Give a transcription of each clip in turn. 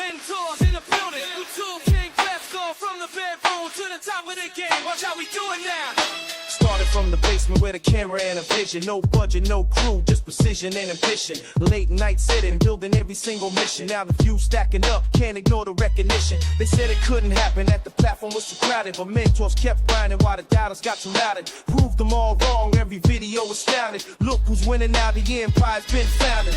mentors in the building. You two king clefs go from the bedroom to the top of the game. Watch how we do it now. Started from the basement with a camera and a vision. No budget, no crew, just precision and ambition. Late night sitting, building every single mission. Now the view stacking up, can't ignore the recognition. They said it couldn't happen, that the platform was too crowded. But mentors kept grinding while the doubters got too loud. Proved them all wrong, every video astounded. Look who's winning now, the empire's been founded.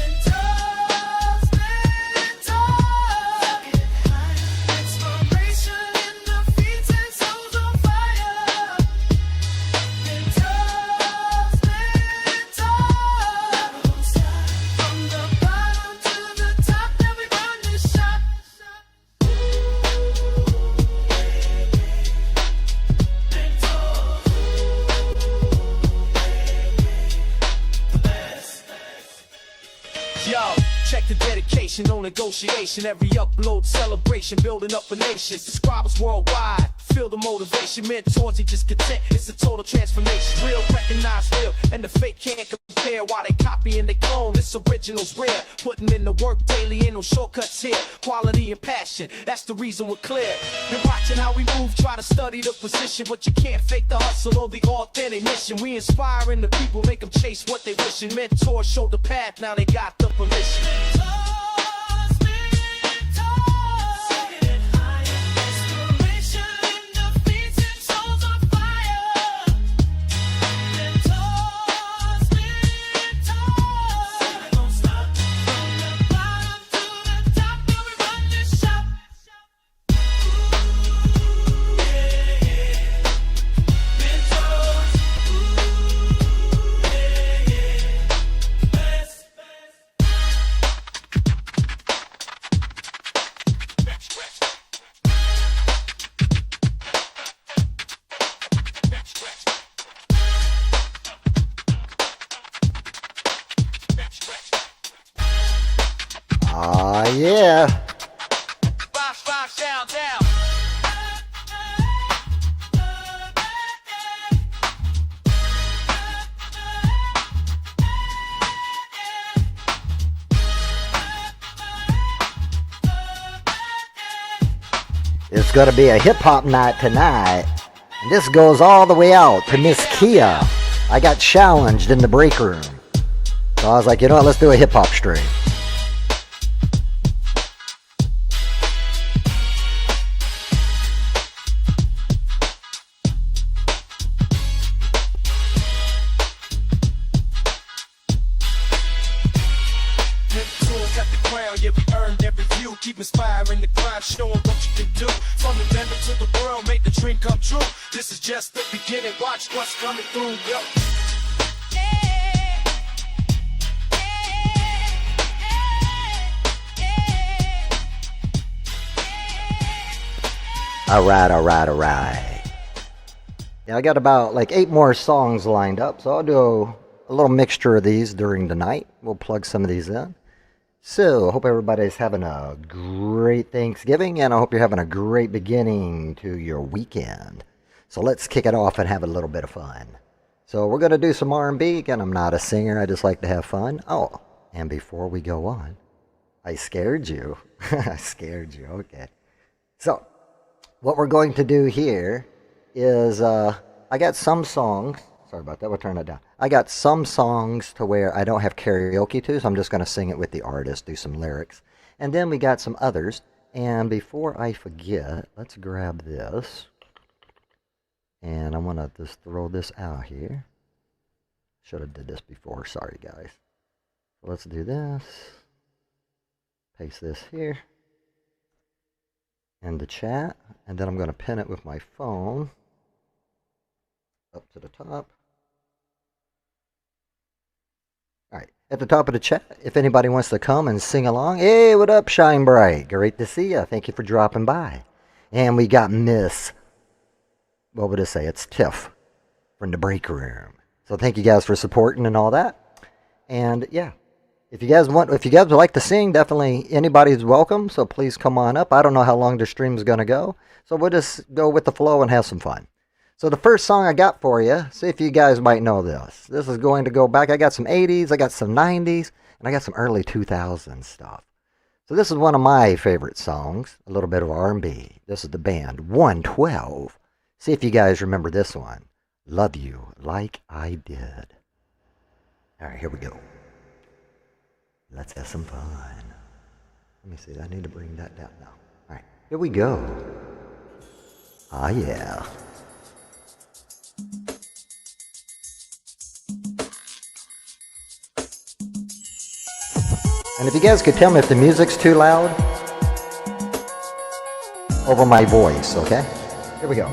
Yo, check the dedication, no negotiation. Every upload, celebration, building up a nation. Subscribers worldwide, feel the motivation. Mentors, they just content, it's a total transformation. Real, recognize real, and the fake can't compare. While they copy and they clone, this original's rare. Putting in the work daily, ain't no shortcuts here. Quality and passion, that's the reason we're clear. Been watching how we move, try to study the position. But you can't fake the hustle or the authentic mission. We inspiring the people, make them chase what they wishing. Mentors show the path, now they got the permission. Yeah. Box, box, down, down. It's going to be a hip-hop night tonight. And this goes all the way out to Miss Kia. I got challenged in the break room. So I was like, you know what, let's do a hip-hop stream. Keep inspiring the grind, showing what you can do. From the Denver to the world, make the dream come true. This is just the beginning, watch what's coming through, yo. Alright. Yeah, I got about like 8 more songs lined up, so I'll do a little mixture of these during the night. We'll plug some of these in. So, I hope everybody's having a great Thanksgiving, and I hope you're having a great beginning to your weekend. So let's kick it off and have a little bit of fun. So we're going to do some R&B. Again, I'm not a singer, I just like to have fun. Oh, and before we go on, I scared you. I scared you, okay. So, what we're going to do here is, I got some songs. Sorry about that, we'll turn it down. I got some songs to where I don't have karaoke to, so I'm just going to sing it with the artist, do some lyrics. And then we got some others. And before I forget, let's grab this. And I'm going to just throw this out here. Should have did this before, sorry guys. So let's do this. Paste this here. In the chat. And then I'm going to pin it with my phone. Up to the top. Alright, at the top of the chat, if anybody wants to come and sing along, hey, what up, Shine Bright? Great to see you. Thank you for dropping by. And we got Miss, what would I say? It's Tiff from the break room. So thank you guys for supporting and all that. And yeah, if you guys would like to sing, definitely anybody's welcome. So please come on up. I don't know how long the stream is going to go. So we'll just go with the flow and have some fun. So the first song I got for you, see if you guys might know this. This is going to go back. I got some 80s, I got some 90s, and I got some early 2000s stuff. So this is one of my favorite songs, a little bit of R&B. This is the band 112. See if you guys remember this one. Love You Like I Did. All right, here we go. Let's have some fun. Let me see, I need to bring that down now. All right, here we go. Ah, yeah. And if you guys could tell me if the music's too loud over my voice, okay? Here we go.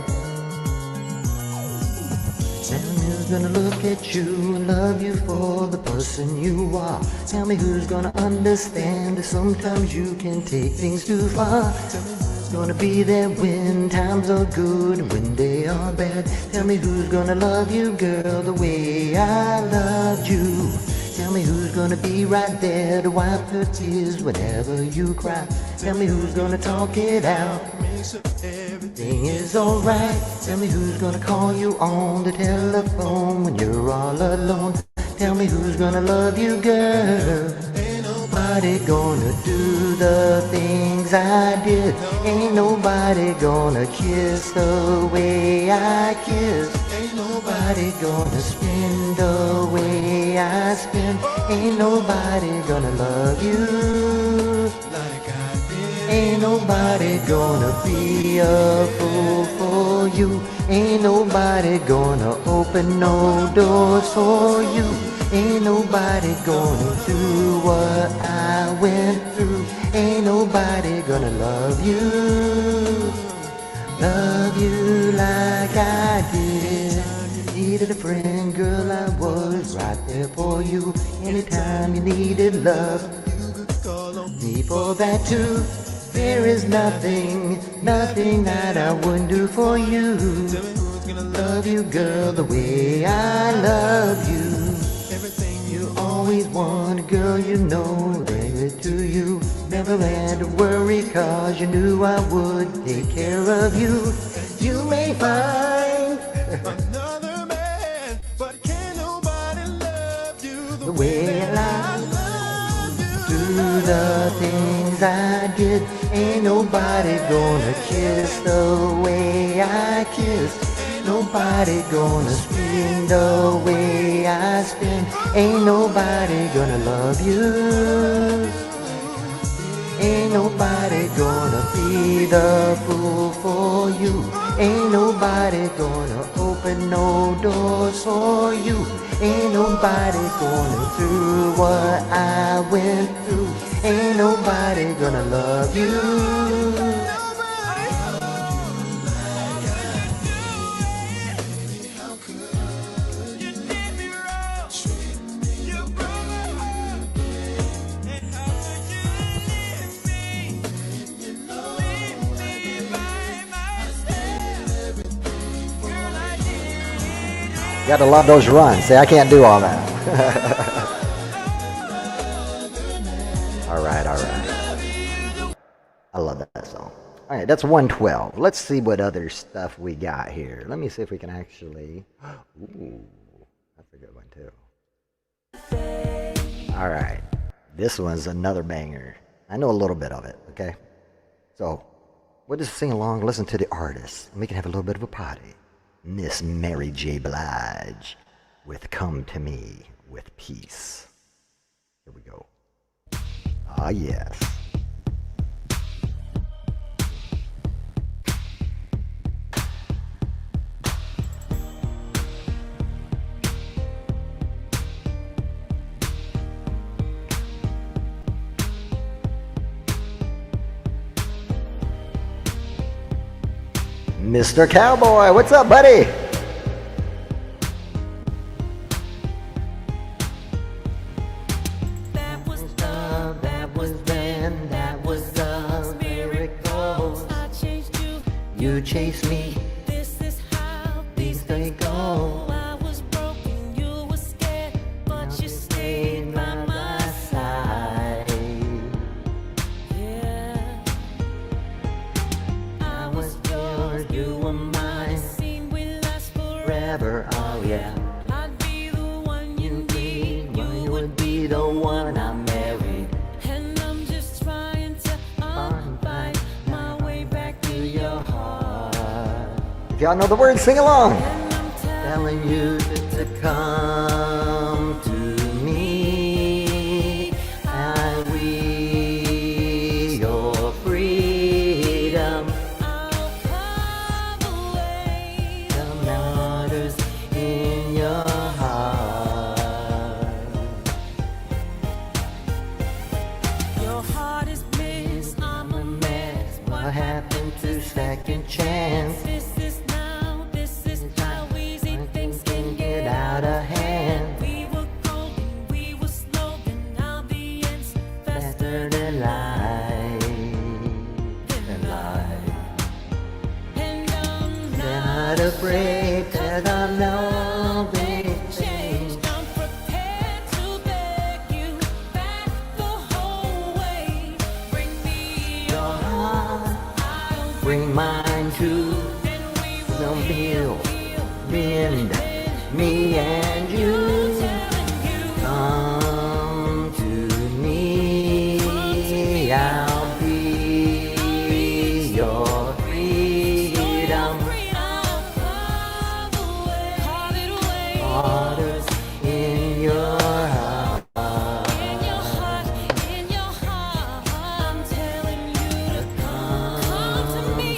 Tell me who's gonna look at you and love you for the person you are. Tell me who's gonna understand that sometimes you can take things too far. Tell me who's gonna be there when times are good and when they are bad. Tell me who's gonna love you, girl, the way I loved you. Tell me who's gonna be right there to wipe her tears whenever you cry. Tell me who's gonna talk it out, make sure everything is alright. Tell me who's gonna call you on the telephone when you're all alone. Tell me who's gonna love you, girl. Ain't nobody gonna do the things I did. Ain't nobody gonna kiss the way I kiss. Ain't nobody gonna spin the way I spin. Ain't nobody gonna love you like I did. Ain't nobody gonna be a fool for you. Ain't nobody gonna open no doors for you. Ain't nobody gonna do what I went through. Ain't nobody gonna love you like I did. Needed a friend, girl, I was right there for you. Anytime you needed love, you could call on me for that too. There is nothing that I wouldn't do for you. Love you, girl, the way I love you. Everything you always wanted, girl, you know, bring it to you. Never had to worry, cause you knew I would take care of you. You may find another man, but can't nobody love you the way I love you. Do the things I did. Ain't nobody gonna kiss the way I kissed. Ain't nobody gonna spin the way I spin. Ain't nobody gonna love you. Ain't nobody gonna be the fool for you. Ain't nobody gonna open no doors for you. Ain't nobody gonna do what I went through. Ain't nobody gonna love you. Gotta love those runs. See, I can't do all that. All right. I love that song. All right, that's 112. Let's see what other stuff we got here. Let me see if we can actually... Ooh, that's a good one, too. All right, this one's another banger. I know a little bit of it, okay? So, we'll just sing along, listen to the artist, and we can have a little bit of a party. Miss Mary J. Blige with Come to Me with Peace. Here we go. Ah, yes. Mr. Cowboy, what's up, buddy? That was love, that was then, that was a miracle. I chased you, you chased me. This is how these things go. I was broken, you were scared, but you stayed by my side. Yeah, I was yours, you were mine. Seen we last forever, oh yeah. I'd be the one you need, you would be the one I married. And I'm just trying If y'all know the words, sing along. Telling you to come to me, and we your freedom. The matters in your heart. Your heart is missed, I'm a mess. What happened to second chance? This is how easy things can get Out of hand, We were golden, we were slow, and now the end's faster than light, than light. And I'm Not afraid that I know they change. I'm prepared to beg you back the whole way. Bring me your heart, I'll bring mine too. and we No will deal, bend me and you. Come to me, I'll be your freedom. Waters in your heart. I'm telling you to come to me.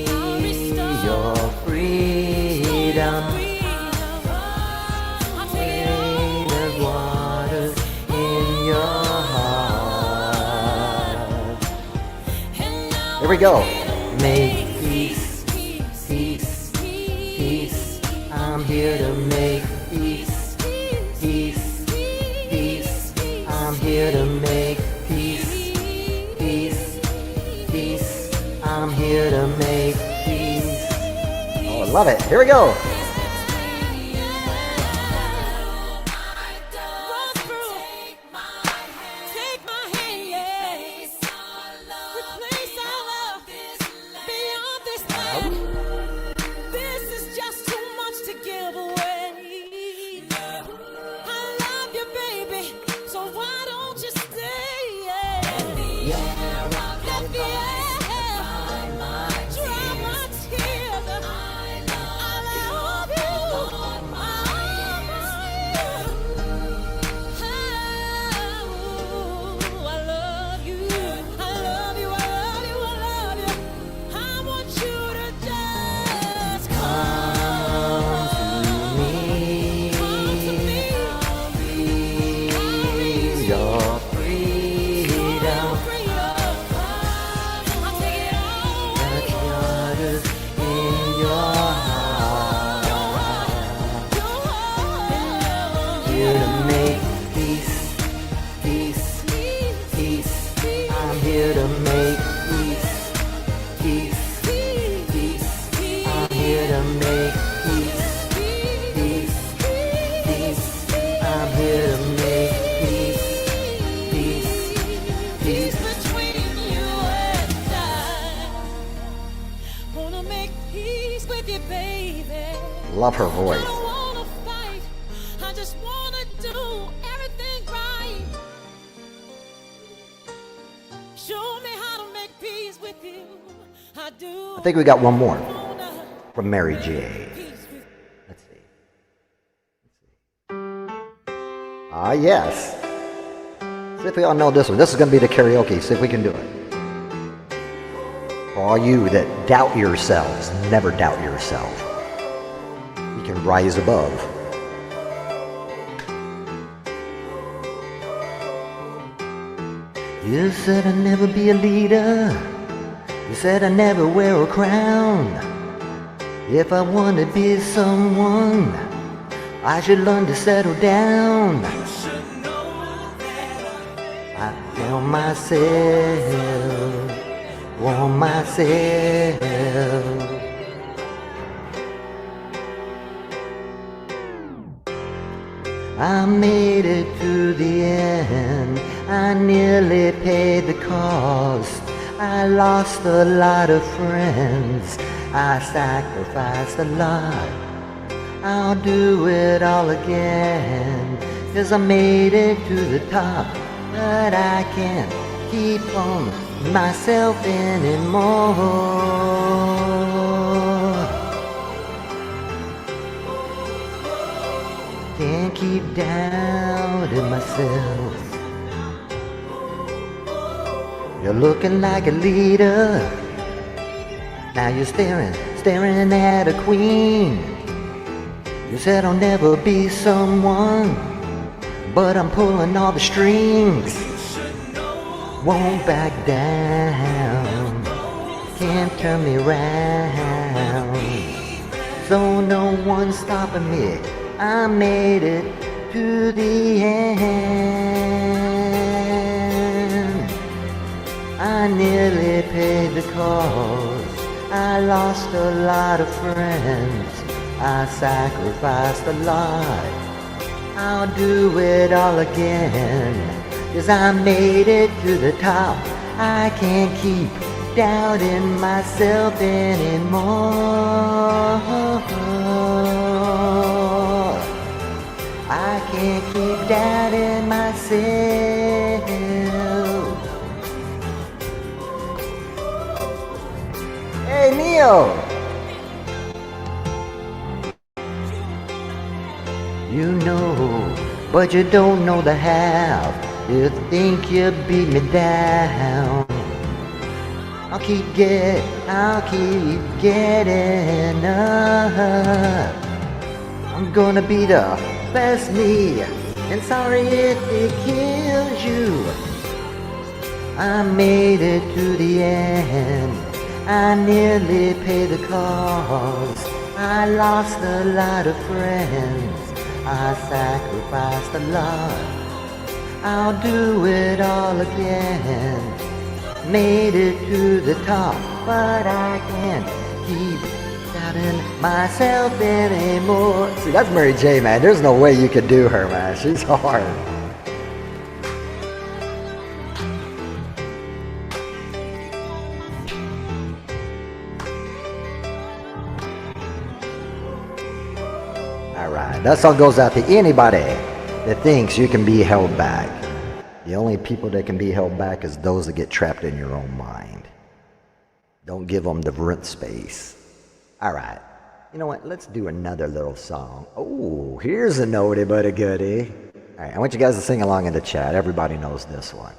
I'll restore Your freedom. I'll take it There's waters in your heart. Here we go. Make peace, peace, peace. I'm here to make peace, peace, peace. I'm here to make peace, peace, peace. I'm here to make peace. Oh, I love it. Here we go. Take my hand, yes. Replace our love beyond this life. This is just too much to give away. I love you, baby, so why don't you stay? Let the air dry my tears. I love you. I love you. I love you. I love you. I love you. I want you to just come to me. Your freedom. I'll take it all. That's waters in your heart. Here to make peace, peace, peace. I'm here to make peace, peace, peace. I'm here to make peace, peace, peace. I'm here to make peace, peace, peace. Between you and I, wanna make peace with you, baby. Love her I voice. don't wanna fight. I just wanna do everything right. Show me how to make peace with you. I do. I think we got one more wanna from Mary J. peace with Let's see. Ah, yes. See if we all know this one. This is going to be the karaoke. See if we can do it. For all you that doubt yourselves, never doubt yourself. You can rise above. You said I'd never be a leader. You said I'd never wear a crown. If I want to be someone, I should learn to settle down. I tell myself, want myself. I made it to the end. I nearly paid the cost. I lost a lot of friends. I sacrificed a lot. I'll do it all again. 'Cause I made it to the top. But I can't keep on myself anymore. Can't keep doubting myself. You're looking like a leader. Now you're staring at a queen. You said I'll never be someone, but I'm pulling all the strings. Won't back down, can't turn me round. So no one's stopping me, I made it to the end. I nearly paid the cost, I lost a lot of friends, I sacrificed a lot. I'll do it all again, 'cause I made it to the top. I can't keep doubting myself anymore. I can't keep doubting myself. Hey, Neo! You know, but you don't know the half. You think you beat me down. I'll keep getting up. I'm gonna be the best me, and sorry if it kills you. I made it to the end. I nearly paid the cost. I lost a lot of friends. I sacrificed a lot. I'll do it all again. Made it to the top, but I can't keep doubting myself anymore. See, that's Mary J, man. There's no way you could do her, man. She's hard. Alright, that song goes out to anybody that thinks you can be held back. The only people that can be held back is those that get trapped in your own mind. Don't give them the rent space. Alright, you know what? Let's do another little song. Oh, here's a notey but a goodie. Alright, I want you guys to sing along in the chat. Everybody knows this one.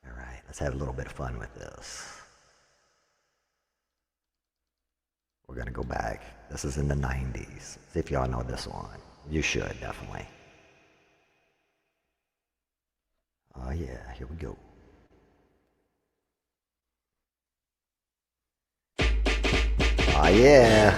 Alright, let's have a little bit of fun with this. We're going to go back. This is in the 90s. See if y'all know this one. You should, definitely. Oh yeah, here we go. Oh yeah.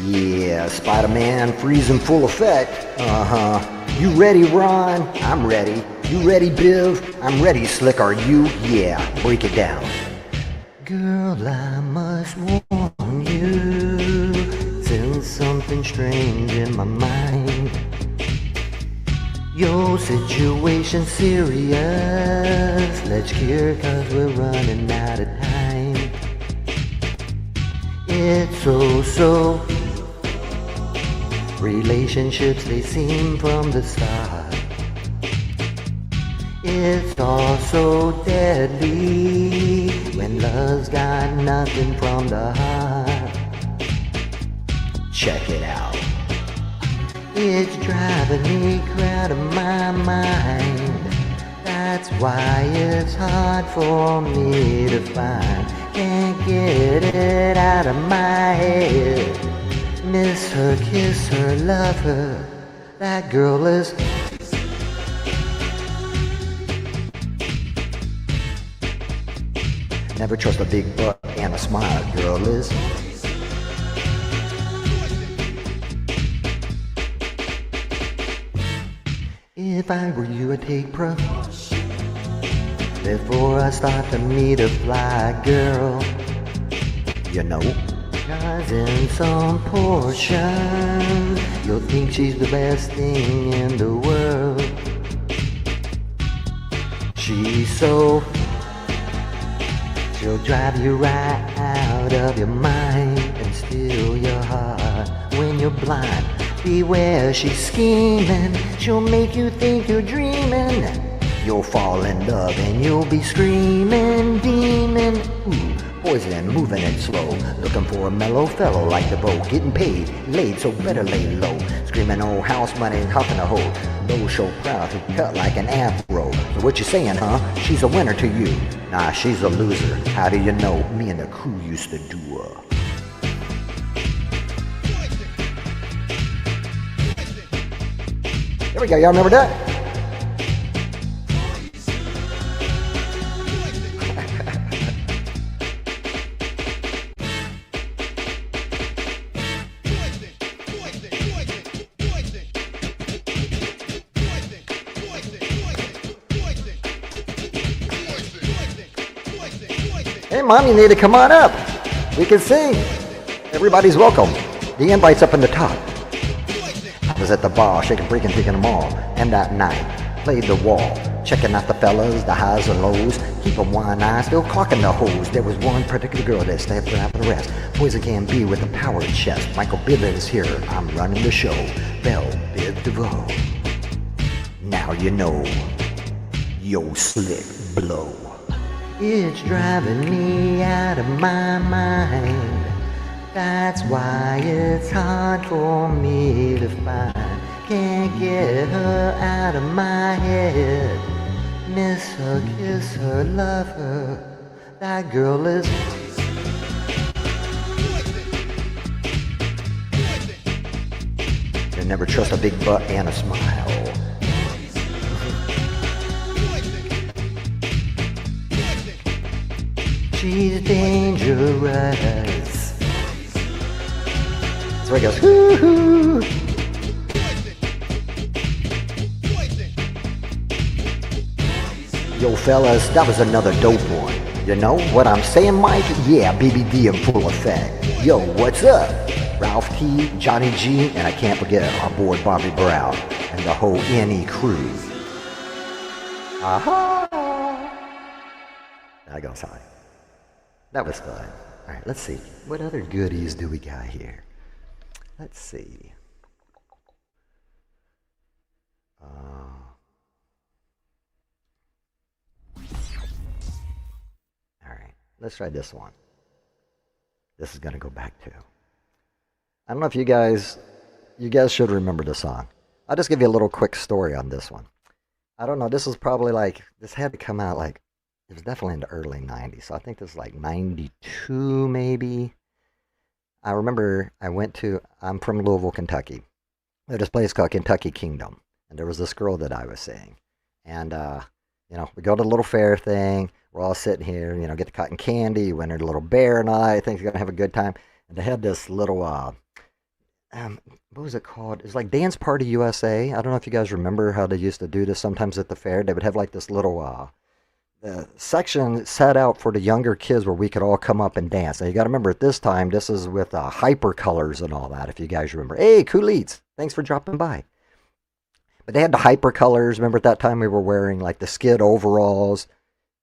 Yeah, Spider-Man freezing full effect. Uh-huh. You ready, Ron? I'm ready. You ready, Biv? I'm ready, Slick. Are you? Yeah, break it down. Girl, I must warn you, sense something strange in my mind. Your situation's serious. Let's cure, 'cause we're running out of time. It's so relationships, they seem from the start. It's all so deadly when love's got nothing from the heart. Check it out. It's driving me out of my mind. That's why it's hard for me to find. Can't get it out of my head. Miss her, kiss her, love her. That girl is... Never trust a big butt and a smile, girl is... If I were you, I'd take precaution before I start to meet a fly girl. You know, 'cause in some portion you'll think she's the best thing in the world. She's so... she'll drive you right out of your mind and still steal your heart when you're blind. Beware, she's scheming. She'll make you think you're dreaming. You'll fall in love and you'll be screaming, demon. Ooh, poison, moving it slow. Looking for a mellow fellow like the bow. Getting paid, laid, so better lay low. Screaming old house money, huffing a hole. Low show proud, who cut like an afro. So what you saying, huh? She's a winner to you. Nah, she's a loser. How do you know? Me and the crew used to do her. There we go, y'all remember that? Hey, Mom, you need to come on up. We can sing. Everybody's welcome. The invite's up in the top. I was at the bar, shaking, breaking, taking them all. And that night, played the wall. Checking out the fellas, the highs and lows. Keep a one eye, still clocking the hoes. There was one particular girl that stepped out for the rest. Poison can be with a power chest. Michael Bivens here, I'm running the show. Bell Biv DeVoe. Now you know. Yo, slick blow. It's driving me out of my mind. That's why it's hard for me to find. Can't get her out of my head. Miss her, kiss her, love her. That girl is... You never trust a big butt and a smile. She's dangerous. So he goes, hoo-hoo. Yo, fellas, that was another dope one. You know what I'm saying, Mike? Yeah, BBD in full effect. Yo, what's up? Ralph T, Johnny G, and I can't forget our boy Bobby Brown and the whole NE crew. Aha! That goes high. That was fun. All right, let's see. What other goodies do we got here? Let's see. All right, let's try this one. This is going to go back to. I don't know if you guys should remember the song. I'll just give you a little quick story on this one. I don't know. This was probably like, this had to come out like, it was definitely in the early 90s. So I think this was like 92 maybe. I remember I'm from Louisville, Kentucky. There's this place called Kentucky Kingdom. And there was this girl that I was seeing. And, we go to the little fair thing. We're all sitting here, get the cotton candy. Went to the little bear and all that. I think you're going to have a good time. And they had this little, what was it called? It was like Dance Party USA. I don't know if you guys remember how they used to do this sometimes at the fair. They would have like this little, section set out for the younger kids where we could all come up and dance. Now you got to remember at this time, this is with hyper colors and all that, if you guys remember. Hey, Coolites, thanks for dropping by. But they had the hyper colors. Remember at that time we were wearing like the skid overalls.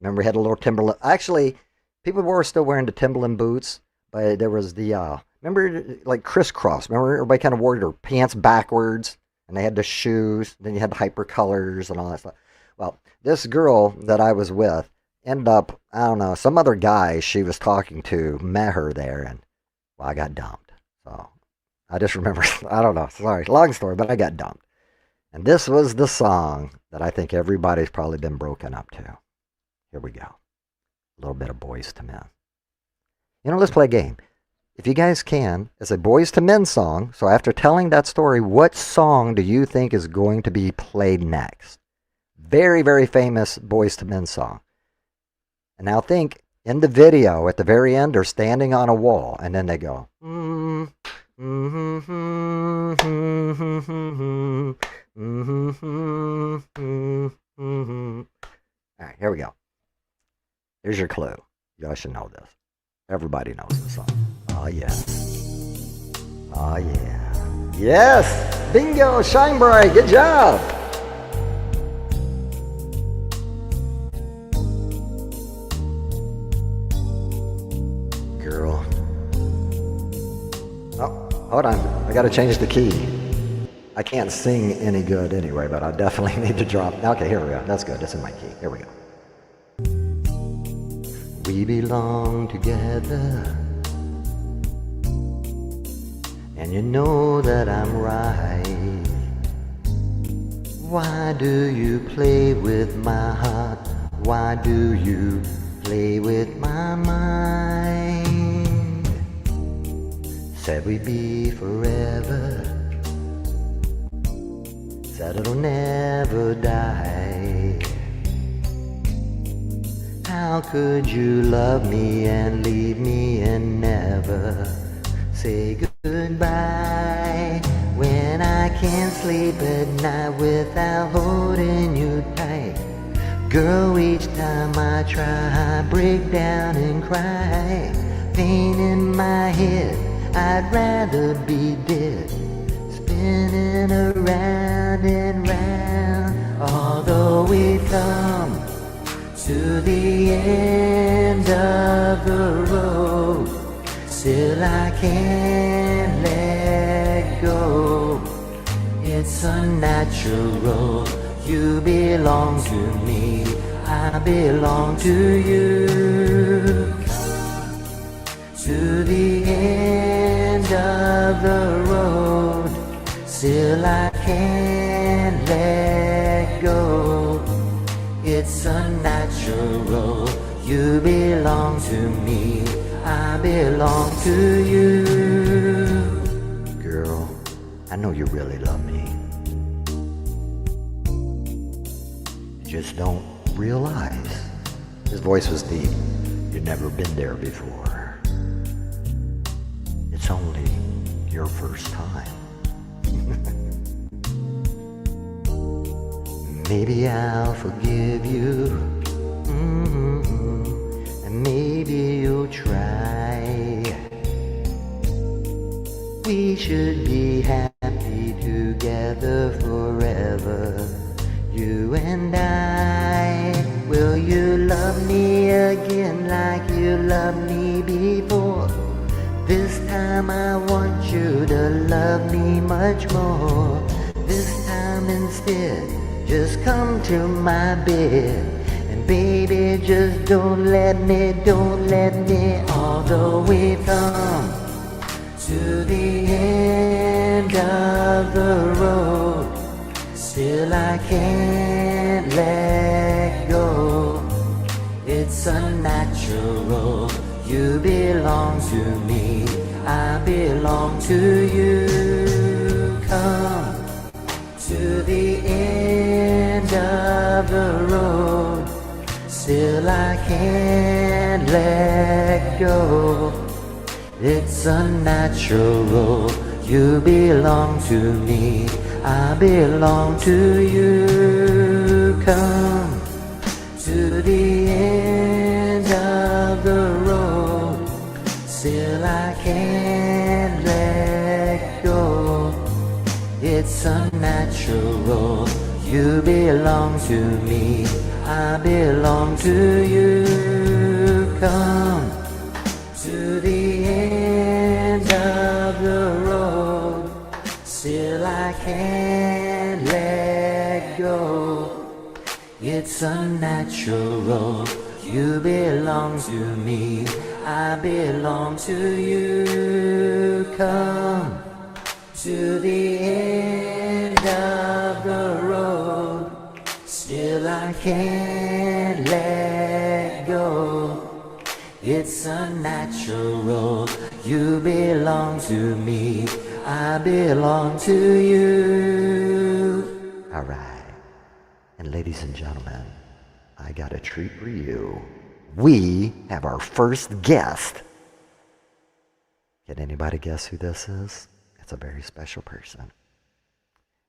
Remember we had a little Timberland. Actually, people were still wearing the Timberland boots, but there was the, remember like crisscross. Remember everybody kind of wore their pants backwards and they had the shoes. Then you had the hyper colors and all that stuff. Well, this girl that I was with ended up, I don't know, some other guy she was talking to met her there, and, well, I got dumped. So, I just remember, I don't know, sorry, long story, but I got dumped. And this was the song that I think everybody's probably been broken up to. Here we go. A little bit of Boys to Men. Let's play a game. If you guys can, it's a Boys to Men song, so after telling that story, what song do you think is going to be played next? Very, very famous Boys to Men song. And now think, in the video, at the very end, they're standing on a wall, and then they go, all right, here we go. Here's your clue. You guys should know this. Everybody knows the song. Oh, yeah. Oh, yeah. Yes! Bingo! Shine bright! Good job! Hold on. I got to change the key. I can't sing any good anyway, but I definitely need to drop. Okay, here we go. That's good. That's in my key. Here we go. We belong together, and you know that I'm right. Why do you play with my heart? Why do you play with my mind? Said we'd be forever, said it'll never die. How could you love me and leave me and never say goodbye? When I can't sleep at night without holding you tight. Girl, each time I try, I break down and cry. Pain in my head, I'd rather be dead. Spinning around and round. Although we've come to the end of the road, still I can't let go. It's unnatural. You belong to me, I belong to you. To the end of the road, still I can't let go. It's unnatural. You belong to me, I belong to you. Girl, I know you really love me. You just don't realize. His voice was deep. You've never been there before. It's only your first time. Maybe I'll forgive you, and maybe you'll try. We should be happy together forever, you and I. Will you love me again like you loved me before? This time I want you to love me much more. This time instead, just come to my bed. And baby, just don't let me. Although we've come to the end of the road, still I can't let go. It's unnatural. You belong to me, I belong to you. Come to the end of the road, still I can't let go. It's unnatural. You belong to me, I belong to you. Come to the end of the road, still I can't let go. It's unnatural. You belong to me, I belong to you. Come to the end of the road, still I can't let go. It's unnatural. You belong to me, I belong to you. Come to the end of the road, still I can't let go. It's unnatural. You belong to me, I belong to you. All right. And ladies and gentlemen, I got a treat for you. We have our first guest. Can anybody guess who this is? It's a very special person.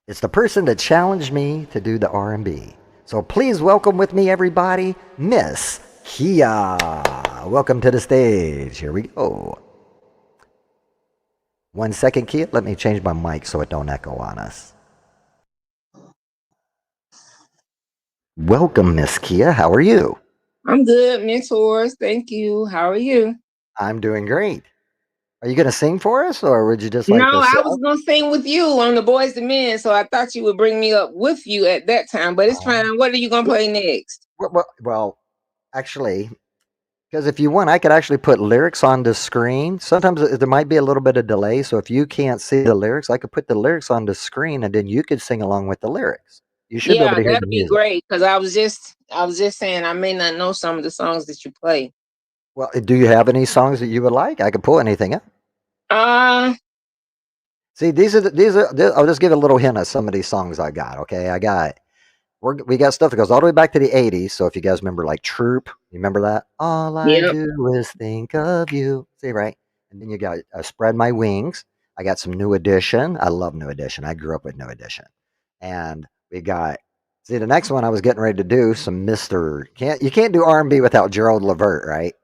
It's the person that challenged me to do the R&B. So please welcome with me, everybody, Miss Kia. Welcome to the stage. Here we go. 1 second, Kia. Let me change my mic so it don't echo on us. Welcome, Miss Kia. How are you? I'm good, mentors. Thank you. How are you? I'm doing great. Are you gonna sing for us, or would you just No, like to I sit? was gonna sing with you on the Boys to Men, so I thought you would bring me up with you at that time. But it's Oh, fine. What are you gonna play next? well, actually, because if you want, I could actually put lyrics on the screen. Sometimes there might be a little bit of delay, so if you can't see the lyrics, I could put the lyrics on the screen, and then you could sing along with the lyrics. You should be able Yeah, to hear the that'll be music. great. Cause I was just saying I may not know some of the songs that you play. Well, do you have any songs that you would like? I could pull anything up. Uh See, I'll just give a little hint of some of these songs I got. Okay, we got stuff that goes all the way back to the '80s. So if you guys remember, like Troop, you remember that? All I yep. do is think of you. See, right? And then you got Spread My Wings. I got some New Edition. I love New Edition. I grew up with New Edition. And we got see the next one I was getting ready to do some Mister. You can't do R&B without Gerald Levert, right?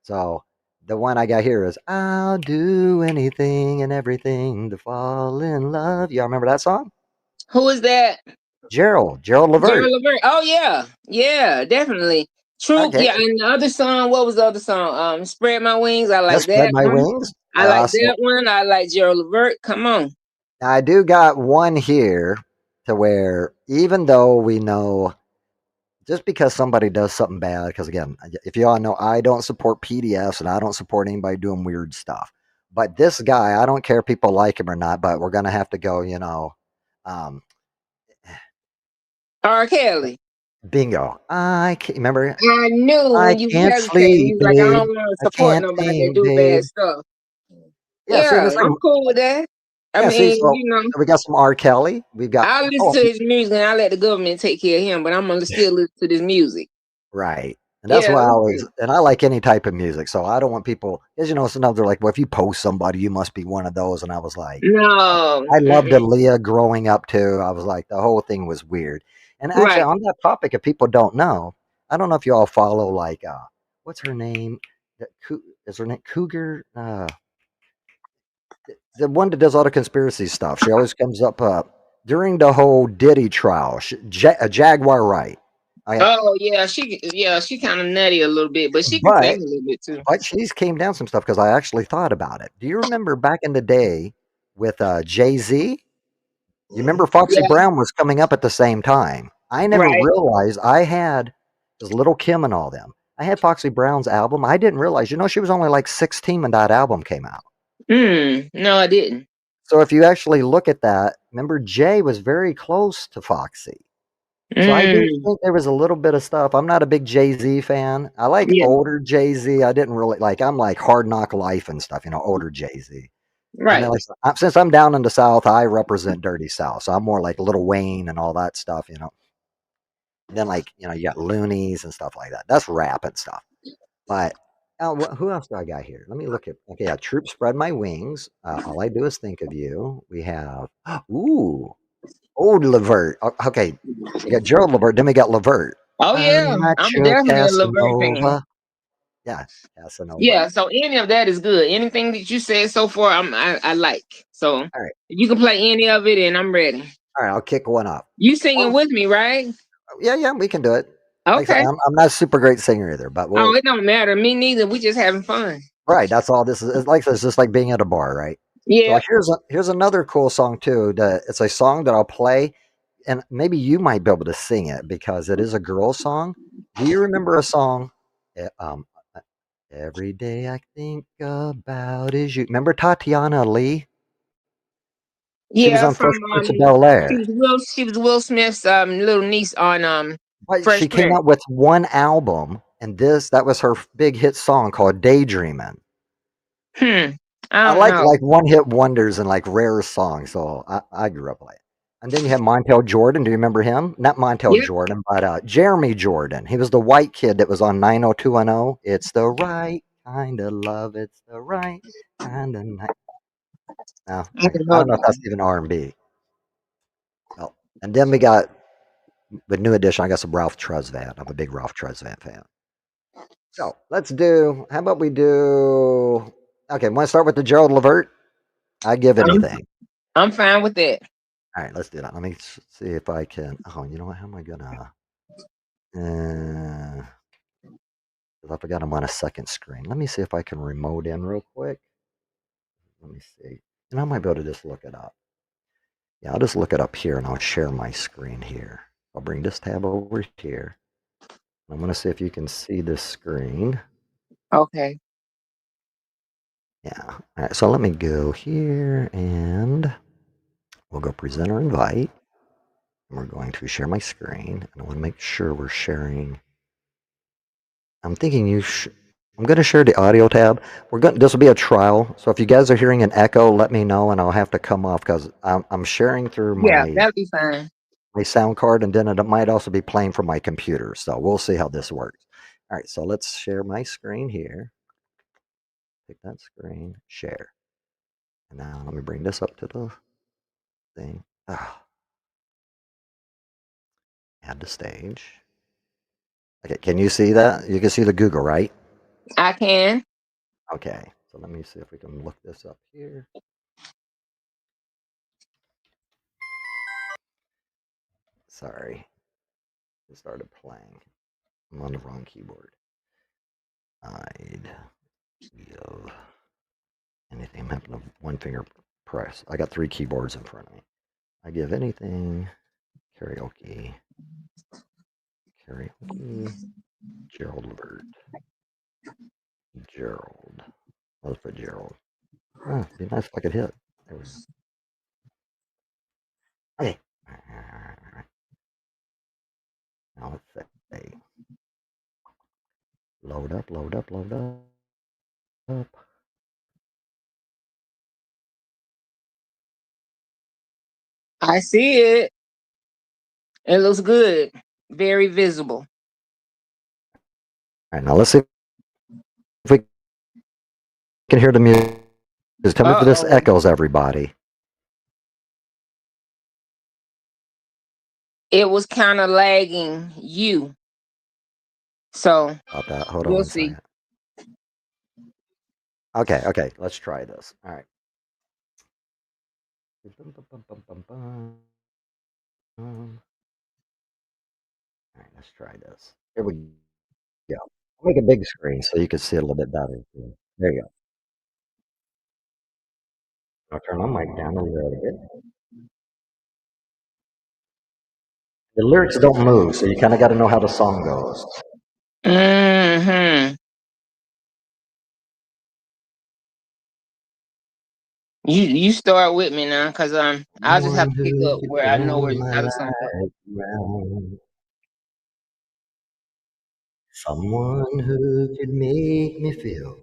So the one I got here is I'll do anything and everything to fall in love. Y'all remember that song? Who is that? Gerald Gerald Levert. Levert. Oh yeah. Yeah, definitely. Troop, Okay, yeah, and the other song, what was the other song? Spread My Wings. I let's like spread that my one. wings. I like So that one. I like Gerald Levert. Come on. I do got one here to where even though we know just because somebody does something bad, because again, if you all know, I don't support PDFs and I don't support anybody doing weird stuff. But this guy, I don't care if people like him or not, but we're gonna have to go, um, R. Kelly. bingo. I can't remember. I knew I when you can't hesitated, sleep, you was like, I babe. don't want to I support can't nobody that think, do babe. bad stuff. Yeah, see, and Yeah, it's like, I'm cool with that. I yeah, see, mean, so we got some R. Kelly. We've got, I'll listen oh, to his music and I'll let the government take care of him, but I'm gonna still listen to this music. right. And that's Yeah, why I let's always, see. and I like any type of music. So I don't want people, because, sometimes they're like, well, if you post somebody, you must be one of those. And I was like, No. I loved Mm-mm. Aaliyah growing up too. I was like, the whole thing was weird. And actually, Right. on that topic, if people don't know, I don't know if you all follow like, what's her name? Is her name Cougar? The one that does all the conspiracy stuff. She always comes up during the whole Diddy trial. Jaguar Wright. I, Oh yeah, she kind of nutty a little bit, but she can sing but a little bit too. but she's came down some stuff because I actually thought about it. Do you remember back in the day with Jay Z? You remember Foxy Yeah, Brown was coming up at the same time. I never right. realized I had this Little Kim and all them. I had Foxy Brown's album. I didn't realize, she was only like 16 when that album came out. No, I didn't. So if you actually look at that, remember Jay was very close to Foxy. So I do Mm, think there was a little bit of stuff. I'm not a big Jay Z fan. I like yeah, older Jay Z. I didn't really like. I'm like Hard Knock Life and stuff. Older Jay Z. And then right. like since I'm down in the South, I represent Dirty South. So I'm more like Little Wayne and all that stuff. And then like you got Loonies and stuff like that. That's rap and stuff. But who else do I got here? Let me look at. Okay, yeah, Troop Spread My Wings. All I do is think of you. We have ooh old Levert. Okay, we got Gerald Levert. Then we got Levert. Oh yeah, I'm not I'm your definitely a Levert fan. Casanova. Yeah, Casanova. Yeah, so any of that is good. Anything that you said so far, I like. So All right, you can play any of it, and I'm ready. all right. I'll kick one up. You singing One, with me, right? yeah, yeah, we can do it. Like I said, Okay. I'm not a super great singer either, but Oh, we'll. it don't matter. Me neither. We just having fun. Right, that's all this is. It's like it's just like being at a bar, right? So Yeah. here's another cool song too. It's a song that I'll play, and maybe you might be able to sing it because it is a girl song. Do you remember a song? Uh, Every day I think about is you. Remember Tatiana Lee? She was Yeah, on from Fresh Prince of Bel Air. she was Will Smith's little niece on But Fresh she came Prince. out with one album, and that was her big hit song called "Daydreaming." Hmm. I I don't like know. one hit wonders and like rare songs, so I grew up like. And then you have Montel Jordan. Do you remember him? Not Montel Yep. Jordan, but Jeremy Jordan. He was the white kid that was on 90210. It's the right kind of love. It's the right kind of night. No, I don't I know don't know if that's that. even R&B. Oh, and then we got the new edition. I got some Ralph Tresvant. I'm a big Ralph Tresvant fan. So let's do. How about we do? Okay, want to start with the Gerald Levert? I give I'm anything. I'm fine with that. All right, let's do that. Let me see if I can. Oh, you know what? How am I gonna? Uh, 'Cause I forgot I'm on a second screen. Let me see if I can remote in real quick. Let me see. And I might be able to just look it up. Yeah, I'll just look it up here and I'll share my screen here. I'll bring this tab over here. I'm going to see if you can see this screen. Okay. Yeah. All right. So let me go here and we'll go presenter invite. And we're going to share my screen. And I want to make sure we're sharing. I'm thinking I'm going to share the audio tab. This will be a trial. So if you guys are hearing an echo, let me know and I'll have to come off because I'm sharing through Yeah, that'll be fine. my sound card, and then it might also be playing from my computer. So we'll see how this works. All right, so let's share my screen here. Pick that screen, share. And now let me bring this up to the thing. Add to stage. Okay, can you see that? You can see the Google, right? I can. Okay, so let me see if we can look this up here. Sorry, it started playing. I'm on the wrong keyboard. I'd give anything. I'm having a one finger press. I got 3 keyboards in front of me. I give anything. Karaoke. Gerald Levert. Gerald. Let's put Gerald. Oh, it'd be nice if I could hit. There we go. Okay. Alright. Now let's say load up. I see it. It looks good. Very visible. Alright, now let's see if we can hear the music. Just tell me if this Uh-oh. echoes, everybody. It was kind of lagging you. So About that. Hold on we'll one see. second. Okay, let's try this. Alright. Alright, let's try this. Here we go. I'll make a big screen so you can see it a little bit better. There you go. I'll turn my mic down a little bit. The lyrics don't move, so you kind of got to know how the song goes. Mm-hmm. You start with me now, cause I'll just have Someone to pick who up could where I know where turn my how the song goes. life around. Someone who could make me feel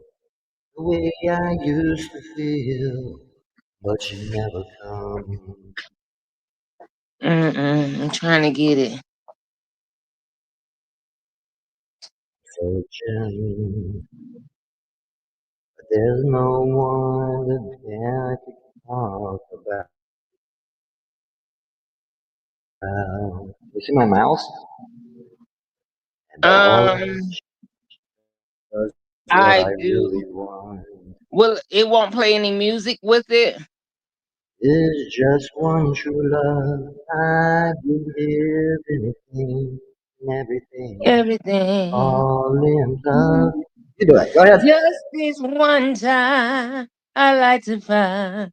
the way I used to feel. But you never come. I'm trying to get it. Searching, but there's no one to dare to talk about. You see my mouse? And all Um, that's what I I do. really want Well, it won't play any music with it. is just one true love. I believe anything and everything, Everything. all in love. You do it. Go ahead. Just this one time, I like to find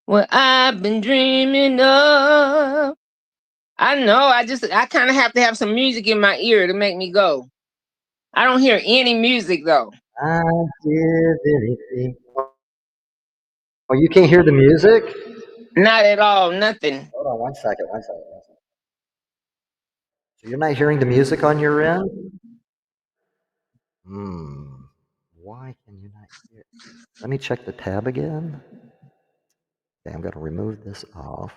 what I've been dreaming of. I know. I kind of have to have some music in my ear to make me go. I don't hear any music though. I give anything. Oh, you can't hear the music? Not at all. Nothing. Hold on one second. So you're not hearing the music on your end? Hmm. Why can you not hear? Let me check the tab again. Okay, I'm going to remove this off.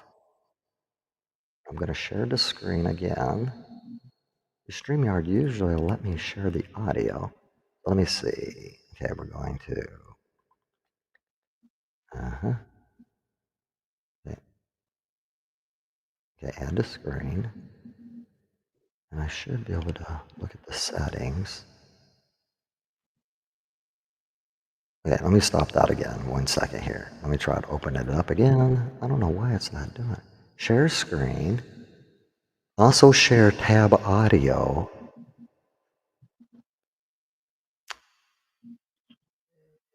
I'm going to share the screen again. The StreamYard usually will let me share the audio. Let me see. Okay, we're going to. Uh-huh. Okay, add the screen. And I should be able to look at the settings. Okay, let me stop that again. 1 second here. Let me try to open it up again. I don't know why it's not doing it. Share screen. Also share tab audio.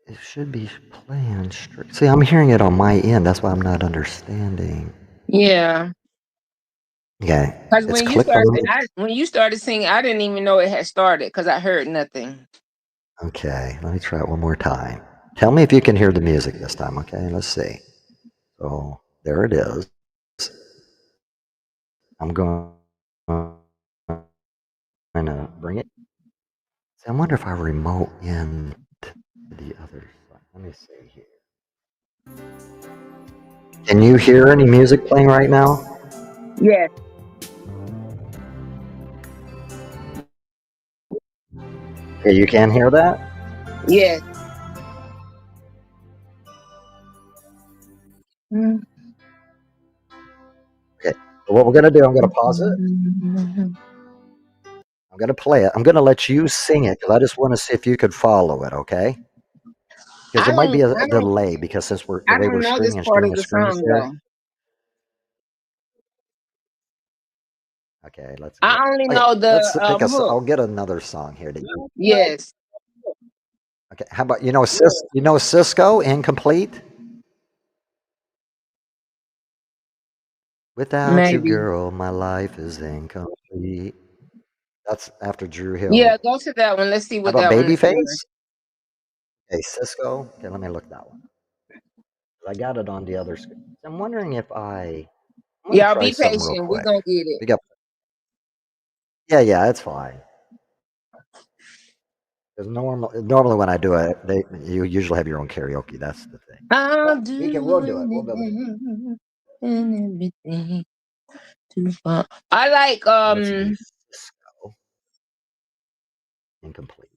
It should be playing straight. See, I'm hearing it on my end. That's why I'm not understanding. Yeah. Okay, Because it's clicked on me. when you started singing, I didn't even know it had started because I heard nothing. Okay, let me try it one more time. Tell me if you can hear the music this time, okay? Let's see. So there it is. I'm going to bring it. See, I wonder if I remote in to the other side. Let me see here. Can you hear any music playing right now? Yes. Okay, you can hear that? Yes. Mm. Okay. So what we're going to do, I'm going to pause it. I'm going to play it. I'm going to let you sing it because I just want to see if you could follow it, okay? Because there might be a delay because since we're the I way don't we're know this streaming and part sharing of the the screen song share. though. Okay, let's get. I only Okay, know the let's pick a. hook. I'll get another song here to you. Yes. Okay, how about Cisco Incomplete? Without you, Maybe. girl, my life is incomplete. That's after Drew Hill. Yeah, go to that one. Let's see How what about that one is doing. Babyface? Okay, Cisco. Okay, let me look that one. I got it on the other screen. I'm wondering if I'm gonna Y'all try be something real patient. We're quick. gonna get it. We got. Yeah, it's fine. Because normally when I do it, you usually have your own karaoke. That's the thing. I'll But we'll do it. We'll do be able to do it. anything and everything to find. I like So let's do Cisco Incomplete.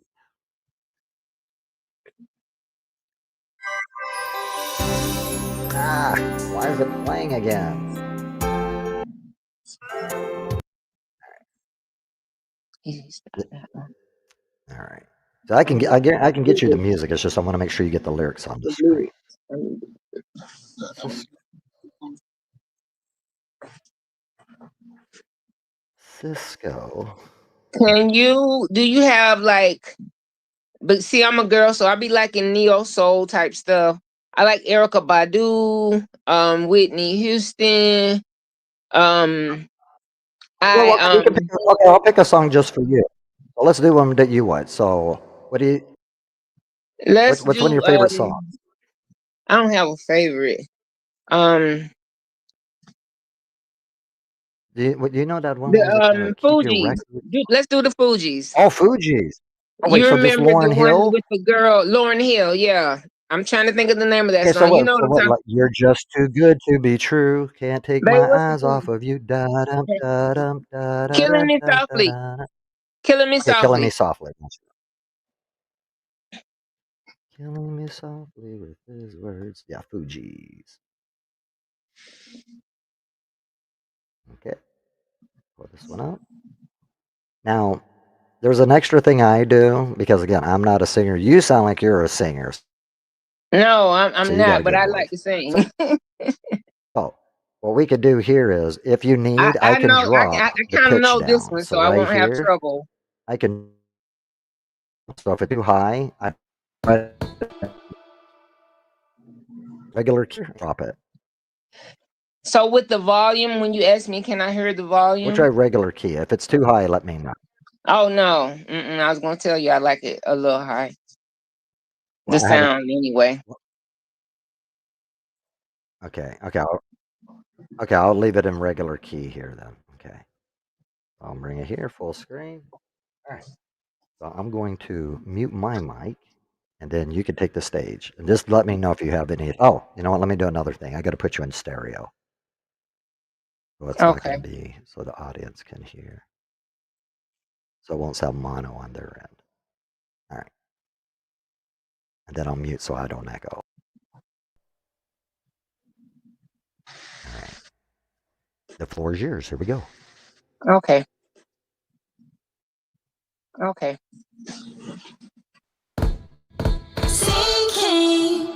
Ah, why is it playing again? that one. All right. So I can get you the music. It's just I want to make sure you get the lyrics on the screen. Cisco. Do you have like, but see, I'm a girl, so I be liking neo soul type stuff. I like Erica Badu, Whitney Houston. Um, Well, I okay, okay, I'll pick a song just for you. So let's do one that you want. So what do you? let's What's one of do your favorite songs? I don't have a favorite. Um, Do you know that one? the What was it? Keep your Fugees. record. Let's do the Fugees. Oh, Fuji's. Oh wait, You so this remember Lauren the one Hill? with the girl, Lauren Hill? Yeah. I'm trying to think of the name of that Okay, so song. You what? know what So I'm what? talking Like you're just too good to be true. Can't take about. my What's the eyes off song? of you. Da dum da dum da da da Killing Me da da Softly. da. Killing Me Okay, killing me Softly. softly. Killing me softly with his words. Yeah, Fuji's. Okay, pull this one up. Now, there's an extra thing I do because again, I'm not a singer. You sound like you're a singer, No, so I'm you got not, a but good I like voice. to So, sing. oh, what we could do here is, if you need, I I can know drop I the kind of pitch know this down. one, So so I right won't have here, trouble. I can. So if it's too high, I regular key, drop it. So with the volume, when you ask me, can I hear the We'll try volume? regular key. If it's too high, let me know. Oh no, I was gonna tell you I like it a little high. The Well, I have it. sound anyway. Okay, okay. I'll leave it in regular key here then. Okay, I'll bring it here full screen. All right. So I'm going to mute my mic, and then you can take the stage. And just let me know if you have any. Oh, you know what? Let me do another thing. I got to put you in stereo, so it's not going Okay. to be so the audience can hear. So it won't sound mono on their end. All right. And then I'll mute so I don't echo. All right. The floor is yours. Here we go. Okay. Okay. Sinking.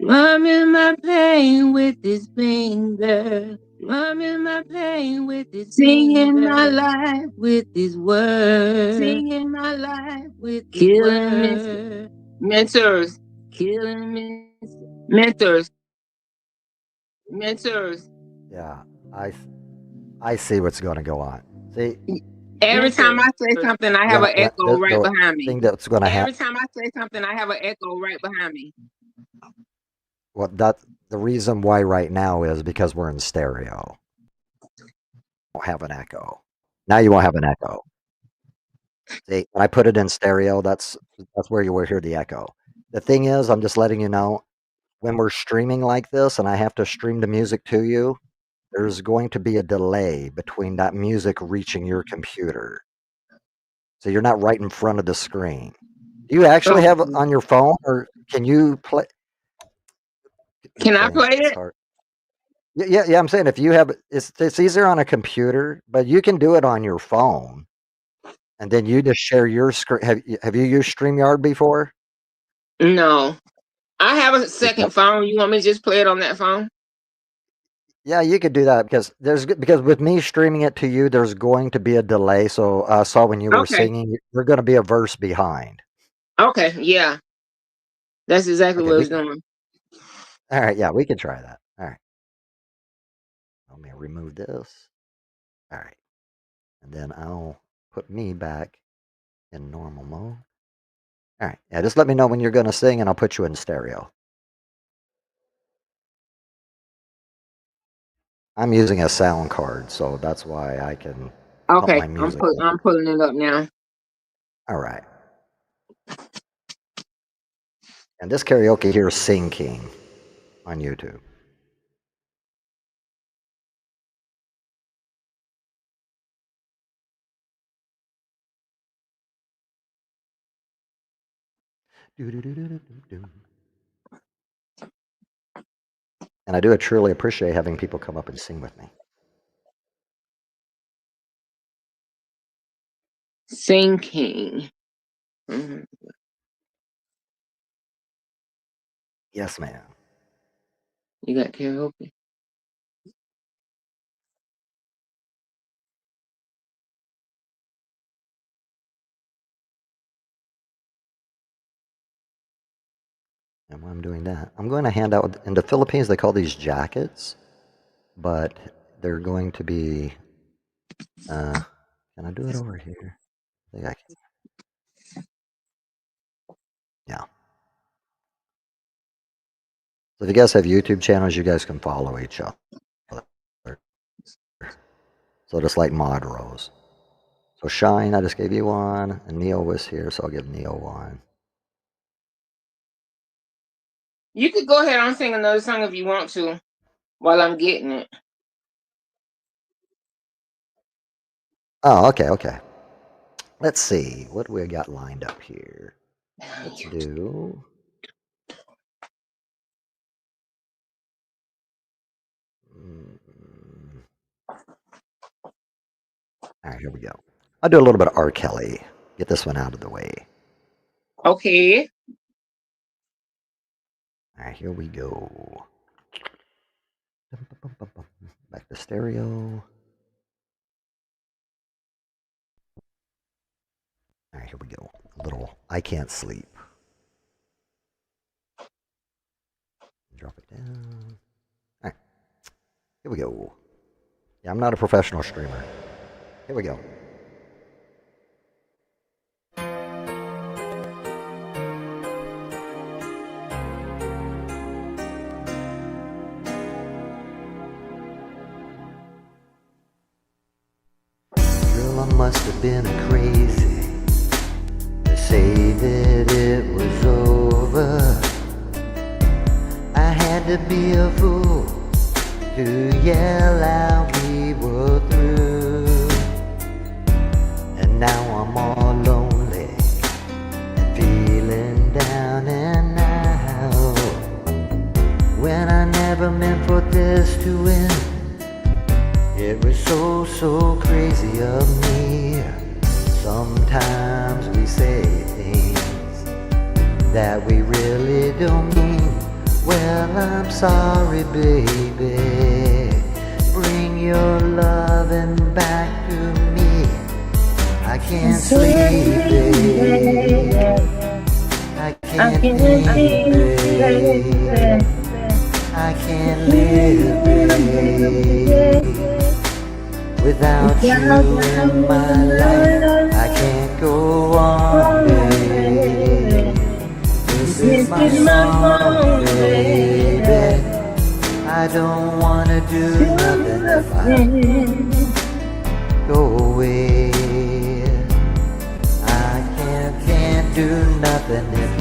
Drumming my pain with his finger. Drumming my pain with his singing finger. My life with his words. Singing my life with his killing words. Mentors. Killing me. Mentors. Mentors. Yeah, I see what's going to go on. See, every time I say something, I have an echo right behind me. Thing that's going to happen. Every time I say something, I have an echo right behind me. Well, the reason why right now is because we're in stereo. Won't have an echo. Now you won't have an echo. See, when I put it in stereo, that's where you will hear the echo. The thing is, I'm just letting you know, when we're streaming like this and I have to stream the music to you, there's going to be a delay between that music reaching your computer. So you're not right in front of the screen. Do you actually have it on your phone, or can you play? Can I play it? Yeah. I'm saying if you have, it's easier on a computer, but you can do it on your phone, and then you just share your screen. Have you used StreamYard before? No, I have a second phone. You want me to just play it on that phone? Yeah, you could do that because with me streaming it to you, there's going to be a delay. So I saw when you were singing, you're going to be a verse behind. Okay, yeah, that's exactly what I was doing. All right, yeah, we can try that. All right, let me remove this. All right, and then I'll put me back in normal mode. All right, yeah, just let me know when you're going to sing, and I'll put you in stereo. I'm using a sound card, so that's why I can. Okay, I'm pulling it up now. All right. And this karaoke here is Sing King on YouTube. And I do truly appreciate having people come up and sing with me. Sing King. Mm-hmm. Yes, ma'am. You got karaoke? And while I'm doing that, I'm going to hand out, in the Philippines, they call these jackets, but they're going to be, can I do it over here? I think I can. Yeah. So if you guys have YouTube channels, you guys can follow each other. So just like mod rows. So Shine, I just gave you one, and Neo was here, so I'll give Neo one. You could go ahead and sing another song if you want to, while I'm getting it. Oh, okay. Let's see. What do we got lined up here? Let's do... All right, here we go. I'll do a little bit of R. Kelly. Get this one out of the way. Okay. All right, here we go. Back to stereo. All right, here we go. A little I Can't Sleep. Drop it down. All right, here we go. Yeah, I'm not a professional streamer. Here we go. Girl, I must have been crazy to say that it was over. I had to be a fool to yell out we were through. And now I'm all lonely and feeling down and out, when I never meant for this to end. It was so crazy of me. Sometimes we say things that we really don't mean. Well, I'm sorry, baby. Bring your loving back to me. I can't sleep, babe. I can't think, babe. I can't live, babe. Without you in my life, I can't go on, babe. This is my song, baby. I don't wanna do nothing if I go away. I can't do nothing if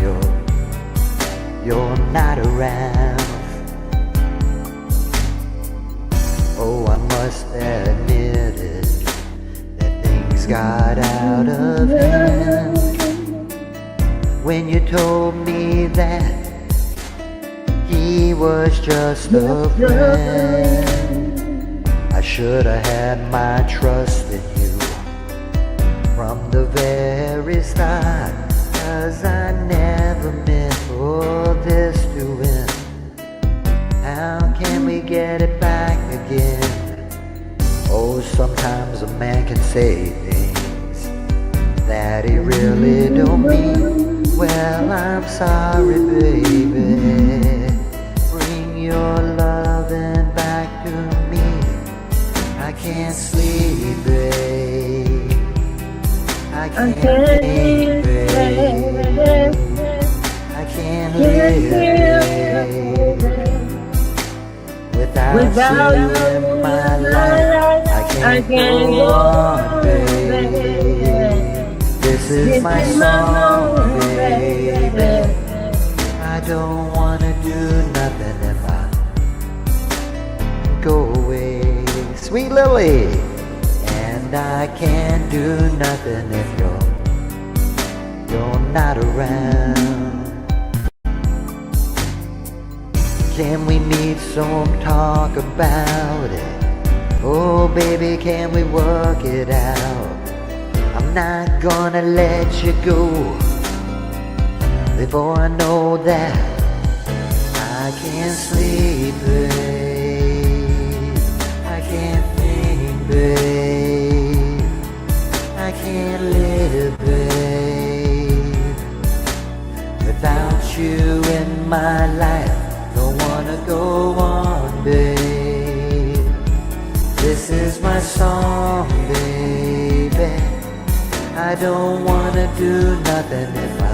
you're not around. Oh, I must admit it, that things got out of hand when you told me that he was just a friend. I should have had my trust in you from the very start, 'cause I never meant for this to end. How can we get it back again? Oh, sometimes a man can say things that he really don't mean. Well, I'm sorry, baby. Bring your loving back to me. I can't sleep, babe. I can't think, babe. I can't live, babe. Without you in my life, I can't go on, babe. This is my song, baby. I don't wanna do nothing if I go away. Sweet Lily. And I can't do nothing if you're not around. Can we meet some talk about it? Oh baby, can we work it out? I'm not gonna let you go before I know that I can't sleep, babe. I can't think, babe. I can't live, babe. Without you in my life, don't wanna go on, babe. This is my song, baby. I don't wanna do nothing if I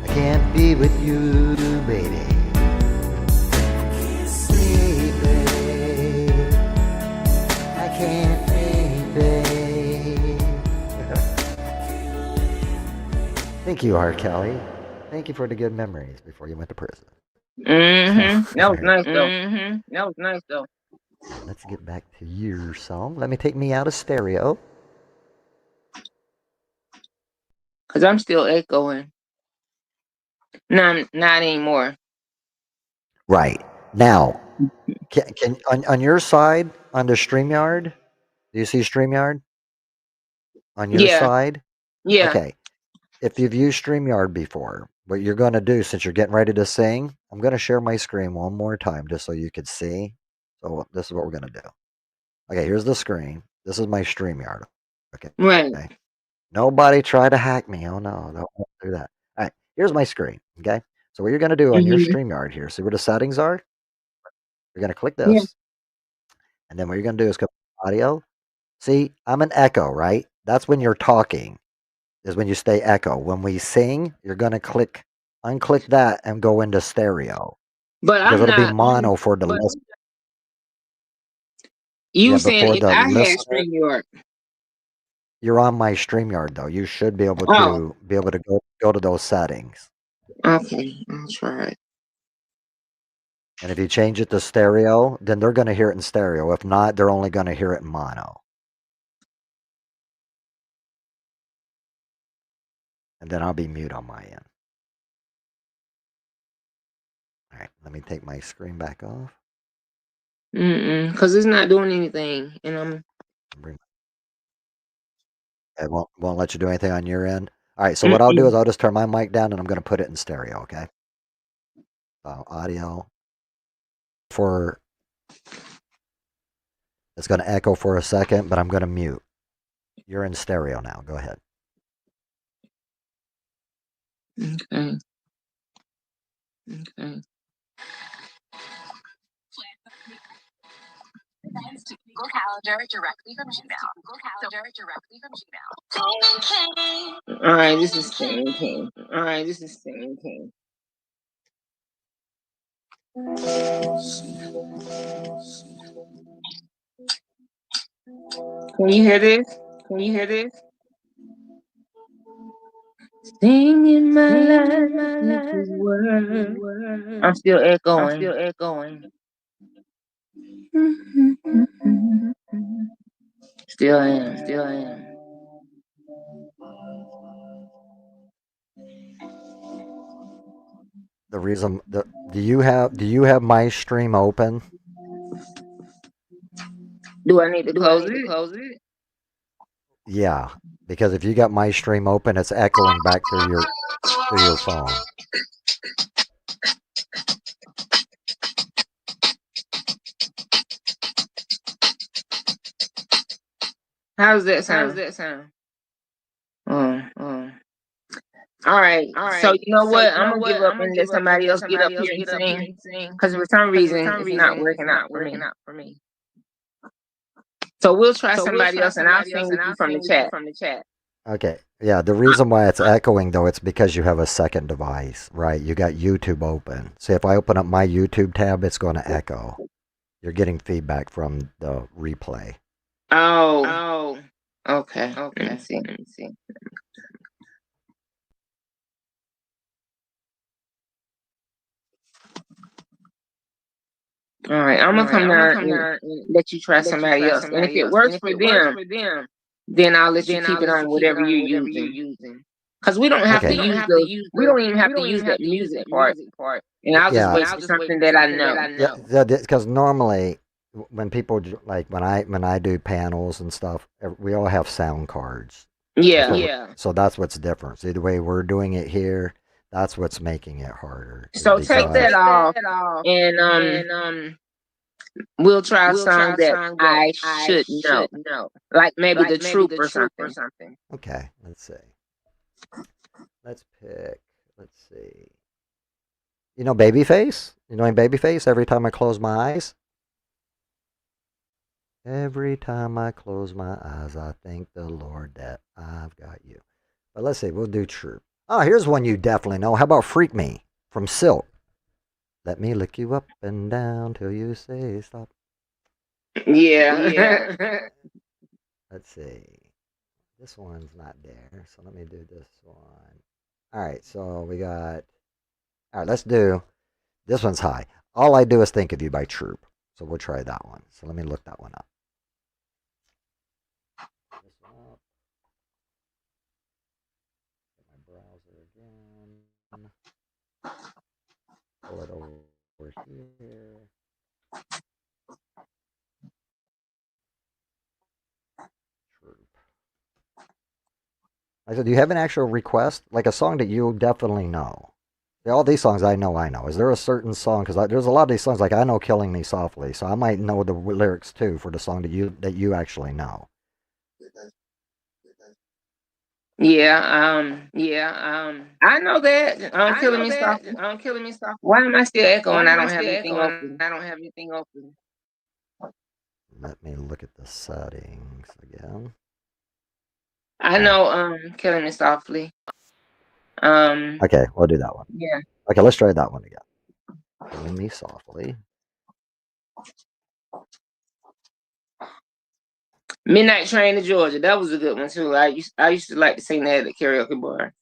can't be with you, baby. I can't sleep, babe. I can't think, babe. Thank you, R. Kelly. Thank you for the good memories before you went to prison. That was nice though. That was nice though. Let's get back to your song. Let me take me out of stereo. Cause I'm still echoing. Not anymore. Right. Now, can on your side, on the StreamYard, do you see StreamYard on your Yeah. side? Yeah. Okay. If you've used StreamYard before, what you're going to do since you're getting ready to sing, I'm going to share my screen one more time just so you can see. So this is what we're going to do. Okay, here's the screen. This is my StreamYard. Okay. Right. Okay. Nobody try to hack me. Oh no, don't do that. All right, here's my screen. Okay. So what you're going to do on your StreamYard here, see where the settings are? You're going to click Yeah. this. And then what you're going to do is go to audio. See, I'm an echo, right? That's when you're talking, is when you stay echo. When we sing, you're going to unclick that and go into stereo. But Because I'm it'll be not. mono for the listener. You Yeah, saying before if the I had listener, StreamYard? you're on my StreamYard though. You should be able Oh, to go to those settings. okay. I'll try it. And if you change it to stereo, then they're going to hear it in stereo. If not, they're only going to hear it in mono. And then I'll be mute on my end. All right, let me take my screen back off. Because it's not doing anything, and I'm. It won't let you do anything on your end. All right, so what I'll do is I'll just turn my mic down and I'm going to put it in stereo, okay? audio for it's going to echo for a second, but I'm going to mute. You're in stereo now. Go ahead. Okay. Okay. Google Calendar directly from Gmail. Google Calendar directly from Gmail. All right, this is Singing King. All right, this is Singing King. Can you hear this? Can you hear this? Singing my life into word. I'm still echoing. Still am. The reason do you have my stream open? Do I need to close it? Yeah, because if you got my stream open, it's echoing back through your phone. How does that sound? Oh. All right. So you know what? I'm gonna give up and let somebody else get up here and sing. Because for some reason it's not working out for me. So we'll try somebody else, and I'll sing with you from the chat. Okay. Yeah, the reason why it's echoing though, it's because you have a second device, right? You got YouTube open. So if I open up my YouTube tab, it's going to echo. You're getting feedback from the replay. Oh. Okay. Let me see. All right, I'm gonna come down and let you try somebody else. And if it works for them, then I'll let you keep it on whatever you're using. Because we don't have to Okay. use we don't even have to use that music part. And I'll just Yeah. wait for something that I know. Yeah, because normally when people like when I do panels and stuff, we all have sound cards. Yeah. So that's what's different. See the way we're doing it here, that's what's making it harder. So take that off, and we'll try a song that I should know, like maybe the Troop or something. Okay, let's see. Let's pick. Let's see. You know Babyface? You know Babyface? Every time I close my eyes. Every time I close my eyes, I thank the Lord that I've got you. But let's see, we'll do Troop. Oh, here's one you definitely know. How about Freak Me from Silk? Let me lick you up and down till you say stop. Yeah. Let's see. This one's not there, so let me do this one. All right, so we got. All right, let's do. This one's high. All I Do Is Think of You by Troop. So we'll try that one. So let me look that one up. This one up. Get my browser again. Pull it over here. Troop. I said, do you have an actual request? Like a song that you definitely know? All these songs I know. Is there a certain song? Because there's a lot of these songs, like I know "Killing Me Softly," so I might know the lyrics too for the song that you actually know. Yeah. I know that. Killing me softly. Why am I still echoing? I don't have anything open. Let me look at the settings again. I know. Killing me softly. Okay, we'll do that one. Yeah. Okay, let's try that one again. Killing Me Softly. Midnight Train to Georgia. That was a good one too. I used to like to sing that at the karaoke bar.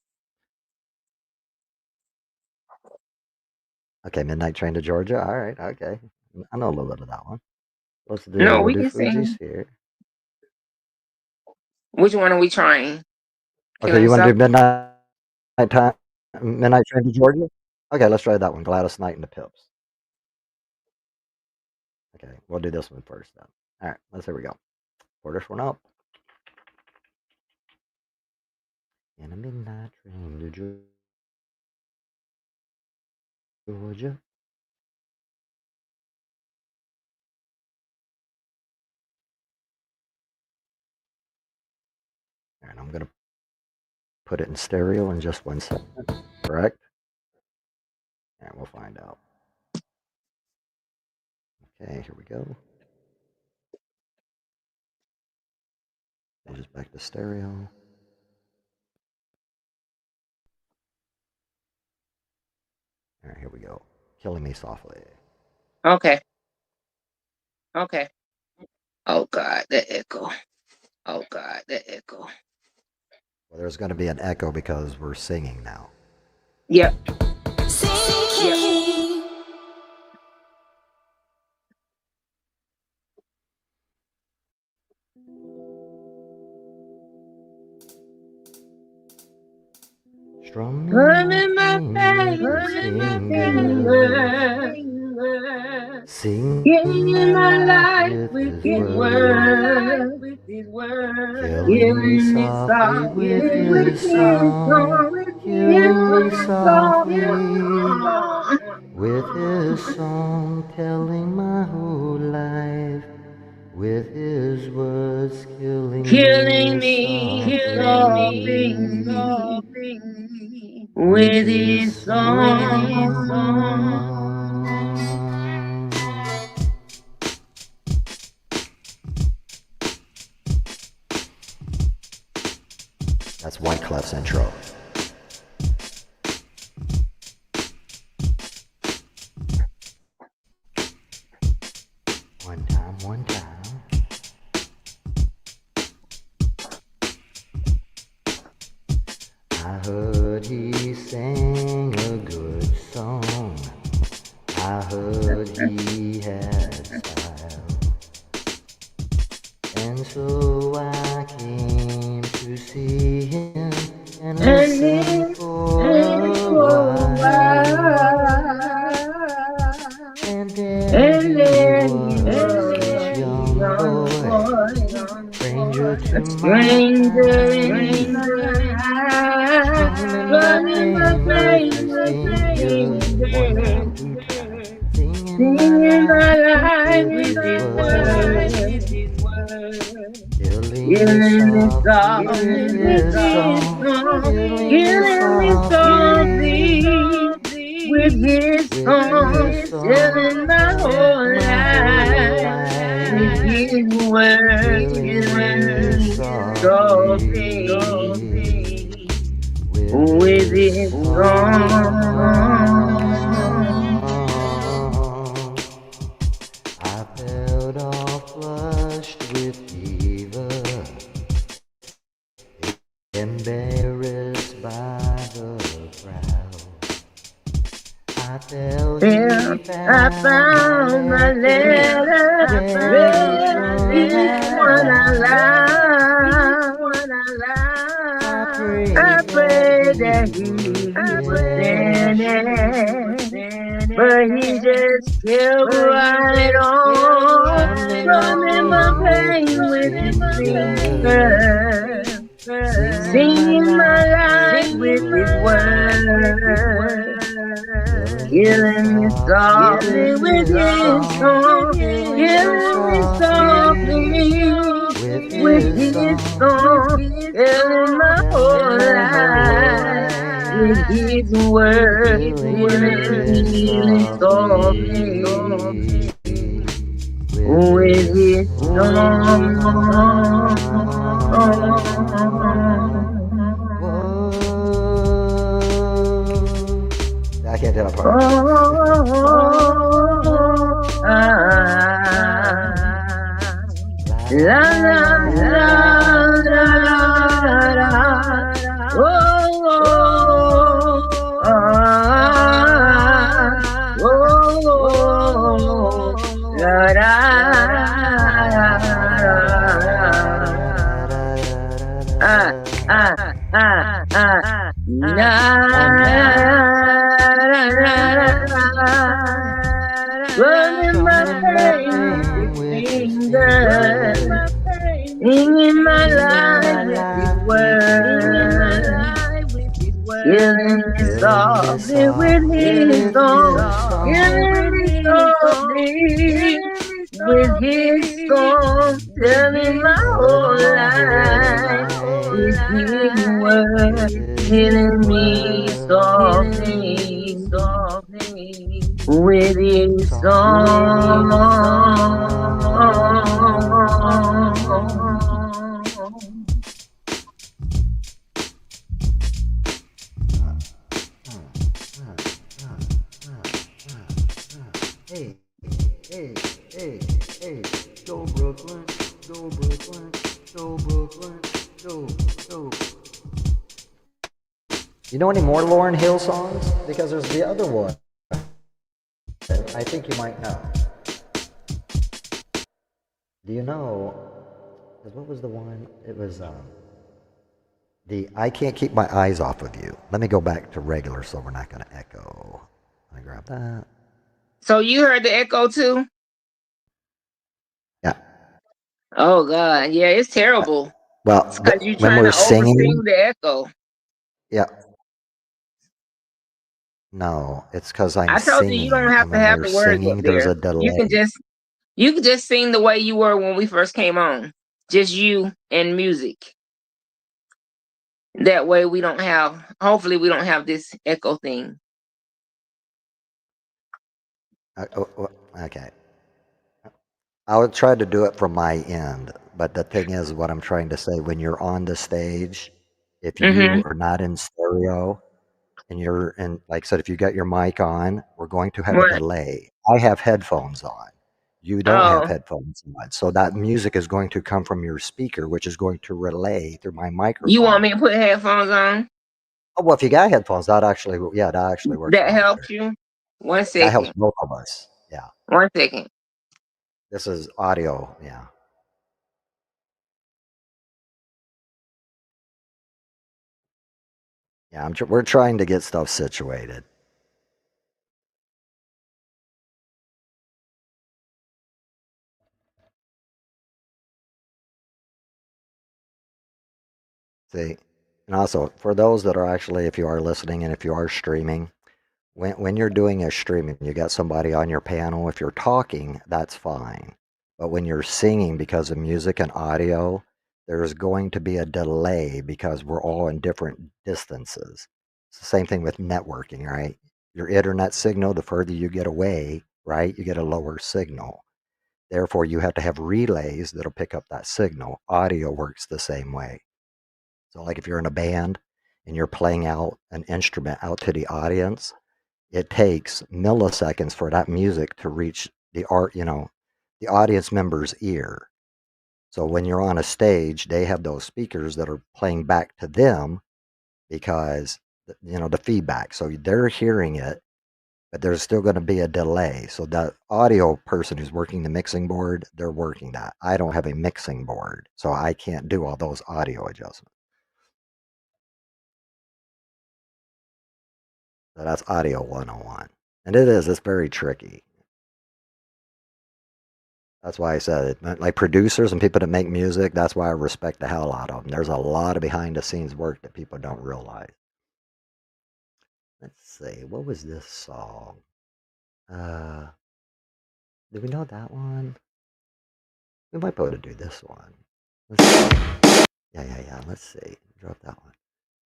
Okay, Midnight Train to Georgia. All right, okay. I know a little bit of that one. Let's do. No, We'll we do can Fuji's sing. here. Which one are we trying? Okay, you want to do Midnight Train to Georgia? Okay, let's try that one. Gladys Knight and the Pips. Okay, we'll do this one first then. All right, here we go. Pour this one up. In a midnight train to Georgia. And I'm going to put it in stereo in just 1 second, correct? And we'll find out. Okay, here we go. And just back to stereo. All right, here we go. Killing Me Softly. Okay. Okay. Oh God, the echo. Oh God, the echo. Well, there's going to be an echo because we're singing now. Yep. Sinking. Strumming Running my my fingers, fingers, singing getting my my life life with with His His word, word, with His word, killing me killing me softly with softly with His His song, song, killing me killing me softly softly with His song, telling my whole life with His words, killing killing me me softly softly with with His His song. song. That's Wyclef's intro. One time, one time. I heard he sang a good song. I heard he had style. And so I came to see him and listen for a while. And there And he then he was, was this a young young boy, boy, stranger to a my stranger in my eyes, running my running my pain with pain his with his fingers. One time, fingers, two times, singing my singing my life life with with his His word, word, killing me killing me softly with softly with his His song, song, killing me killing me softly softly with His with song, his song, filling my telling whole my whole life with life, His word, killing killing me me softly softly with with his His song. song. I felt all flushed with fever, embarrassed by the crowd. I felt Yeah, he I found my found my letter, letter, read each read one each one aloud. aloud. I I prayed that pray that he would he would finish, finish, but he just kept right on, strumming my drumming my pain with pain his with his fingers, fingers, singing my singing my life with life his with his word, word, killing me killing me softly with softly with his his song, song, killing me killing me softly softly with with his his song, song, killing my telling whole my whole life with life, his word, killing me killing me softly softly with with his his song. song. Whoa. I can't do that part. Oh, La la la la la la la la la. Oh, la la ah ah la One time. running my Strumming my pain with pain his with his fingers, fingers, singing my singing life my with his life with his word, word, killing me killing me softly with softly his with song, his song, killing me softly with his song, telling my whole Telling my life. whole It's his word, life. healing me softly with his song. Hey, hey, hey, hey, go Brooklyn, go Brooklyn, go Brooklyn, go. You know any more Lauryn Hill songs? Because there's the other one. I think you might know. Do you know? What was the one? It was the I Can't Keep My Eyes Off of You. Let me go back to regular so we're not going to echo. Let me grab that. So you heard the echo too? Yeah. Oh God, yeah, it's terrible. Well, It's because you're when trying we're to oversing singing, the echo. yeah. No, it's because I'm I told you don't singing, have and to when have we're the words up singing, there's there. a delay. You can just sing the way you were when we first came on. Just you and music. That way hopefully we don't have this echo thing. Okay. I would try to do it from my end, but the thing is, what I'm trying to say, when you're on the stage, if you Mm-hmm. are not in stereo and you're in, like I said, if you got your mic on, we're going to have a Right. delay. I have headphones on. You don't have Oh, headphones on. So that music is going to come from your speaker, which is going to relay through my you want microphone. me to put headphones on? Oh, well, if you got headphones, that actually works a That lot helps better. you? One That helps second. both of us. Yeah. 1 second. This is audio. Yeah. Yeah. We're trying to get stuff situated. See, and also for those that are actually, if you are listening and if you are streaming, when you're doing a streaming, you got somebody on your panel. If you're talking, that's fine. But when you're singing, because of music and audio, there's going to be a delay because we're all in different distances. It's the same thing with networking, right? Your internet signal, the further you get away, right, you get a lower signal. Therefore, you have to have relays that'll pick up that signal. Audio works the same way. So, like if you're in a band and you're playing out an instrument out to the audience, it takes milliseconds for that music to reach the audience member's ear. So when you're on a stage, they have those speakers that are playing back to them because the feedback. So they're hearing it, but there's still going to be a delay. So that audio person who's working the mixing board, they're working that. I don't have a mixing board, so I can't do all those audio adjustments. So that's audio 101. And it's very tricky. That's why I said it. Like producers and people that make music, that's why I respect the hell out of them. There's a lot of behind the scenes work that people don't realize. Let's see, what was this song? Uh, do we know that one? We might be able to do this one. Let's see. Yeah. Let's see. Drop that one.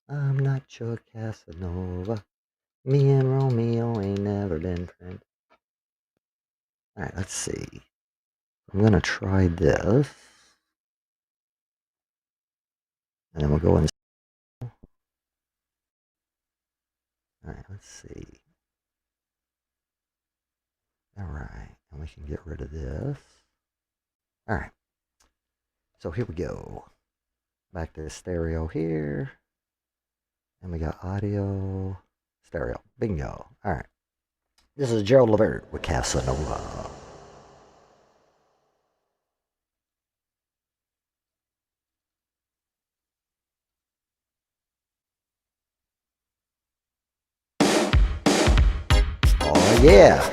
I'm not your Casanova. Me and Romeo ain't never been friends. All right, let's see. I'm gonna try this, and then we'll go in. All right, let's see. All right, and we can get rid of this. All right, so here we go. Back to stereo here, and we got audio, stereo, bingo. All right, this is Gerald Levert with Casanova. Oh yeah.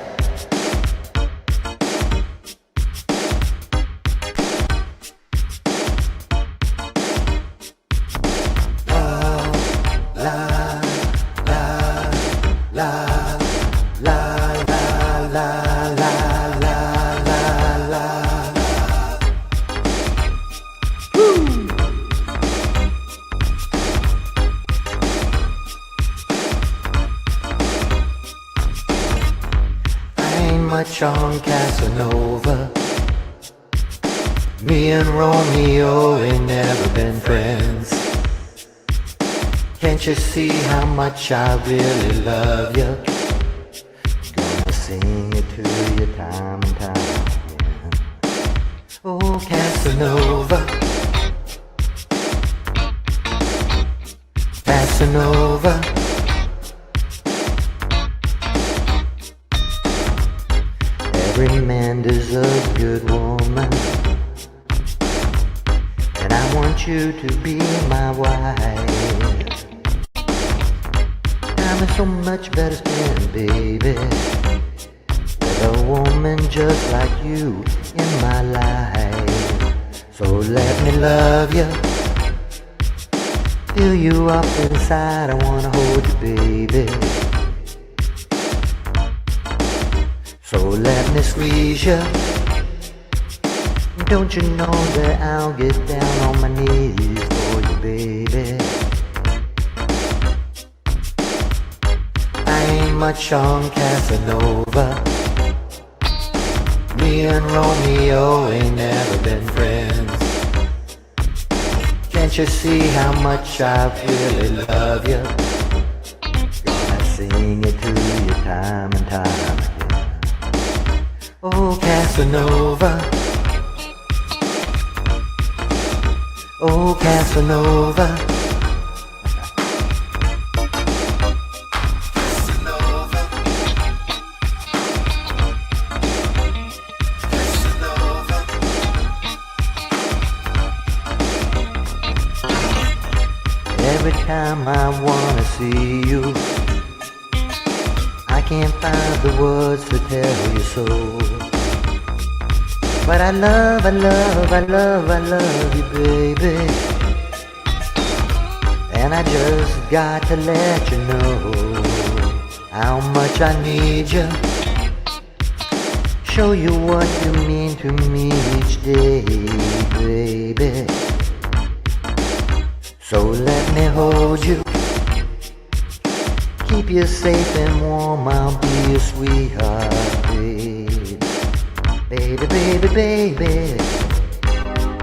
La la la la la la la la much on Casanova. Me and Romeo ain't never been friends. Can't you see how much I really love you? Gonna sing it to you time and time again. Oh, Casanova, Casanova. Every man deserves a good woman, and I want you to be my wife. Time is so much better spent, baby, with a woman just like you in my life. So let me love you, fill you up inside. I wanna hold you, baby. So let me squeeze you. Don't you know that I'll get down on my knees for you, baby? I ain't much on Casanova. Me and Romeo ain't never been friends. Can't you see how much I really love you? Gonna sing it to you time and time again. Oh, Casanova, oh, Casanova, Casanova, Casanova. Every time I wanna see you, I can't find the words to tell you so. But I love, I love, I love, I love you, baby. And I just got to let you know how much I need you. Show you what you mean to me each day, baby. So let me hold you, keep you safe and warm. I'll be your sweetheart, babe. Baby, baby, baby.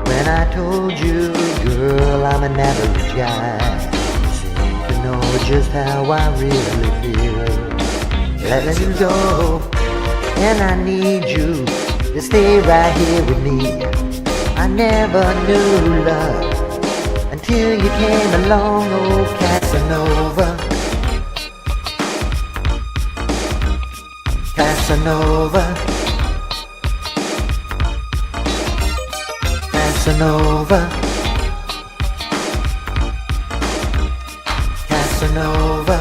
When I told you, girl, I'm an average guy, you seem to know just how I really feel. Let you go, and I need you to stay right here with me. I never knew love until you came along, oh Casanova, Casanova, Casanova, Casanova.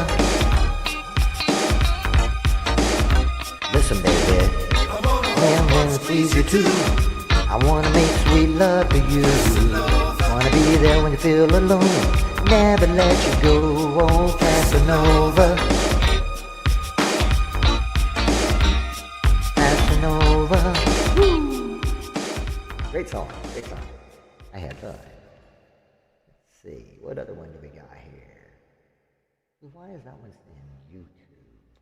Listen, baby, man, wanna please you too. I wanna make sweet love to you. Wanna be there when you feel alone, never let you go, oh Casanova, Casanova. Woo. Great song, great song. I had fun. Let's see, what other one do we got here? Why is that one in YouTube?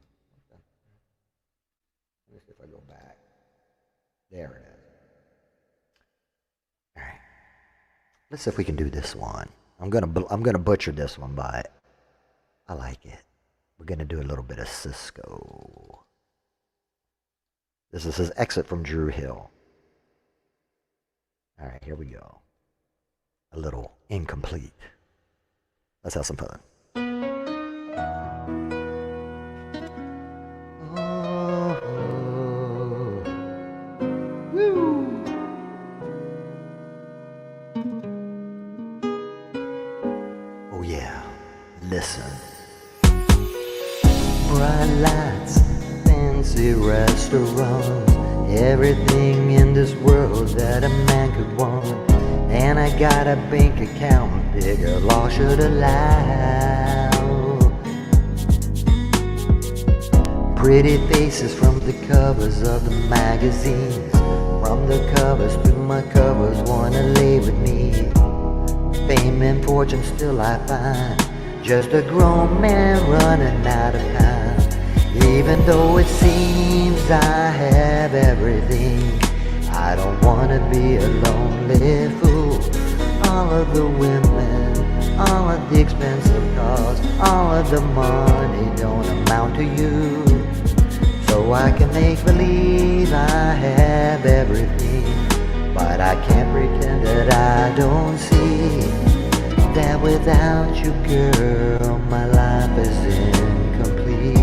Let me see if I go back. There it is. All right. Let's see if we can do this one. I'm gonna butcher this one, but I like it. We're gonna do a little bit of Cisco. This is his Exit from Drew Hill. All right, here we go. A little incomplete. Let's have some fun. Oh yeah, listen. Bright lights, fancy restaurants, everything in this world that a man could want. And I got a bank account bigger, law should allow. Pretty faces from the covers of the magazines, from the covers to my covers, wanna lay with me. Fame and fortune still I find, just a grown man running out of time. Even though it seems I have everything, I don't wanna be a lonely fool. All of the women, all of the expensive cars, all of the money don't amount to you. So I can make believe I have everything, but I can't pretend that I don't see that without you, girl, my life is incomplete.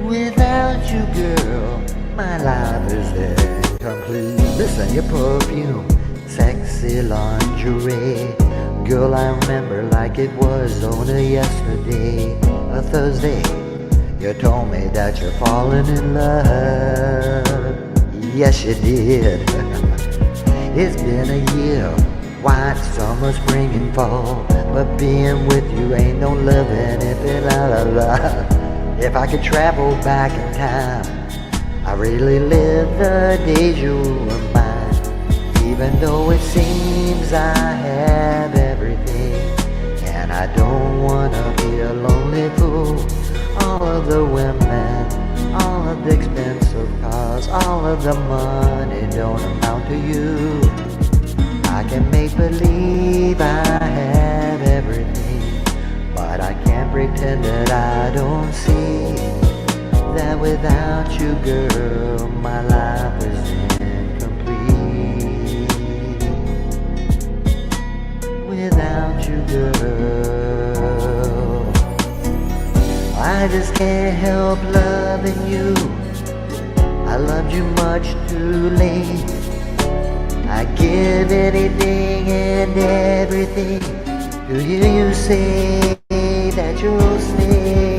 Without you, girl, my life is incomplete. Listen, your perfume, sexy lingerie. Girl, I remember like it was only yesterday, a Thursday. You told me that you're falling in love. Yes, you did. It's been a year, white summer, spring and fall, but being with you ain't no loving if it la la la. If I could travel back in time, I really live the days you were mine. Even though it seems I have everything, and I don't wanna be a lonely fool. All of the women, all of the expensive cars, all of the money don't amount to you. I can make believe I have everything, but I can't pretend that I don't see that without you, girl, my life is incomplete. Without you, girl, I just can't help loving you. I loved you much too late. I give anything and everything to hear you say that you'll stay.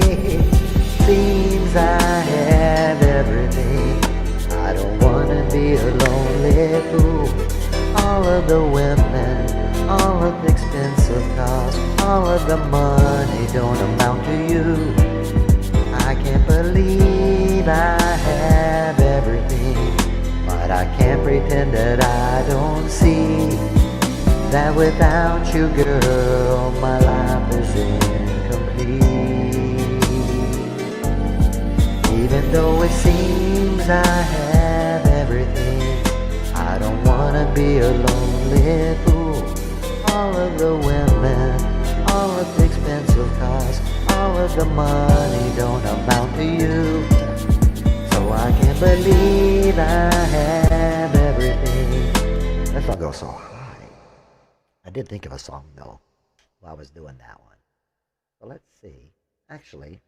Seems I have everything, I don't wanna be a lonely fool. All of the women, all of the expensive cars, all of the money don't amount to you. I can't believe I have everything, but I can't pretend that I don't see that without you, girl, my life is incomplete. Even though it seems I have everything, I don't wanna be a lonely fool. All of the women, all of the expensive cars, all of the money don't amount to you. So I can't believe I have everything. That song goes so high. I did think of a song though while I was doing that one. So let's see. Actually,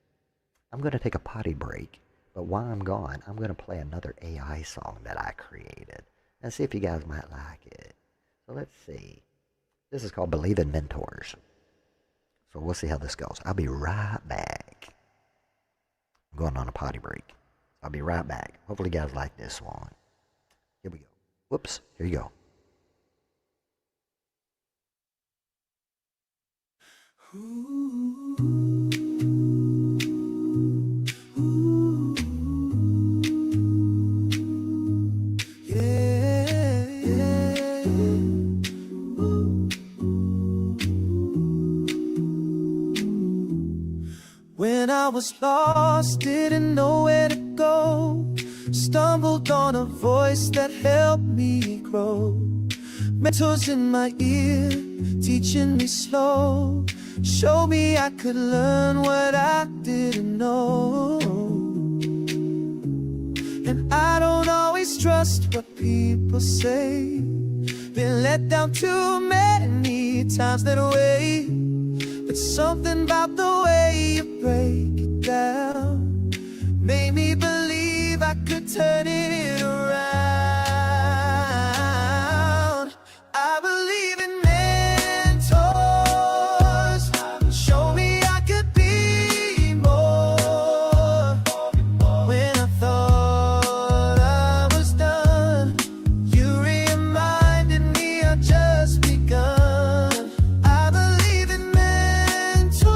I'm going to take a potty break, but while I'm gone, I'm going to play another AI song that I created and see if you guys might like it. So let's see. This is called Believe in Mentors. So we'll see how this goes. I'll be right back. I'm going on a potty break. I'll be right back. Hopefully you guys like this one. Here we go. Whoops. Here you go. When I was lost, didn't know where to go, stumbled on a voice that helped me grow. Mentors in my ear, teaching me slow, showed me I could learn what I didn't know. And I don't always trust what people say, been let down too many times that way. But something about the way you break it down made me believe I could turn it around. I believe in mentors, show me I could be more. When I thought I was done, you reminded me I just begun. I believe in mentors.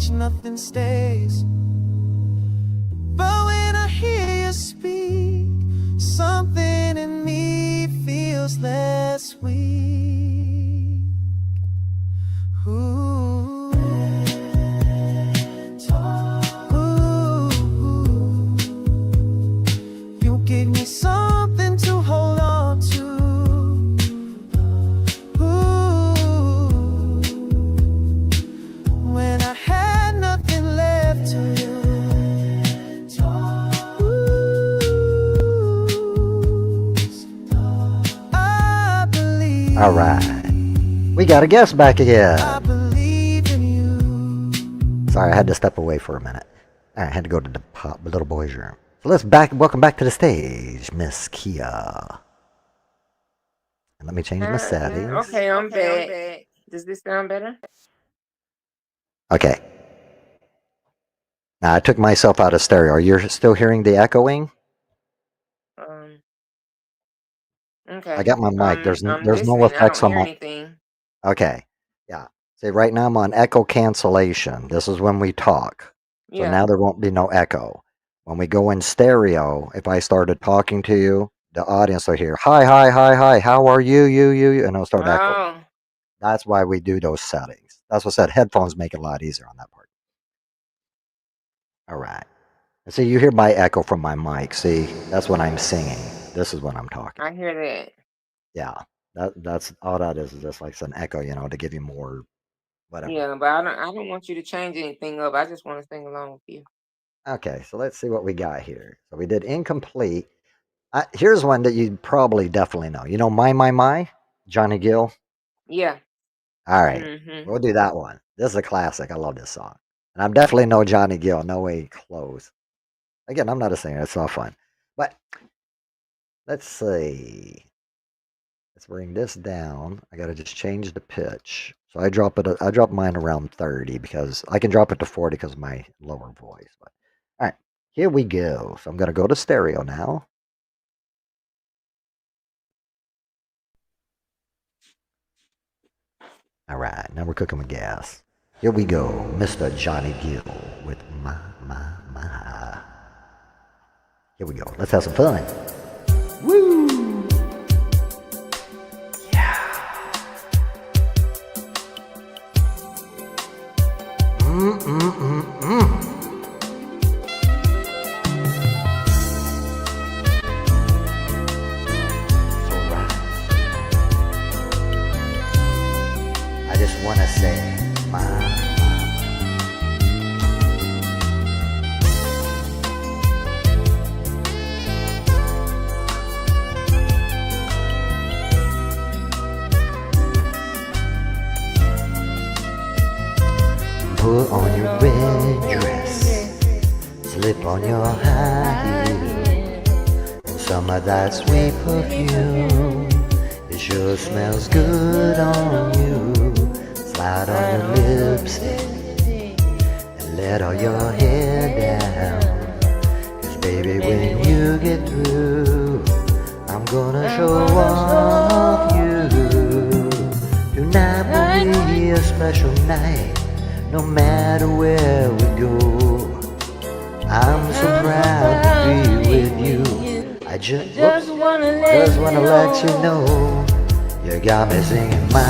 change, nothing stays. But when I hear you speak, something in me feels less weak. Ooh. Ooh. You gave me something to hold on to. Ooh. When I had nothing left to lose. I believe. All right. We got a guest back again. I believe in you. Sorry, I had to step away for a minute. I had to go to the little boy's room. So welcome back to the stage, Miss Kia. And let me change my settings. Okay, I'm back. Does this sound better? Okay. Now I took myself out of stereo. You're still hearing the echoing? Okay. I got my mic. There's no listening. effects I on don't hear my. anything. Okay. Yeah. See, right now I'm on echo cancellation. This is when we talk. So Yeah. now there won't be no echo. When we go in stereo, if I started talking to you, the audience will hear, hi, hi, hi, hi, how are you, you, and it'll start echoing. Oh, That's why we do those settings. That's what I said. Headphones make it a lot easier on that part. All right. And see, you hear my echo from my mic. See, that's when I'm singing. This is when I'm talking. I hear that. Yeah. That's all that is just like an echo, to give you more whatever. Yeah, but I don't want you to change anything up. I just want to sing along with you. Okay, so let's see what we got here. So we did incomplete. Here's one that you probably definitely know. You know My, Johnny Gill? Yeah. All right, Mm-hmm. we'll do that one. This is a classic. I love this song. And I'm definitely no Johnny Gill. No way close. Again, I'm not a singer. It's all fun. But let's see. Let's bring this down. I got to just change the pitch. So I drop mine around 30 because I can drop it to 40 because of my lower voice. But all right, here we go. So I'm going to go to stereo now. All right, now we're cooking with gas. Here we go, Mr. Johnny Gill with my. Here we go. Let's have some fun. Woo! Yeah. I just want to say, put on your red dress, slip on your high heel, some of that sweet perfume, it sure smells good on you. Slide on your lipstick and let all your hair down, 'cause baby when you get through, I'm gonna show off you. Tonight will be a special night, no matter where we go. I'm so proud to be with you. I just wanna let you know, you got me singing my.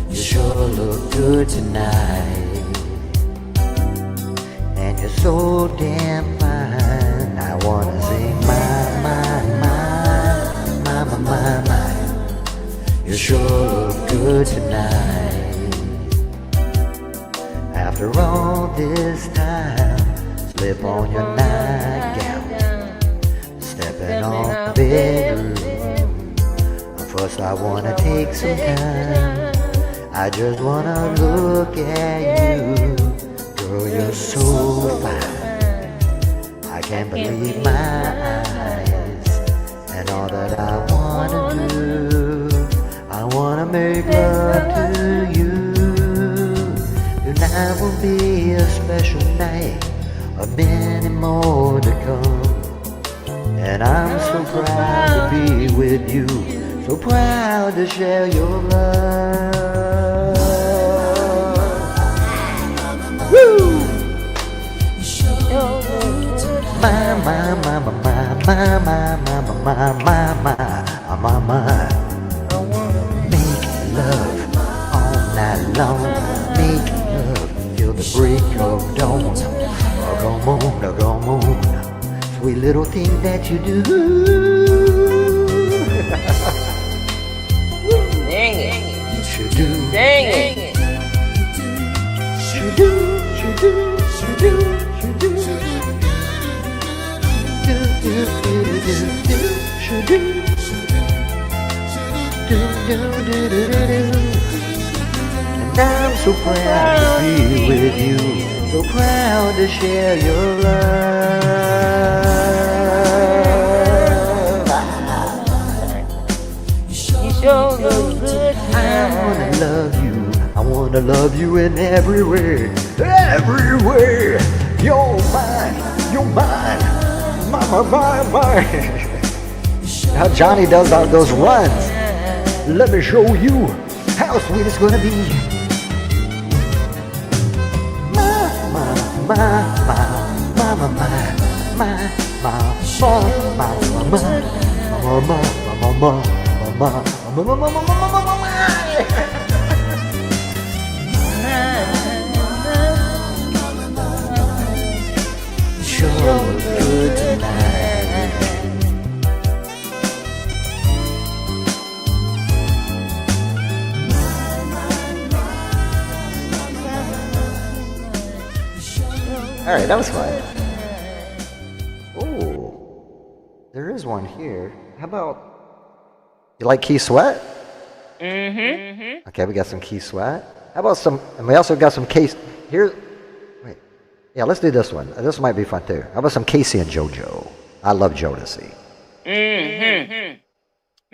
You sure look good tonight, and you're so damn fine. I wanna sing my. You sure look good tonight. After all this time, slip on your nightgown, stepping off the bedroom. First I wanna take some time, I just wanna look at you. Girl, you're so fine, I can't believe my eyes. And all that I wanna do, I wanna make love to you. Tonight will be a special night, of many more to come. And I'm so proud to be with you, so proud to share your love. My, my, my, my, my, my, my, my, my, my, my, my. Make love all night long. Make love till the break of dawn. Come on, sweet little thing that you do. Dang it. You should do. Dang it. Should do. Should do. Should do. Should do. Do do do do do do. Should do. Do do do do do do. And I'm so proud to be with you. So proud to share your love. You sure look good I tonight. wanna love you. I wanna love you in every way. Everywhere. You're mine. You're mine. Mine. How Johnny does those runs. Let me show you how sweet it's gonna be. Sure good tonight. All right, that was fun. Oh, there is one here. How about, you like Key Sweat? Mm-hmm. Okay, we got some Key Sweat. How about some, and we also got some Case, here, wait. Yeah, let's do this one. This might be fun too. How about some Casey and JoJo? I love Jodeci. Mm-hmm.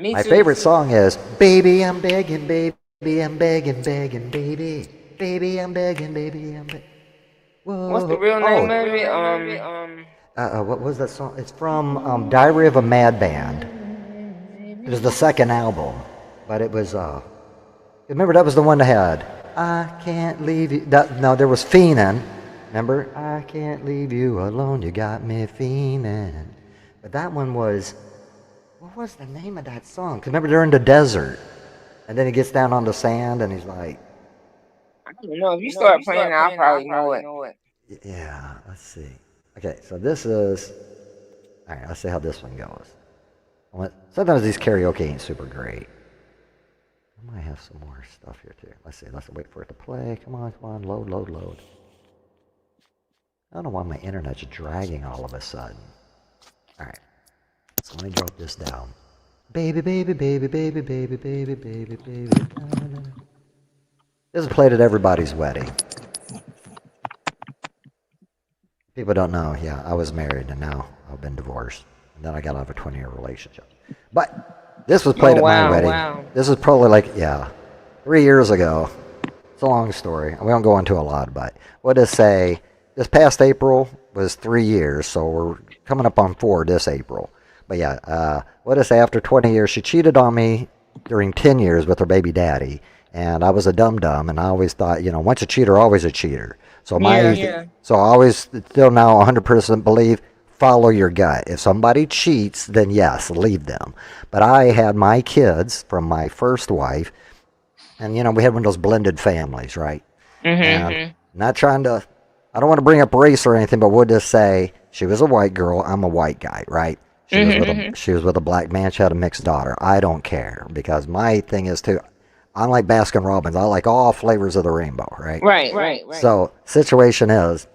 Me My too. favorite song is, Baby, I'm begging, baby, I'm begging, begging, baby. Baby, I'm begging, baby, I'm begging. What's the real name of it? What was that song? It's from Diary of a Mad Band. It was the second album, but it was, remember that was the one that had, I can't leave you, no, there was Fiendin', remember? I can't leave you alone, you got me fiendin'. But that one was, what was the name of that song? 'Cause remember they're in the desert, and then he gets down on the sand and he's like, I don't know. If you start playing, I'll probably know it. yeah, let's see. Okay, so this is, all right, let's see how this one goes. Sometimes these karaoke ain't super great. I might have some more stuff here too. Let's see, let's wait for it to play. Come on, load. I don't know why my internet's dragging all of a sudden. All right, so let me drop this down. Baby. This is played at everybody's wedding. People don't know, yeah, I was married and now I've been divorced. And then I got out of a 20-year relationship. But this was played at my wedding. Wow. This is probably like, 3 years ago. It's a long story. We don't go into a lot, but what does say, this past April was 3 years, so we're coming up on 4 this April. But yeah, what does say, after 20 years, she cheated on me during 10 years with her baby daddy. And I was a dum-dum, and I always thought, once a cheater, always a cheater. So so I always still now 100% believe, follow your gut. If somebody cheats, then yes, leave them. But I had my kids from my first wife, and we had one of those blended families, right? And not trying to, I don't want to bring up race or anything, but we'll just say she was a white girl, I'm a white guy, right? She was with a black man, she had a mixed daughter. I don't care, because my thing is too, I'm like Baskin Robbins. I like all flavors of the rainbow, right? Right. So, situation is,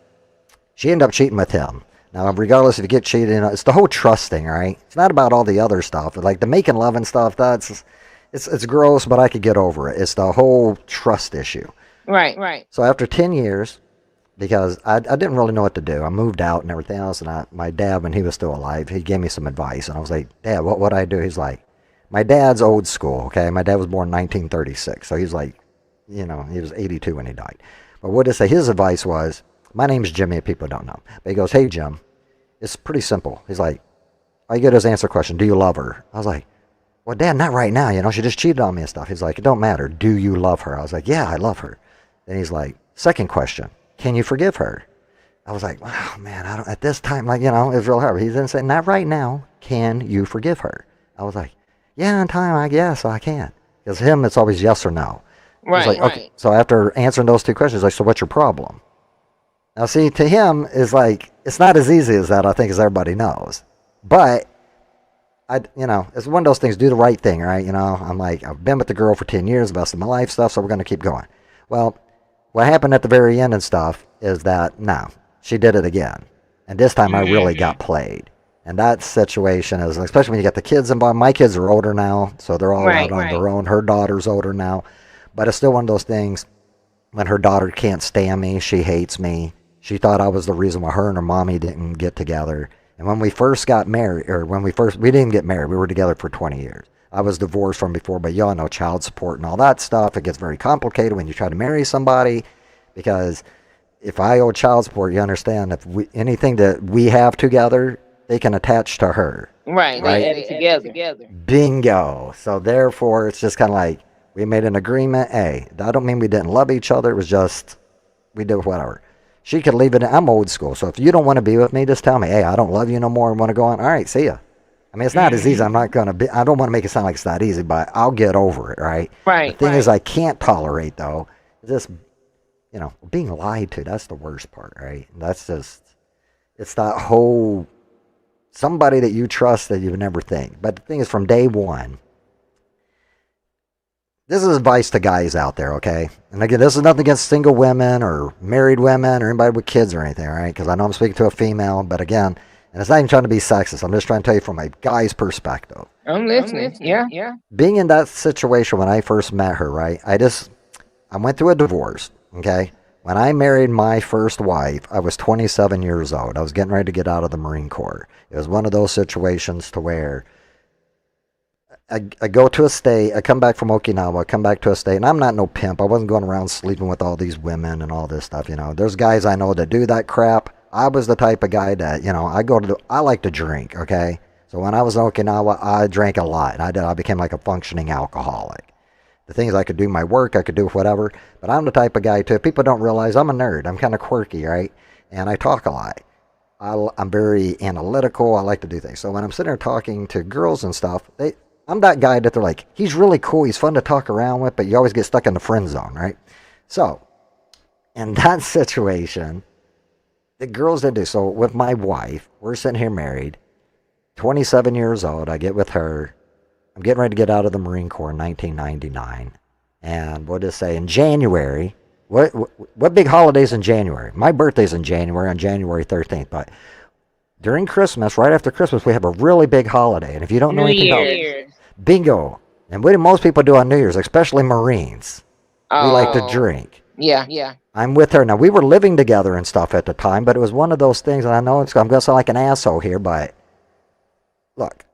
she ended up cheating with him. Now, regardless if you get cheated, it's the whole trust thing, right? It's not about all the other stuff. Like the making love and stuff, it's gross, but I could get over it. It's the whole trust issue. Right. So after 10 years, because I didn't really know what to do. I moved out and everything else, and my dad, when he was still alive, he gave me some advice, and I was like, Dad, what would I do? He's like, my dad's old school, okay? My dad was born in 1936, so he's like, he was 82 when he died. But what did he say? His advice was, my name's Jimmy, if people don't know. But he goes, hey, Jim, it's pretty simple. He's like, all you got to do is answer a question, do you love her? I was like, well, Dad, not right now, she just cheated on me and stuff. He's like, it don't matter, do you love her? I was like, yeah, I love her. Then he's like, second question, can you forgive her? I was like, wow, man, I don't, at this time, like, it was real hard. He didn't say, not right now. Can you forgive her? I was like, yeah, in time, I guess I can. Because him, it's always yes or no. Right. He's like, okay. So after answering those two questions, like, so what's your problem? Now, see, to him, is like, it's not as easy as that, I think, as everybody knows. But, it's one of those things, do the right thing, right? I'm like, I've been with the girl for 10 years, invested my life stuff, so we're going to keep going. Well, what happened at the very end and stuff is that, no, she did it again. And this time I really got played. And that situation is, especially when you get the kids involved. My kids are older now, so they're all out on their own. Her daughter's older now. But it's still one of those things when her daughter can't stand me, she hates me. She thought I was the reason why her and her mommy didn't get together. And when we first got married, we didn't get married. We were together for 20 years. I was divorced from before, but y'all know child support and all that stuff. It gets very complicated when you try to marry somebody, because if I owe child support, you understand, if anything that we have together, they can attach to her. Right. They add it together. Bingo. So therefore, it's just kind of like, we made an agreement. Hey, that don't mean we didn't love each other. It was just, we did whatever. She could leave it. I'm old school. So if you don't want to be with me, just tell me, hey, I don't love you no more and want to go on. All right, see ya. I mean, it's not as easy. I'm not going to be, I don't want to make it sound like it's not easy, but I'll get over it, right? Right. The thing is, I can't tolerate, though, this, being lied to. That's the worst part, right? That's just, it's that whole, somebody that you trust that you would never think. But the thing is, from day one, this is advice to guys out there, okay? And again, this is nothing against single women or married women or anybody with kids or anything, all right? Because I know I'm speaking to a female, but again, and it's not even trying to be sexist. I'm just trying to tell you from a guy's perspective. I'm listening. Yeah. Being in that situation when I first met her, right? I went through a divorce, okay? When I married my first wife, I was 27 years old. I was getting ready to get out of the Marine Corps. It was one of those situations to where I go to a state, I come back from Okinawa, I come back to a state, and I'm not no pimp. I wasn't going around sleeping with all these women and all this stuff, There's guys I know that do that crap. I was the type of guy that, I like to drink, okay? So when I was in Okinawa, I drank a lot, and I became like a functioning alcoholic. The things I could do my work, I could do whatever, but I'm the type of guy, too. People don't realize I'm a nerd. I'm kind of quirky, right? And I talk a lot. I'm very analytical. I like to do things. So when I'm sitting there talking to girls and stuff, I'm that guy that they're like, he's really cool, he's fun to talk around with, but you always get stuck in the friend zone, right? So, in that situation, the girls that do, so with my wife, we're sitting here married, 27 years old, I get with her, I'm getting ready to get out of the Marine Corps in 1999, and we'll just say in January, what big holidays in January? My birthday's in January, on January 13th, but during Christmas, right after Christmas, we have a really big holiday. And if you don't know anything about bingo. And what do most people do on New Year's, especially Marines? We like to drink. Yeah. I'm with her. Now, we were living together and stuff at the time, but it was one of those things, and I know I'm going to sound like an asshole here, but look,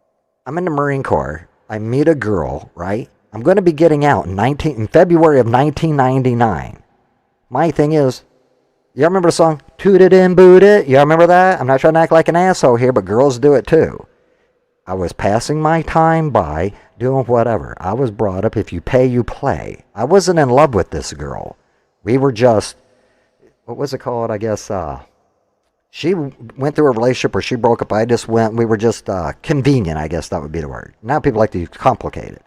I'm in the Marine Corps. I meet a girl, right? I'm going to be getting out in February of 1999. My thing is, you remember the song, Toot It and Boot It? You remember that? I'm not trying to act like an asshole here, but girls do it too. I was passing my time by doing whatever. I was brought up, if you pay, you play. I wasn't in love with this girl. We were just, what was it called? I guess, she went through a relationship where she broke up. We were just convenient, I guess that would be the word. Now people like to complicate it.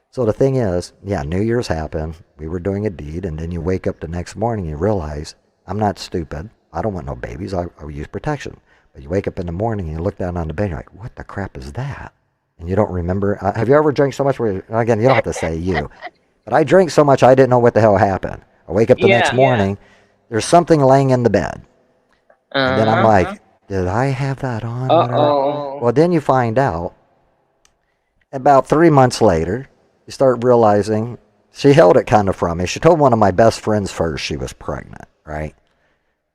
So the thing is, yeah, New Year's happened. We were doing a deed, and then you wake up the next morning and you realize, I'm not stupid. I don't want no babies. I use protection. But you wake up in the morning and you look down on the bed and you're like, what the crap is that? And you don't remember. Have you ever drank so much again, you don't have to say you. But I drank so much I didn't know what the hell happened. I wake up the next morning, there's something laying in the bed. And then I'm like, did I have that on? Well, then you find out, about 3 months later, you start realizing, she held it kind of from me. She told one of my best friends first she was pregnant, right?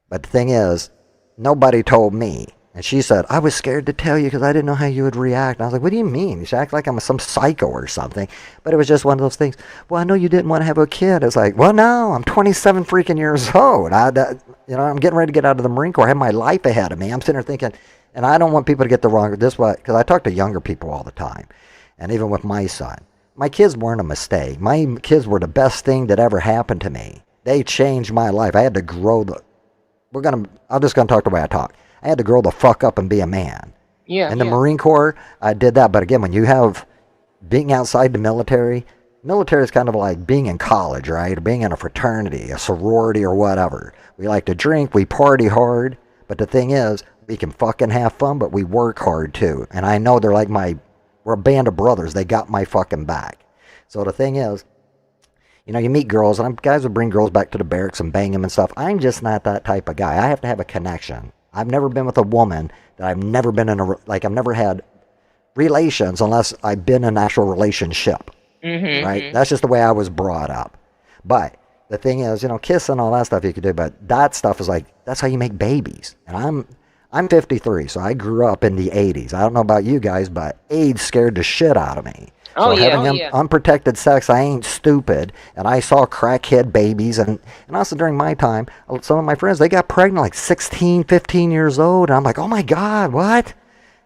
But the thing is, nobody told me. And she said, I was scared to tell you because I didn't know how you would react. And I was like, what do you mean? You should act like I'm some psycho or something. But it was just one of those things. Well, I know you didn't want to have a kid. It's like, well, no, I'm 27 freaking years old. I'm getting ready to get out of the Marine Corps. I have my life ahead of me. I'm sitting there thinking, and I don't want people to get the wrong, because I talk to younger people all the time. And even with my son. My kids weren't a mistake. My kids were the best thing that ever happened to me. They changed my life. I had to grow I'm just gonna talk the way I talk. I had to grow the fuck up and be a man. Yeah. In the Marine Corps, I did that. But again, when you have being outside the military is kind of like being in college, right? Or being in a fraternity, a sorority, or whatever. We like to drink, we party hard. But the thing is, we can fucking have fun, but we work hard too. And I know they're like we're a band of brothers. They got my fucking back. So the thing is, you know, you meet girls, and guys would bring girls back to the barracks and bang them and stuff. I'm just not that type of guy. I have to have a connection. I've never been with a woman that I've never been in I've never had relations unless I've been in an actual relationship. Mm-hmm. Right? That's just the way I was brought up. But the thing is, you know, kissing, all that stuff you could do, but that stuff is like, that's how you make babies. And I'm 53, so I grew up in the 80s. I don't know about you guys, but AIDS scared the shit out of me. So having unprotected sex, I ain't stupid. And I saw crackhead babies. And also during my time, some of my friends, they got pregnant like 16, 15 years old. And I'm like, oh my God, what?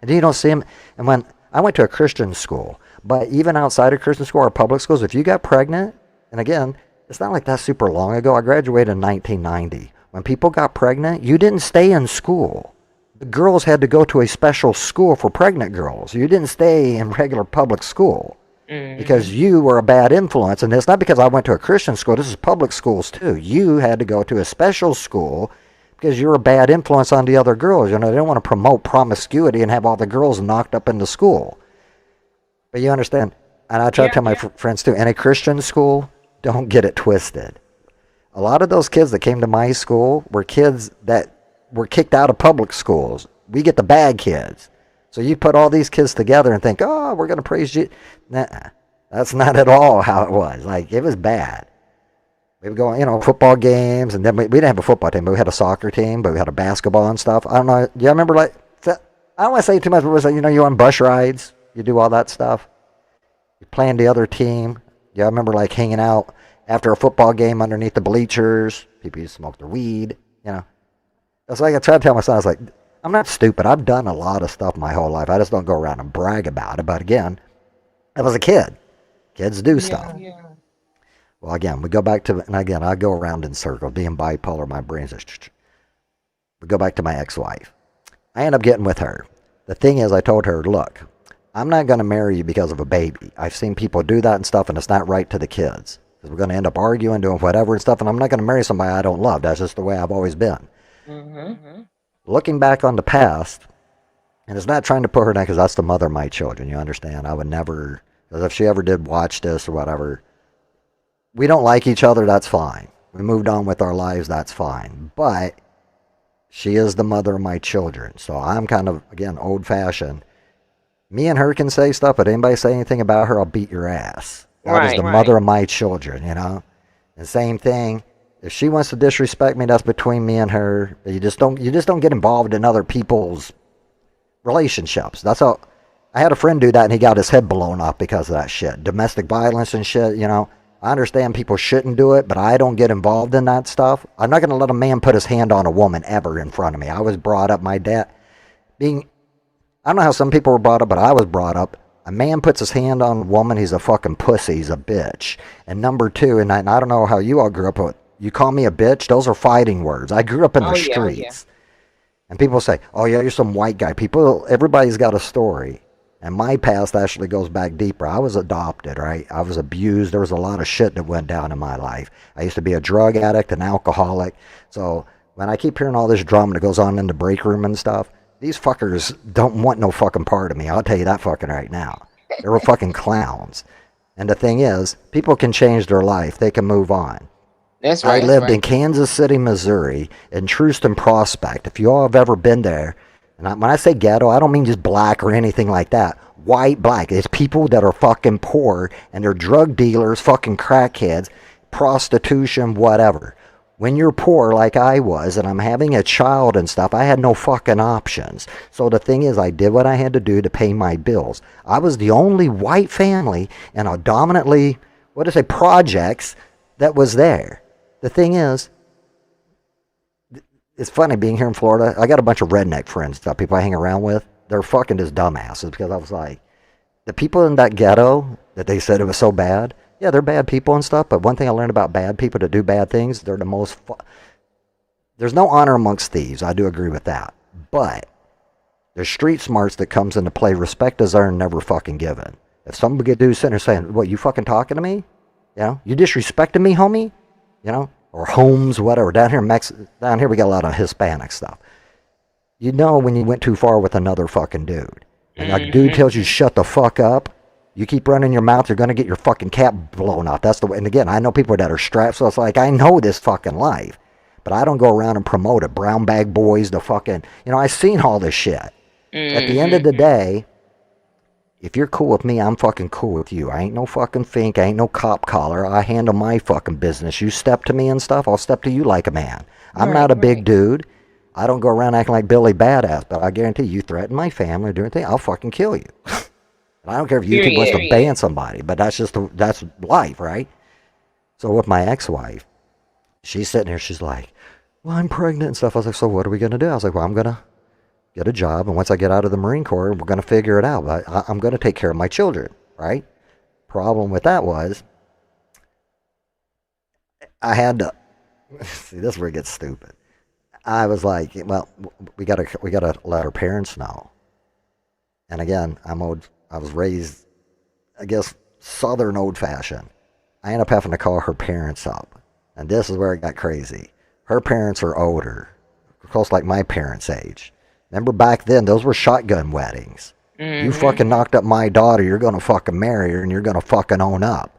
And then you don't see them. And when I went to a Christian school, but even outside of Christian school or public schools, if you got pregnant, and again, it's not like that super long ago. I graduated in 1990. When people got pregnant, you didn't stay in school. The girls had to go to a special school for pregnant girls. You didn't stay in regular public school because you were a bad influence. And it's not because I went to a Christian school. This is public schools too. You had to go to a special school because you were a bad influence on the other girls. You know, they don't want to promote promiscuity and have all the girls knocked up into school. But you understand, and I try to tell my friends too, in a Christian school, don't get it twisted. A lot of those kids that came to my school were kids that were kicked out of public schools. We get the bad kids. So you put all these kids together and think, oh, we're going to praise you. Nah, that's not at all how it was. Like, it was bad. We would go, you know, football games, and then we didn't have a football team, but we had a soccer team, but we had a basketball and stuff. I don't know. Do you remember, like, I don't want to say too much, but it was like, you know, you on bus rides, you do all that stuff. You playing the other team. Yeah, I remember, like, hanging out after a football game underneath the bleachers. People used to smoke their weed, you know. It's like I try to tell my son, I was like, I'm not stupid. I've done a lot of stuff my whole life. I just don't go around and brag about it. But again, I was a kid. Kids do stuff. Yeah. Well, again, we go back to, and again, I go around in circles. Being bipolar, my brain's just, we go back to my ex-wife. I end up getting with her. The thing is, I told her, look, I'm not going to marry you because of a baby. I've seen people do that and stuff, and it's not right to the kids. Because we're going to end up arguing, doing whatever and stuff, and I'm not going to marry somebody I don't love. That's just the way I've always been. Looking back on the past, and it's not trying to put her down because that's the mother of my children, you understand? I would never, because if she ever did watch this or whatever, we don't like each other, that's fine. We moved on with our lives, that's fine. But she is the mother of my children, so I'm kind of, again, old-fashioned. Me and her can say stuff, but anybody say anything about her, I'll beat your ass. That is the mother of my children, you know? And same thing. If she wants to disrespect me, that's between me and her. You just don't get involved in other people's relationships. That's all. I had a friend do that, and he got his head blown off because of that shit. Domestic violence and shit, you know. I understand people shouldn't do it, but I don't get involved in that stuff. I'm not going to let a man put his hand on a woman ever in front of me. I was brought up, my dad being, I don't know how some people were brought up, but I was brought up. A man puts his hand on a woman, he's a fucking pussy, he's a bitch. And number two, and I don't know how you all grew up, but you call me a bitch, those are fighting words. I grew up in the streets. And people say, oh yeah, you're some white guy. Everybody's got a story. And my past actually goes back deeper. I was adopted, right? I was abused. There was a lot of shit that went down in my life. I used to be a drug addict, an alcoholic. So when I keep hearing all this drama that goes on in the break room and stuff, these fuckers don't want no fucking part of me. I'll tell you that fucking right now. They were fucking clowns. And the thing is, people can change their life. They can move on. That's right. I lived in Kansas City, Missouri, in Truston Prospect. If you all have ever been there, and when I say ghetto, I don't mean just black or anything like that. White, black. It's people that are fucking poor, and they're drug dealers, fucking crackheads, prostitution, whatever. When you're poor like I was, and I'm having a child and stuff, I had no fucking options. So the thing is, I did what I had to do to pay my bills. I was the only white family in a dominantly, projects that was there. The thing is, it's funny being here in Florida. I got a bunch of redneck friends, that people I hang around with. They're fucking just dumbasses because I was like, the people in that ghetto that they said it was so bad, yeah, they're bad people and stuff, but one thing I learned about bad people that do bad things, they're the most there's no honor amongst thieves. I do agree with that. But there's street smarts that comes into play. Respect is earned, never fucking given. If some dude's sitting there saying, what, you fucking talking to me? You know, you disrespecting me, homie? You know, or homes, whatever. Down here we got a lot of Hispanic stuff. You know when you went too far with another fucking dude. And like a dude tells you shut the fuck up, you keep running your mouth, you're going to get your fucking cap blown off. That's the way. And again, I know people that are strapped, so it's like, I know this fucking life. But I don't go around and promote it. Brown bag boys, the fucking, you know, I've seen all this shit. At the end of the day, if you're cool with me, I'm fucking cool with you. I ain't no fucking fink. I ain't no cop collar. I handle my fucking business. You step to me and stuff, I'll step to you like a man. I'm not a big dude. I don't go around acting like Billy Badass, but I guarantee you threaten my family or do anything, I'll fucking kill you. And I don't care if YouTube wants to ban somebody, but that's just, that's life, right? So with my ex-wife, she's sitting there, she's like, well, I'm pregnant and stuff. I was like, so what are we going to do? I was like, well, I'm going to get a job, and once I get out of the Marine Corps, we're going to figure it out. But I'm going to take care of my children, right? Problem with that was, I had to, see, this is where it gets stupid. I was like, well, we gotta let our parents know. And again, I was raised, I guess, Southern old-fashioned. I ended up having to call her parents up. And this is where it got crazy. Her parents are older, close like my parents' age. Remember back then, those were shotgun weddings. You fucking knocked up my daughter, you're going to fucking marry her, and you're going to fucking own up.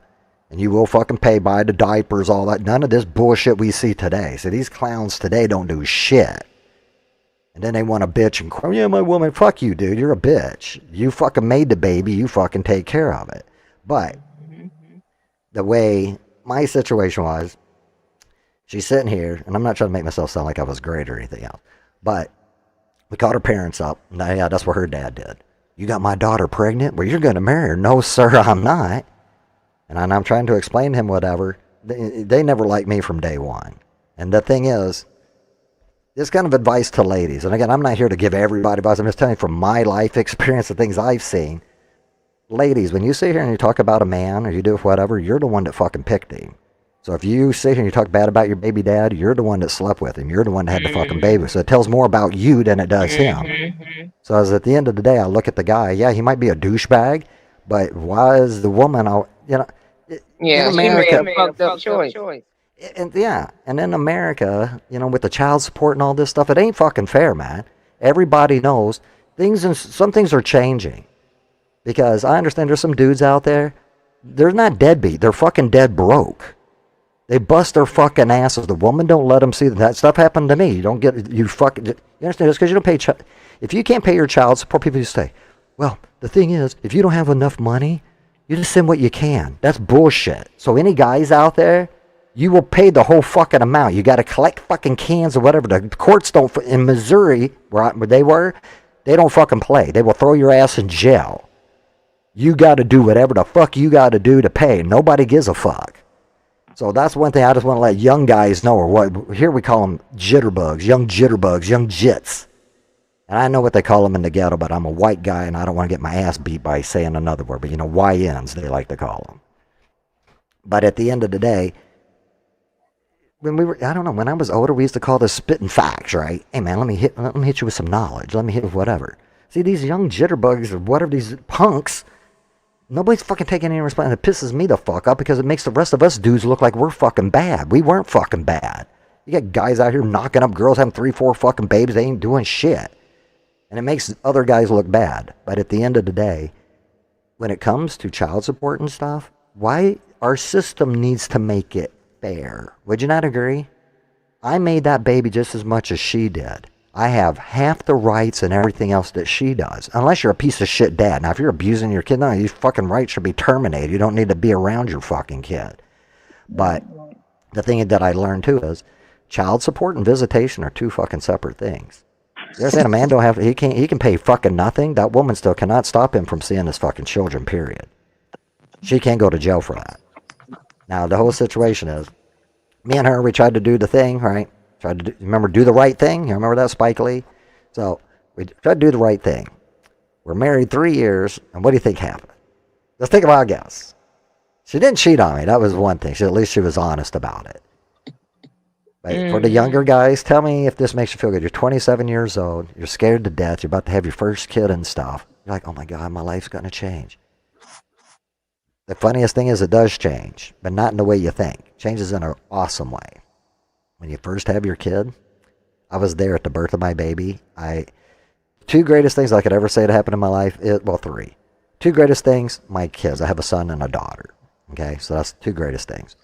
And you will fucking pay by the diapers, all that. None of this bullshit we see today. So these clowns today don't do shit. And then they want to bitch and cry, yeah, my woman, fuck you, dude, you're a bitch. You fucking made the baby, you fucking take care of it. But the way my situation was, she's sitting here, and I'm not trying to make myself sound like I was great or anything else, but we called her parents up. Now, yeah, that's what her dad did. You got my daughter pregnant? Well, you're going to marry her. No, sir, I'm not. And I'm trying to explain to him whatever. They never liked me from day one. And the thing is, this kind of advice to ladies, and again, I'm not here to give everybody advice. I'm just telling you from my life experience, the things I've seen. Ladies, when you sit here and you talk about a man or you do whatever, you're the one that fucking picked him. So if you sit here and you talk bad about your baby dad, you're the one that slept with him. You're the one that had the fucking baby. So it tells more about you than it does him. So as at the end of the day, I look at the guy. Yeah, he might be a douchebag, but why is the woman, you know, Yeah, in America, she made a fucked up choice. and yeah, and in America, you know, with the child support and all this stuff, it ain't fucking fair, man. Everybody knows some things are changing. Because I understand there's some dudes out there, they're not deadbeat, they're fucking dead broke. They bust their fucking asses. The woman don't let them see that stuff happened to me. You don't get, you fucking, you understand, just because you don't pay, if you can't pay your child support, people just say, well, the thing is, if you don't have enough money, you just send what you can. That's bullshit. So any guys out there, you will pay the whole fucking amount. You got to collect fucking cans or whatever. The courts don't, in Missouri, where they were, they don't fucking play. They will throw your ass in jail. You got to do whatever the fuck you got to do to pay. Nobody gives a fuck. So that's one thing I just want to let young guys know, or what, here we call them jitterbugs, young jits. And I know what they call them in the ghetto, but I'm a white guy and I don't want to get my ass beat by saying another word. But you know, YNs, they like to call them. But at the end of the day, when I was older, we used to call this spitting facts, right? Hey man, let me hit you with some knowledge. Let me hit you with whatever. See, these young jitterbugs or whatever, these punks, nobody's fucking taking any responsibility. It pisses me the fuck up because it makes the rest of us dudes look like we're fucking bad. We weren't fucking bad. You got guys out here knocking up girls, having 3-4 fucking babies. They ain't doing shit. And it makes other guys look bad. But at the end of the day, when it comes to child support and stuff, why our system needs to make it fair. Would you not agree? I made that baby just as much as she did. I have half the rights and everything else that she does. Unless you're a piece of shit dad. Now, if you're abusing your kid, no, your fucking rights should be terminated. You don't need to be around your fucking kid. But the thing that I learned too is child support and visitation are two fucking separate things. You're saying a man don't have, he can pay fucking nothing. That woman still cannot stop him from seeing his fucking children, period. She can't go to jail for that. Now, the whole situation is, me and her, we tried to do the thing, right? Tried to do the right thing. You remember that, Spike Lee? So, we tried to do the right thing. We're married 3 years, and what do you think happened? Let's take a wild guess. She didn't cheat on me. That was one thing. At least she was honest about it. But for the younger guys, tell me if this makes you feel good. You're 27 years old. You're scared to death. You're about to have your first kid and stuff. You're like, oh my God, my life's going to change. The funniest thing is it does change, but not in the way you think. It changes in an awesome way. When you first have your kid, I was there at the birth of my baby. Two greatest things I could ever say to happen in my life, three. Two greatest things, my kids. I have a son and a daughter. Okay, so that's the two greatest things.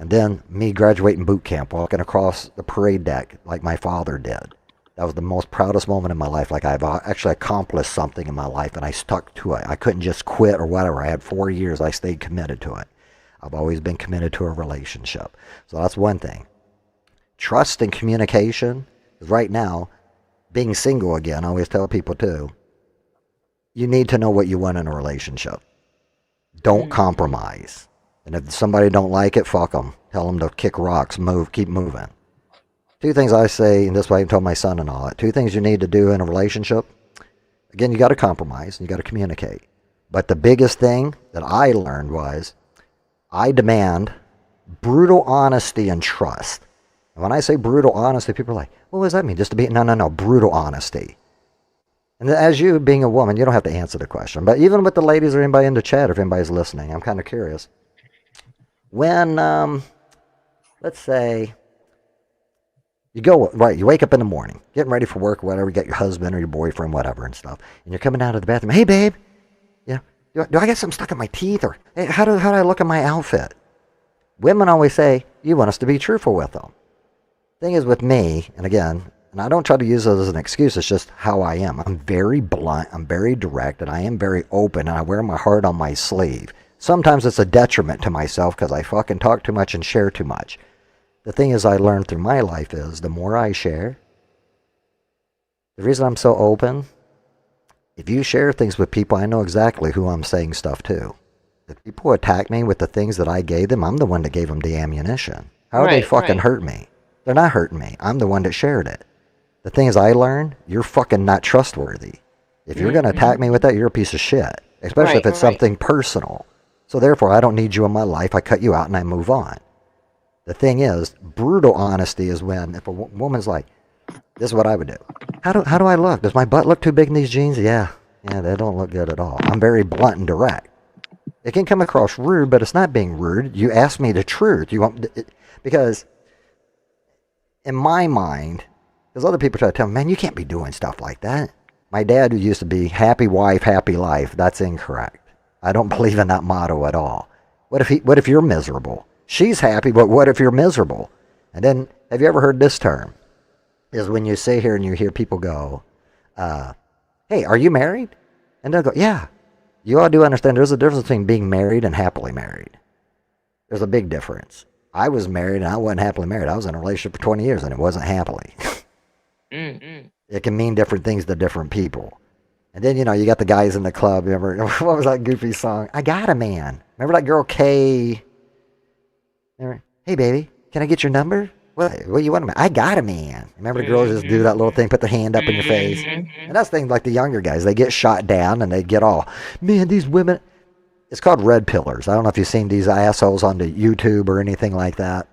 And then me graduating boot camp, walking across the parade deck like my father did. That was the most proudest moment in my life. Like I've actually accomplished something in my life and I stuck to it. I couldn't just quit or whatever. I had 4 years. I stayed committed to it. I've always been committed to a relationship. So that's one thing. Trust and communication. Right now, being single again, I always tell people too, you need to know what you want in a relationship. Don't compromise. And if somebody don't like it, fuck them. Tell them to kick rocks, move, keep moving. Two things I say, and this way I told my son and all that. Two things you need to do in a relationship. Again, you got to compromise and you got to communicate. But the biggest thing that I learned was I demand brutal honesty and trust. And when I say brutal honesty, people are like, what does that mean? Just to be, no, brutal honesty. And as you being a woman, you don't have to answer the question. But even with the ladies or anybody in the chat, if anybody's listening, I'm kind of curious. When, let's say, you wake up in the morning, getting ready for work or whatever, you get your husband or your boyfriend, whatever and stuff, and you're coming out of the bathroom, hey babe, yeah, do I got something stuck in my teeth, or hey, how do I look in my outfit? Women always say, you want us to be truthful with them. Thing is with me, and again, and I don't try to use it as an excuse, it's just how I am. I'm very blunt, I'm very direct, and I am very open, and I wear my heart on my sleeve. Sometimes it's a detriment to myself because I fucking talk too much and share too much. The thing is I learned through my life is the more I share, the reason I'm so open, if you share things with people, I know exactly who I'm saying stuff to. If people attack me with the things that I gave them, I'm the one that gave them the ammunition. How are they fucking hurt me? They're not hurting me. I'm the one that shared it. The thing is I learned, you're fucking not trustworthy. If you're going to attack me with that, you're a piece of shit. Especially if it's something personal. So therefore, I don't need you in my life. I cut you out and I move on. The thing is, brutal honesty is when, if a woman's like, this is what I would do. How do I look? Does my butt look too big in these jeans? Yeah, they don't look good at all. I'm very blunt and direct. It can come across rude, but it's not being rude. You ask me the truth. Because in my mind, because other people try to tell me, man, you can't be doing stuff like that. My dad, who used to be happy wife, happy life, that's incorrect. I don't believe in that motto at all. What if you're miserable? She's happy, but what if you're miserable? And then, have you ever heard this term? Is when you sit here and you hear people go, hey, are you married? And they'll go, yeah. You all do understand there's a difference between being married and happily married. There's a big difference. I was married and I wasn't happily married. I was in a relationship for 20 years and it wasn't happily. It can mean different things to different people. And then, you got the guys in the club. Remember, what was that goofy song? I Got a Man. Remember that girl, Kay? Hey, baby, can I get your number? What you want? I got a man. Remember the girls just do that little thing, put their hand up in your face? And that's things like the younger guys. They get shot down and they get all, man, these women. It's called red pillars. I don't know if you've seen these assholes on the YouTube or anything like that.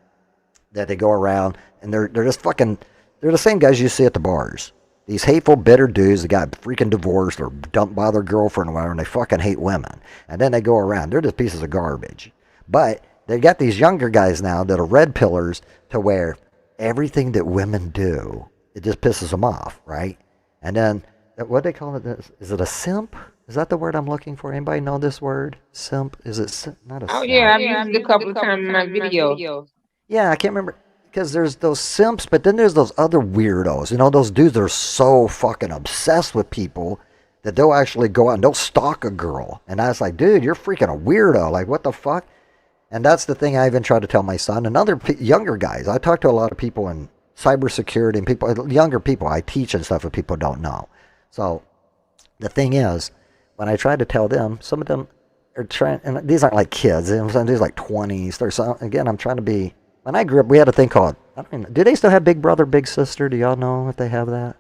That they go around and they're just fucking, they're the same guys you see at the bars. These hateful, bitter dudes that got freaking divorced or dumped by their girlfriend or whatever, and they fucking hate women. And then they go around. They're just pieces of garbage. But they got these younger guys now that are red pillars to where everything that women do, it just pisses them off, right? And then, what do they call it? Is it a simp? Is that the word I'm looking for? Anybody know this word? Simp? Is it not a simp? Oh, yeah, I've used it a couple of times in my videos. Yeah, I can't remember. Because there's those simps, but then there's those other weirdos. Those dudes that are so fucking obsessed with people that they'll actually go out and they'll stalk a girl. And I was like, dude, you're freaking a weirdo. Like, what the fuck? And that's the thing I even try to tell my son and other younger guys. I talk to a lot of people in cybersecurity and people, younger people. I teach and stuff that people don't know. So the thing is, when I try to tell them, some of them are trying, and these aren't like kids. These are like 20s. Again, I'm trying to be. When I grew up, we had a thing called, do they still have Big Brother, Big Sister? Do y'all know if they have that?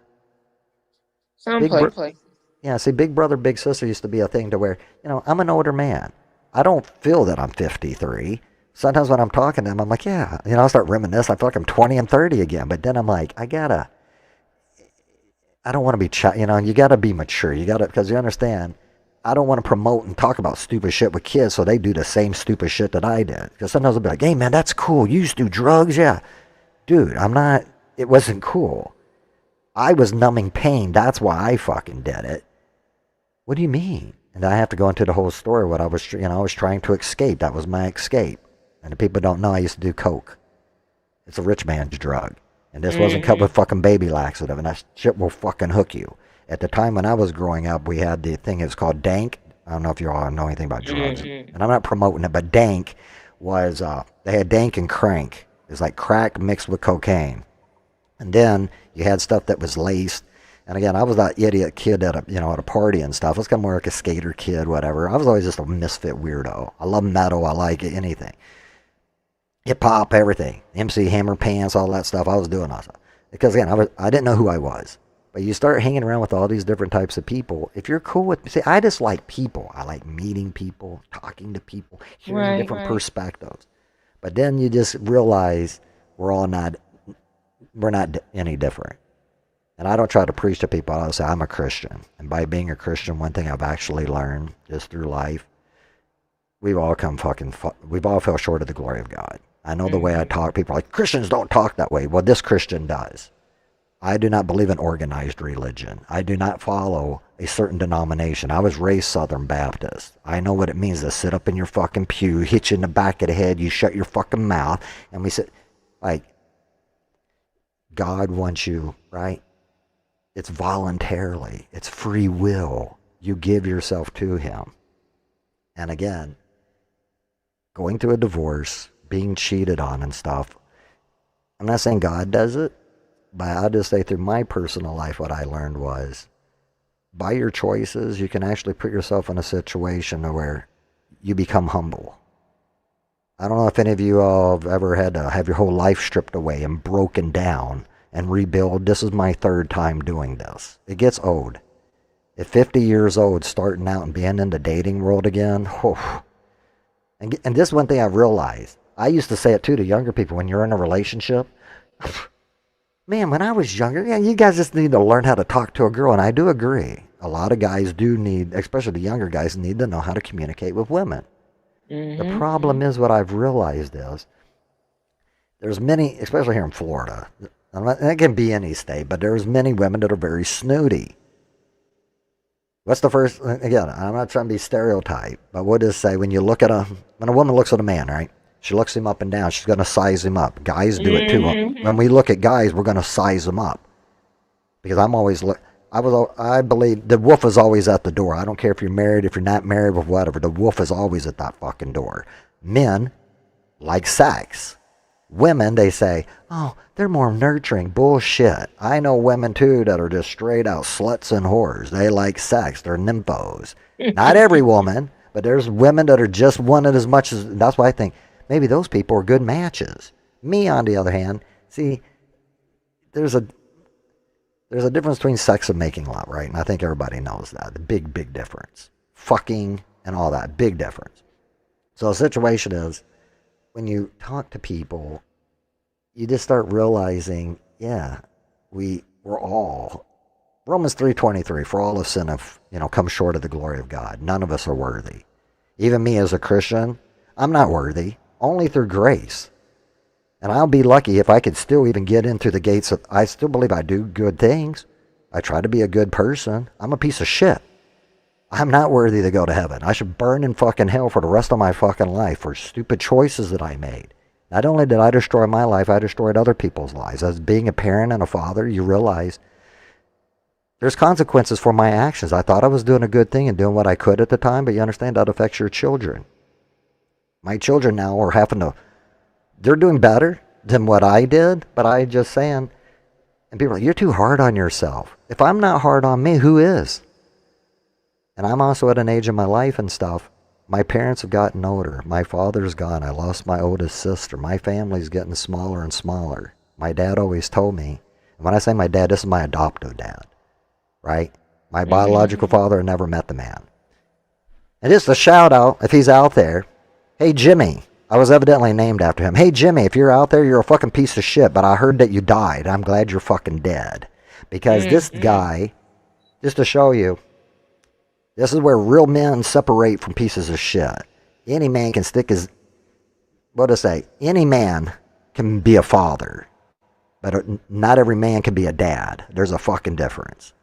Some place. Yeah, see, Big Brother, Big Sister used to be a thing to where, I'm an older man. I don't feel that I'm 53. sometimes when I'm talking to them, I'm like, yeah, I'll start reminiscing. I feel like I'm 20 and 30 again. But then I'm like, I don't want to be, you got to be mature. Because you understand, I don't want to promote and talk about stupid shit with kids so they do the same stupid shit that I did. Because sometimes they'll be like, hey, man, that's cool. You used to do drugs? Yeah. Dude, it wasn't cool. I was numbing pain. That's why I fucking did it. What do you mean? And I have to go into the whole story. What I was trying to escape. That was my escape. And the people don't know I used to do coke. It's a rich man's drug. And this wasn't cut with fucking baby laxative. And that shit will fucking hook you. At the time when I was growing up, we had the thing, it's called dank. I don't know if you all know anything about drugs. And I'm not promoting it, but dank was, they had dank and crank. It's like crack mixed with cocaine. And then you had stuff that was laced. And again, I was that idiot kid at a party and stuff. I was kind of more like a skater kid, whatever. I was always just a misfit weirdo. I love metal. I like anything. Hip hop, everything. MC Hammer Pants, all that stuff. I was doing all that. Because again, I didn't know who I was. But you start hanging around with all these different types of people. If you're cool with, see, I just like people. I like meeting people, talking to people, hearing different perspectives. But then you just realize we're not any different. And I don't try to preach to people. I'll say I'm a Christian. And by being a Christian, one thing I've actually learned just through life, we've all fell short of the glory of God. I know the way I talk, people are like, Christians don't talk that way. Well, this Christian does. I do not believe in organized religion. I do not follow a certain denomination. I was raised Southern Baptist. I know what it means to sit up in your fucking pew, hit you in the back of the head, you shut your fucking mouth, and we sit, like, God wants you, right? It's voluntarily. It's free will. You give yourself to him. And again, going through a divorce, being cheated on and stuff, I'm not saying God does it, but I'll just say through my personal life, what I learned was, by your choices, you can actually put yourself in a situation where you become humble. I don't know if any of you all have ever had to have your whole life stripped away and broken down and rebuild. This is my third time doing this. It gets old. At 50 years old, starting out and being in the dating world again, whew. And this is one thing I've realized. I used to say it too to younger people, when you're in a relationship, man, when I was younger, yeah, you guys just need to learn how to talk to a girl, and I do agree. A lot of guys do need, especially the younger guys, need to know how to communicate with women. The problem is, what I've realized is, there's many, especially here in Florida, and it can be any state, but there's many women that are very snooty. What's the first, again, I'm not trying to be stereotyped, but what does it say when you look at when a woman looks at a man, right? She looks him up and down. She's going to size him up. Guys do it too. When we look at guys, we're going to size them up. Because I believe the wolf is always at the door. I don't care if you're married, if you're not married, or whatever. The wolf is always at that fucking door. Men like sex. Women, they say, oh, they're more nurturing. Bullshit. I know women too that are just straight out sluts and whores. They like sex. They're nymphos. Not every woman, but there's women that are just wanted as much as, that's why I think maybe those people are good matches. Me, on the other hand, see, there's a difference between sex and making love, right? And I think everybody knows that. The big, big difference. Fucking and all that. Big difference. So the situation is, when you talk to people, you just start realizing, yeah, we're all, Romans 3:23, for all of sin have, come short of the glory of God. None of us are worthy. Even me as a Christian, I'm not worthy. Only through grace. And I'll be lucky if I could still even get in through the gates of, I still believe I do good things. I try to be a good person. I'm a piece of shit. I'm not worthy to go to heaven. I should burn in fucking hell for the rest of my fucking life for stupid choices that I made. Not only did I destroy my life, I destroyed other people's lives. As being a parent and a father, you realize there's consequences for my actions. I thought I was doing a good thing and doing what I could at the time, but you understand that affects your children. My children now are they're doing better than what I did, but I just saying, and people are like, you're too hard on yourself. If I'm not hard on me, who is? And I'm also at an age in my life and stuff, my parents have gotten older. My father's gone. I lost my oldest sister. My family's getting smaller and smaller. My dad always told me, and when I say my dad, this is my adoptive dad, right? My biological father never met the man. And just a shout out, if he's out there, hey Jimmy, I was evidently named after him. Hey, Jimmy, if you're out there, you're a fucking piece of shit, but I heard that you died. I'm glad you're fucking dead. Because this guy, just to show you, this is where real men separate from pieces of shit. Any man can stick his, what to say, any man can be a father, but not every man can be a dad. There's a fucking difference.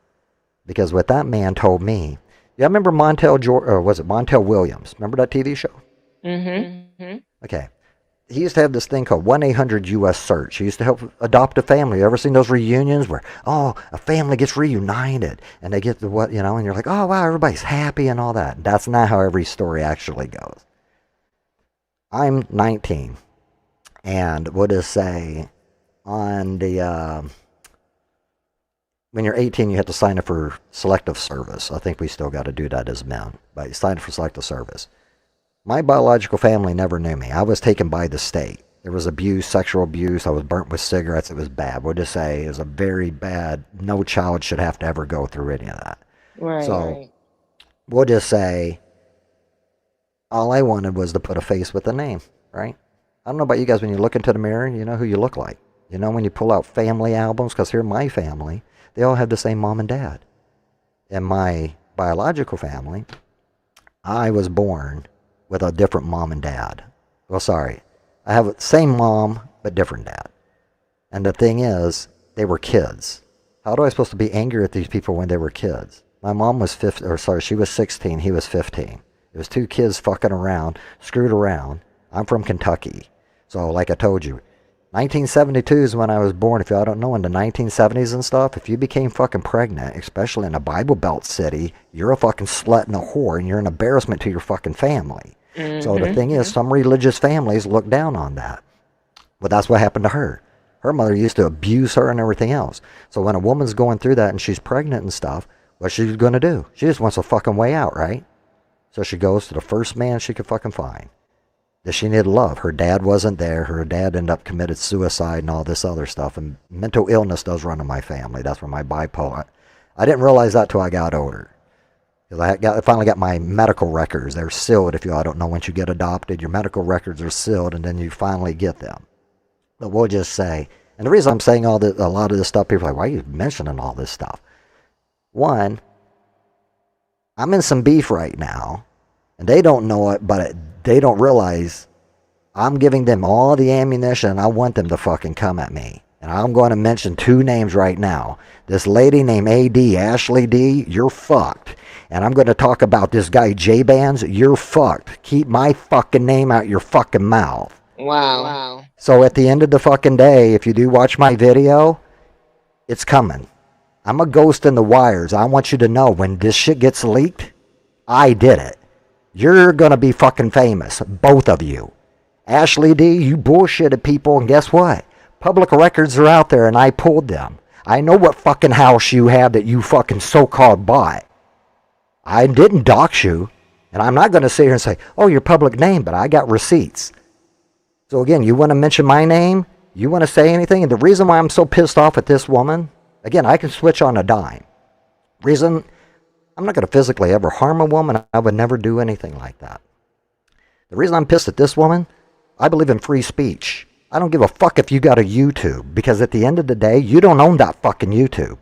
Because what that man told me, yeah, I remember Montel Williams. Remember that TV show? Mm-hmm. Okay. He used to have this thing called 1-800-US Search. He used to help adopt a family. You ever seen those reunions where, oh, a family gets reunited and they get the what, you know, and you're like, oh, wow, everybody's happy and all that. That's not how every story actually goes. I'm 19. And what does say on the, when you're 18, you have to sign up for selective service. I think we still got to do that as men, but you sign up for selective service. My biological family never knew me. I was taken by the state. There was abuse, sexual abuse. I was burnt with cigarettes. It was bad. We'll just say it was a very bad, no child should have to ever go through any of that. Right. So we'll just say all I wanted was to put a face with a name, right? I don't know about you guys, when you look into the mirror, you know who you look like. You know when you pull out family albums, because here my family, they all have the same mom and dad. In my biological family, I was born with a different mom and dad. Well, sorry. I have the same mom, but different dad. And the thing is, they were kids. How do I supposed to be angry at these people when they were kids? My mom was she was 16, he was 15. It was two kids fucking around, screwed around. I'm from Kentucky. So like I told you, 1972 is when I was born. If y'all don't know, in the 1970s and stuff, if you became fucking pregnant, especially in a Bible Belt city, you're a fucking slut and a whore, and you're an embarrassment to your fucking family. So the thing is, some religious families look down on that. But that's what happened to her. Her mother used to abuse her and everything else. So when a woman's going through that and she's pregnant and stuff, what's she going to do? She just wants a fucking way out, right? So she goes to the first man she could fucking find. That she needed love. Her dad wasn't there. Her dad ended up committed suicide and all this other stuff. And mental illness does run in my family. That's where my bipolar. I didn't realize that till I got older. Because I finally got my medical records. They're sealed. If you all don't know, once you get adopted, your medical records are sealed, and then you finally get them. But we'll just say, and the reason I'm saying all this, a lot of this stuff, people are like, why are you mentioning all this stuff? One, I'm in some beef right now, and they don't know it, but they don't realize I'm giving them all the ammunition, and I want them to fucking come at me. And I'm going to mention two names right now. This lady named A.D., Ashley D., you're fucked. And I'm going to talk about this guy, J-Bands, you're fucked. Keep my fucking name out your fucking mouth. Wow. So at the end of the fucking day, if you do watch my video, it's coming. I'm a ghost in the wires. I want you to know, when this shit gets leaked, I did it. You're going to be fucking famous, both of you. Ashley D., you bullshitted people, and guess what? Public records are out there, and I pulled them. I know what fucking house you have that you fucking so-called bought. I didn't dox you, and I'm not going to sit here and say, oh, your public name, but I got receipts. So again, you want to mention my name? You want to say anything? And the reason why I'm so pissed off at this woman, again, I can switch on a dime. Reason, I'm not going to physically ever harm a woman. I would never do anything like that. The reason I'm pissed at this woman, I believe in free speech. I don't give a fuck if you got a YouTube, because at the end of the day, you don't own that fucking YouTube.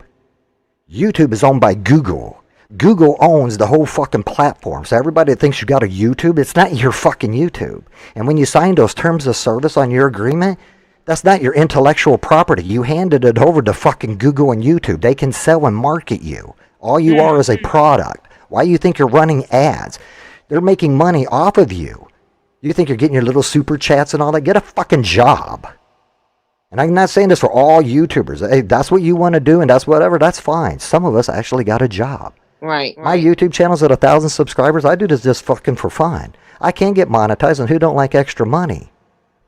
YouTube is owned by Google. Google owns the whole fucking platform. So everybody that thinks you got a YouTube, it's not your fucking YouTube. And when you signed those terms of service on your agreement, that's not your intellectual property. You handed it over to fucking Google and YouTube. They can sell and market you. All you are is a product. Why do you think you're running ads? They're making money off of you. You think you're getting your little super chats and all that? Get a fucking job. And I'm not saying this for all YouTubers. Hey, that's what you want to do and that's whatever, that's fine. Some of us actually got a job. Right. My YouTube channel's at 1,000 subscribers. I do this just fucking for fun. I can get monetized, and who don't like extra money?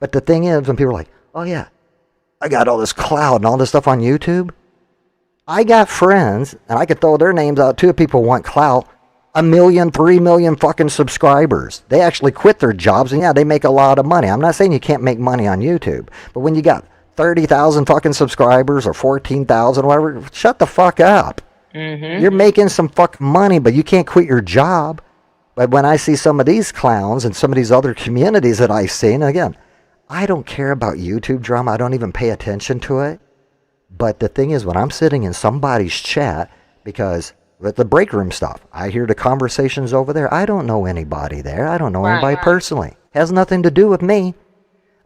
But the thing is, when people are like, oh yeah, I got all this clout and all this stuff on YouTube. I got friends, and I could throw their names out too if people want clout. 1 million, 3 million fucking subscribers. They actually quit their jobs, and yeah, they make a lot of money. I'm not saying you can't make money on YouTube, but when you got 30,000 fucking subscribers or 14,000, whatever, shut the fuck up. You're making some fucking money, but you can't quit your job. But when I see some of these clowns and some of these other communities that I've seen, again, I don't care about YouTube drama. I don't even pay attention to it. But the thing is, when I'm sitting in somebody's chat, because with the break room stuff, I hear the conversations over there. I don't know anybody there. I don't know anybody personally. Has nothing to do with me.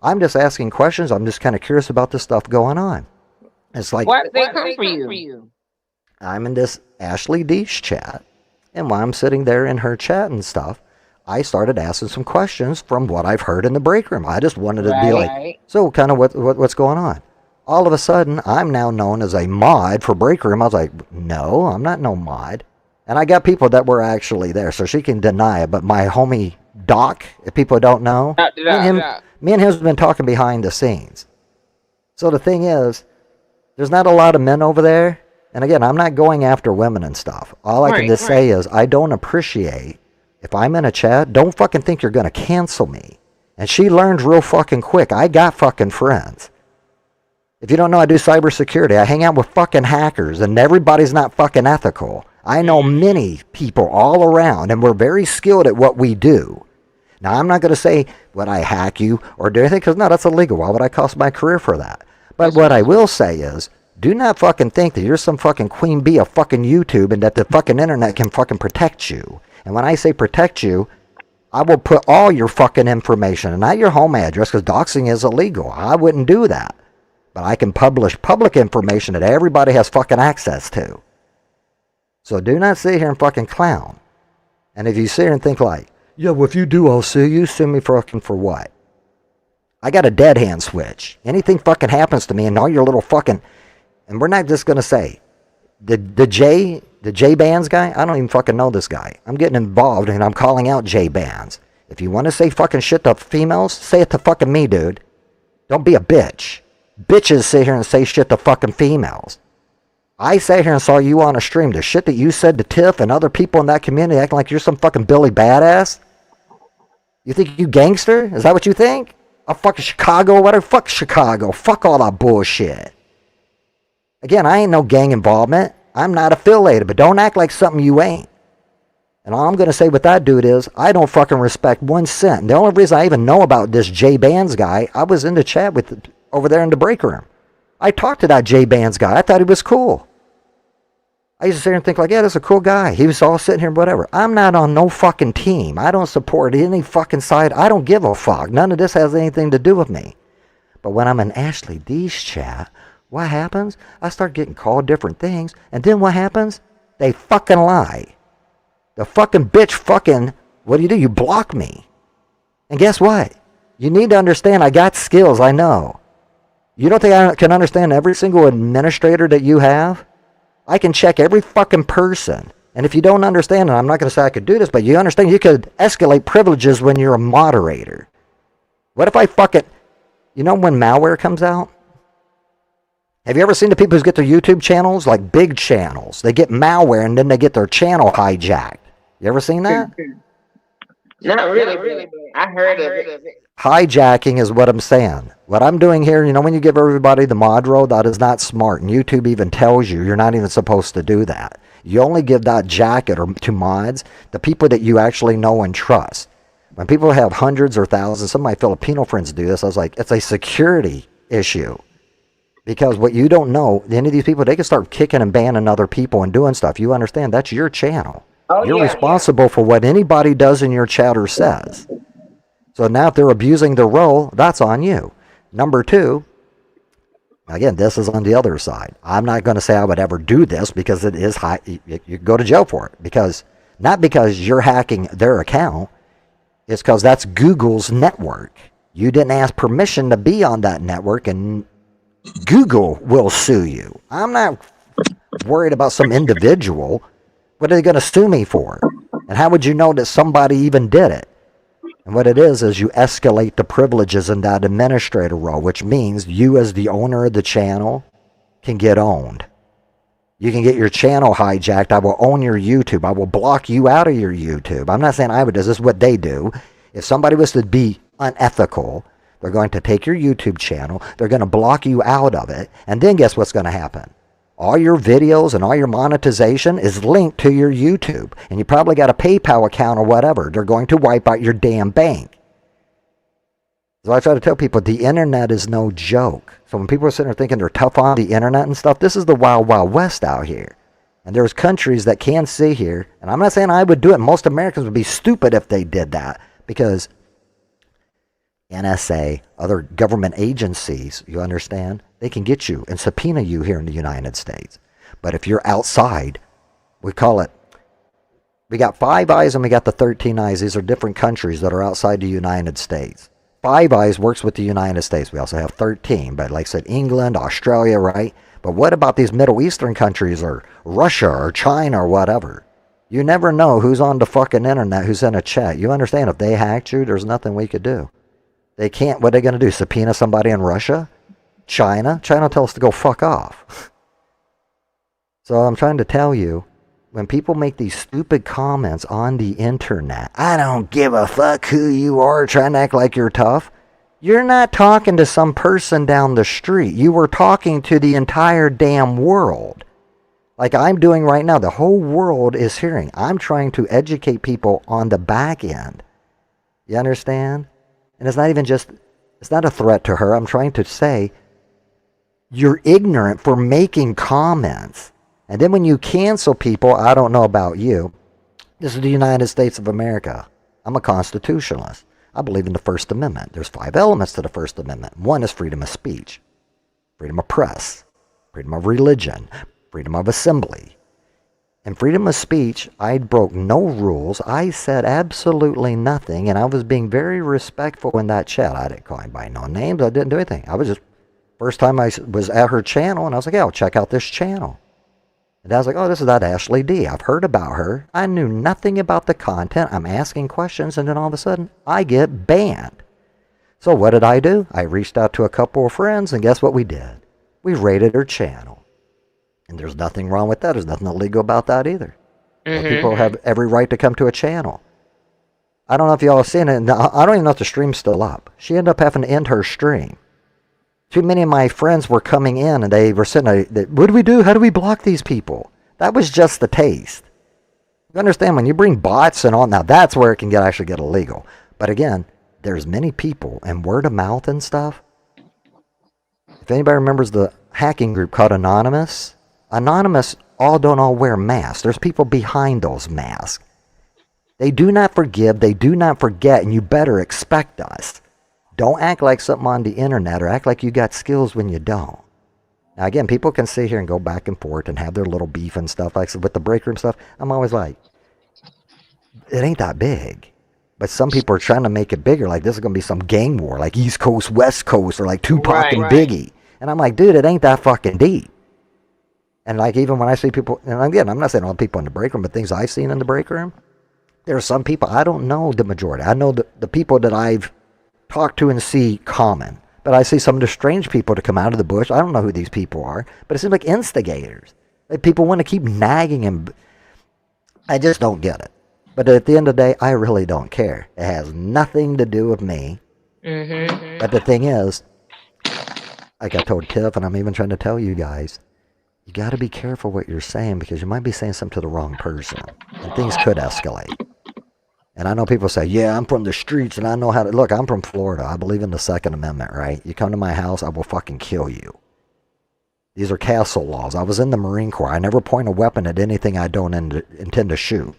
I'm just asking questions. I'm just kind of curious about the stuff going on. It's like, Why did they come for you? I'm in this Ashley D's chat, and while I'm sitting there in her chat and stuff, I started asking some questions from what I've heard in the break room. I just wanted to be like, so kind of what's going on? All of a sudden, I'm now known as a mod for break room. I was like, no, I'm not no mod. And I got people that were actually there, so she can deny it. But my homie Doc, if people don't know, me and him have been talking behind the scenes. So the thing is, there's not a lot of men over there. And again, I'm not going after women and stuff. All I can just say is I don't appreciate, if I'm in a chat, don't fucking think you're going to cancel me. And she learned real fucking quick. I got fucking friends. If you don't know, I do cybersecurity. I hang out with fucking hackers, and everybody's not fucking ethical. I know many people all around, and we're very skilled at what we do. Now, I'm not going to say, would I hack you or do anything? Because, no, that's illegal. Why would I cost my career for that? But what I will say is, do not fucking think that you're some fucking queen bee of fucking YouTube and that the fucking internet can fucking protect you. And when I say protect you, I will put all your fucking information, and not your home address, because doxing is illegal. I wouldn't do that. But I can publish public information that everybody has fucking access to. So do not sit here and fucking clown. And if you sit here and think like, yeah, well, if you do, I'll sue you. Sue me fucking for what? I got a dead hand switch. Anything fucking happens to me and all your little fucking... And we're not just going to say, the J Bands guy, I don't even fucking know this guy. I'm getting involved and I'm calling out J Bands. If you want to say fucking shit to females, say it to fucking me, dude. Don't be a bitch. Bitches sit here and say shit to fucking females. I sat here and saw you on a stream. The shit that you said to Tiff and other people in that community acting like you're some fucking Billy Badass. You think you gangster? Is that what you think? Oh, fucking Chicago or whatever? Fuck Chicago. Fuck all that bullshit. Again, I ain't no gang involvement. I'm not affiliated, but don't act like something you ain't. And all I'm going to say with that dude is, I don't fucking respect 1 cent. The only reason I even know about this J Bands guy, I was in the chat with over there in the break room. I talked to that J Bands guy. I thought he was cool. I used to sit here and think like, yeah, that's a cool guy. He was all sitting here, whatever. I'm not on no fucking team. I don't support any fucking side. I don't give a fuck. None of this has anything to do with me. But when I'm in Ashley D's chat, what happens? I start getting called different things. And then what happens? They fucking lie. The fucking bitch fucking, what do? You block me. And guess what? You need to understand I got skills, I know. You don't think I can understand every single administrator that you have? I can check every fucking person. And if you don't understand, and I'm not going to say I could do this, but you understand you could escalate privileges when you're a moderator. What if I fucking... You know when malware comes out? Have you ever seen the people who get their YouTube channels? Like big channels. They get malware and then they get their channel hijacked. You ever seen that? Not really. I heard of it. Hijacking is what I'm saying. What I'm doing here, you know, when you give everybody the mod role, that is not smart. And YouTube even tells you you're not even supposed to do that. You only give that jacket or to mods the people that you actually know and trust. When people have hundreds or thousands, some of my Filipino friends do this, I was like, it's a security issue. Because what you don't know, any of these people, they can start kicking and banning other people and doing stuff. You understand? That's your channel. You're responsible for what anybody does in your chat or says. So now if they're abusing their role, that's on you. Number two, again, this is on the other side. I'm not going to say I would ever do this because it is high. You go to jail for it. Because not because you're hacking their account. It's because that's Google's network. You didn't ask permission to be on that network, and Google will sue you. I'm not worried about some individual. What are they going to sue me for? And how would you know that somebody even did it? And what it is you escalate the privileges in that administrator role, which means you as the owner of the channel can get owned. You can get your channel hijacked. I will own your YouTube. I will block you out of your YouTube. I'm not saying I would do this. This is what they do. If somebody was to be unethical, they're going to take your YouTube channel. They're going to block you out of it. And then guess what's going to happen? All your videos and all your monetization is linked to your YouTube. And you probably got a PayPal account or whatever. They're going to wipe out your damn bank. So I try to tell people the internet is no joke. So when people are sitting there thinking they're tough on the internet and stuff, this is the wild, wild west out here. And there's countries that can see here. And I'm not saying I would do it. Most Americans would be stupid if they did that. Because NSA, other government agencies, you understand, they can get you and subpoena you here in the United States. But if you're outside, we call it, we got Five Eyes and we got the 13 Eyes. These are different countries that are outside the United States. Five Eyes works with the United States. We also have 13, but like I said, England, Australia, right? But what about these Middle Eastern countries or Russia or China or whatever? You never know who's on the fucking internet, who's in a chat. You understand, if they hacked you, there's nothing we could do. They can't, what are they going to do, subpoena somebody in Russia? China? China tell us to go fuck off. So I'm trying to tell you, when people make these stupid comments on the internet, I don't give a fuck who you are, trying to act like you're tough. You're not talking to some person down the street. You were talking to the entire damn world. Like I'm doing right now. The whole world is hearing. I'm trying to educate people on the back end. You understand? And it's not even just, it's not a threat to her. I'm trying to say, you're ignorant for making comments. And then when you cancel people, I don't know about you. This is the United States of America. I'm a constitutionalist. I believe in the First Amendment. There's 5 elements to the First Amendment. One is freedom of speech, freedom of press, freedom of religion, freedom of assembly. And freedom of speech, I broke no rules. I said absolutely nothing, and I was being very respectful in that chat. I didn't call anybody no names. I didn't do anything. I was just, first time I was at her channel, and I was like, yeah, I'll check out this channel. And I was like, oh, this is that Ashley D. I've heard about her. I knew nothing about the content. I'm asking questions, and then all of a sudden, I get banned. So what did I do? I reached out to a couple of friends, and guess what we did? We raided her channel. And there's nothing wrong with that. There's nothing illegal about that either. People have every right to come to a channel. I don't know if y'all have seen it. I don't even know if the stream's still up. She ended up having to end her stream. Too many of my friends were coming in and they were sitting there, what do we do? How do we block these people? That was just the taste. You understand, when you bring bots and all, now that's where it can actually get illegal. But again, there's many people and word of mouth and stuff. If anybody remembers the hacking group called Anonymous, Anonymous don't all wear masks. There's people behind those masks. They do not forgive, they do not forget, and you better expect us. Don't act like something on the internet or act like you got skills when you don't. Now again, people can sit here and go back and forth and have their little beef and stuff. Like with the break room stuff, I'm always like, it ain't that big. But some people are trying to make it bigger, like this is going to be some gang war, like East Coast, West Coast, or like Tupac and Biggie. And I'm like, dude, it ain't that fucking deep. And like even when I see people, and again, I'm not saying all people in the break room, but things I've seen in the break room, there are some people, I don't know the majority. I know the people that I've talked to and see common. But I see some of the strange people to come out of the bush. I don't know who these people are, but it seems like instigators. Like people want to keep nagging and I just don't get it. But at the end of the day, I really don't care. It has nothing to do with me. But the thing is, like I told Tiff, and I'm even trying to tell you guys, you got to be careful what you're saying because you might be saying something to the wrong person. And things could escalate. And I know people say, yeah, I'm from the streets and I know how to... Look, I'm from Florida. I believe in the Second Amendment, right? You come to my house, I will fucking kill you. These are castle laws. I was in the Marine Corps. I never point a weapon at anything I don't intend to shoot.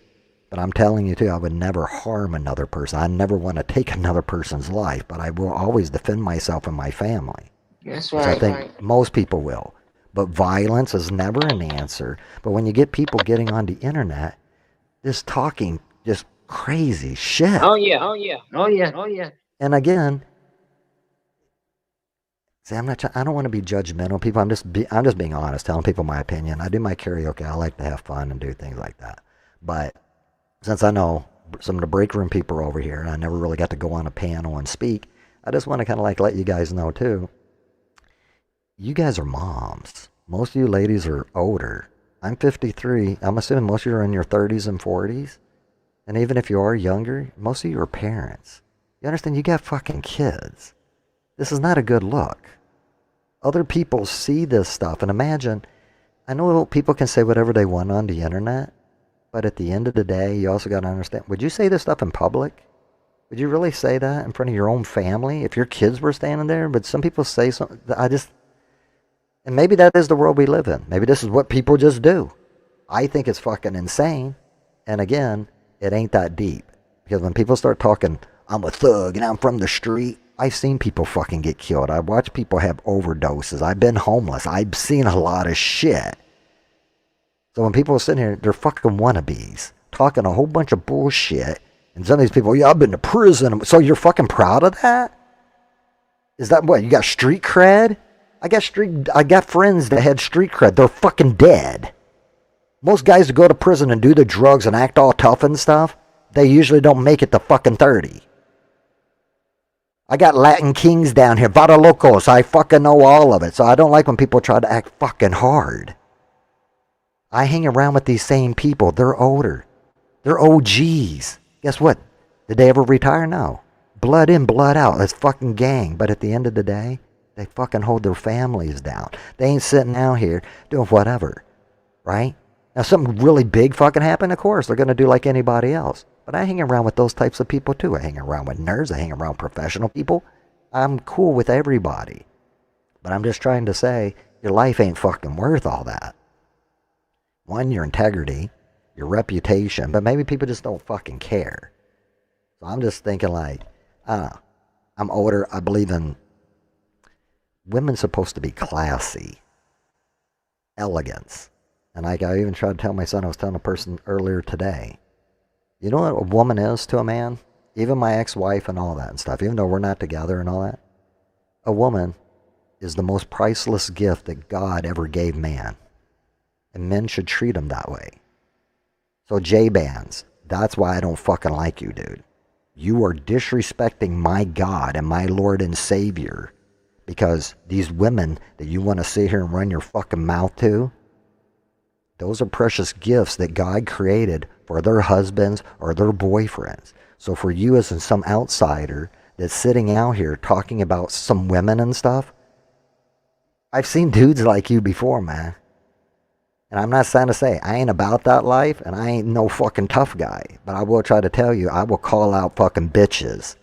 But I'm telling you, too, I would never harm another person. I never want to take another person's life. But I will always defend myself and my family. That's right. I think most people will. But violence is never an answer. But when you get people getting on the internet, just talking, just... crazy shit. Oh yeah. And again, see, I don't want to be judgmental, people. I'm just being honest, telling people my opinion. I do my karaoke. I like to have fun and do things like that. But since I know some of the break room people are over here, and I never really got to go on a panel and speak, I just want to kind of like let you guys know too. You guys are moms. Most of you ladies are older. I'm 53. I'm assuming most of you are in your 30s and 40s. And even if you are younger, most of you are parents. You understand? You got fucking kids. This is not a good look. Other people see this stuff and imagine, I know people can say whatever they want on the internet, but at the end of the day, you also got to understand, would you say this stuff in public? Would you really say that in front of your own family if your kids were standing there? But some people say something. And maybe that is the world we live in. Maybe this is what people just do. I think it's fucking insane. And again, it ain't that deep. Because when people start talking, I'm a thug and I'm from the street, I've seen people fucking get killed. I've watched people have overdoses. I've been homeless. I've seen a lot of shit. So when people are sitting here, they're fucking wannabes, talking a whole bunch of bullshit. And some of these people, yeah, I've been to prison. So you're fucking proud of that? Is that what? You got street cred? I got friends that had street cred. They're fucking dead. Most guys that go to prison and do the drugs and act all tough and stuff, they usually don't make it to fucking 30. I got Latin kings down here, Vada Locos. I fucking know all of it. So I don't like when people try to act fucking hard. I hang around with these same people. They're older. They're OGs. Guess what? Did they ever retire? No. Blood in, blood out. It's fucking gang. But at the end of the day, they fucking hold their families down. They ain't sitting out here doing whatever. Right? Now, something really big fucking happened, of course. They're going to do like anybody else. But I hang around with those types of people too. I hang around with nerds. I hang around professional people. I'm cool with everybody. But I'm just trying to say, your life ain't fucking worth all that. One, your integrity, your reputation, but maybe people just don't fucking care. So I'm just thinking like, I don't know. I'm older. I believe in women's supposed to be classy, elegance. And like I even tried to tell my son, I was telling a person earlier today, you know what a woman is to a man? Even my ex-wife and all that and stuff, even though we're not together and all that, a woman is the most priceless gift that God ever gave man. And men should treat them that way. So J-Bands, that's why I don't fucking like you, dude. You are disrespecting my God and my Lord and Savior because these women that you want to sit here and run your fucking mouth to, those are precious gifts that God created for their husbands or their boyfriends. So for you as some outsider that's sitting out here talking about some women and stuff, I've seen dudes like you before, man. And I'm not trying to say I ain't about that life and I ain't no fucking tough guy. But I will try to tell you, I will call out fucking bitches.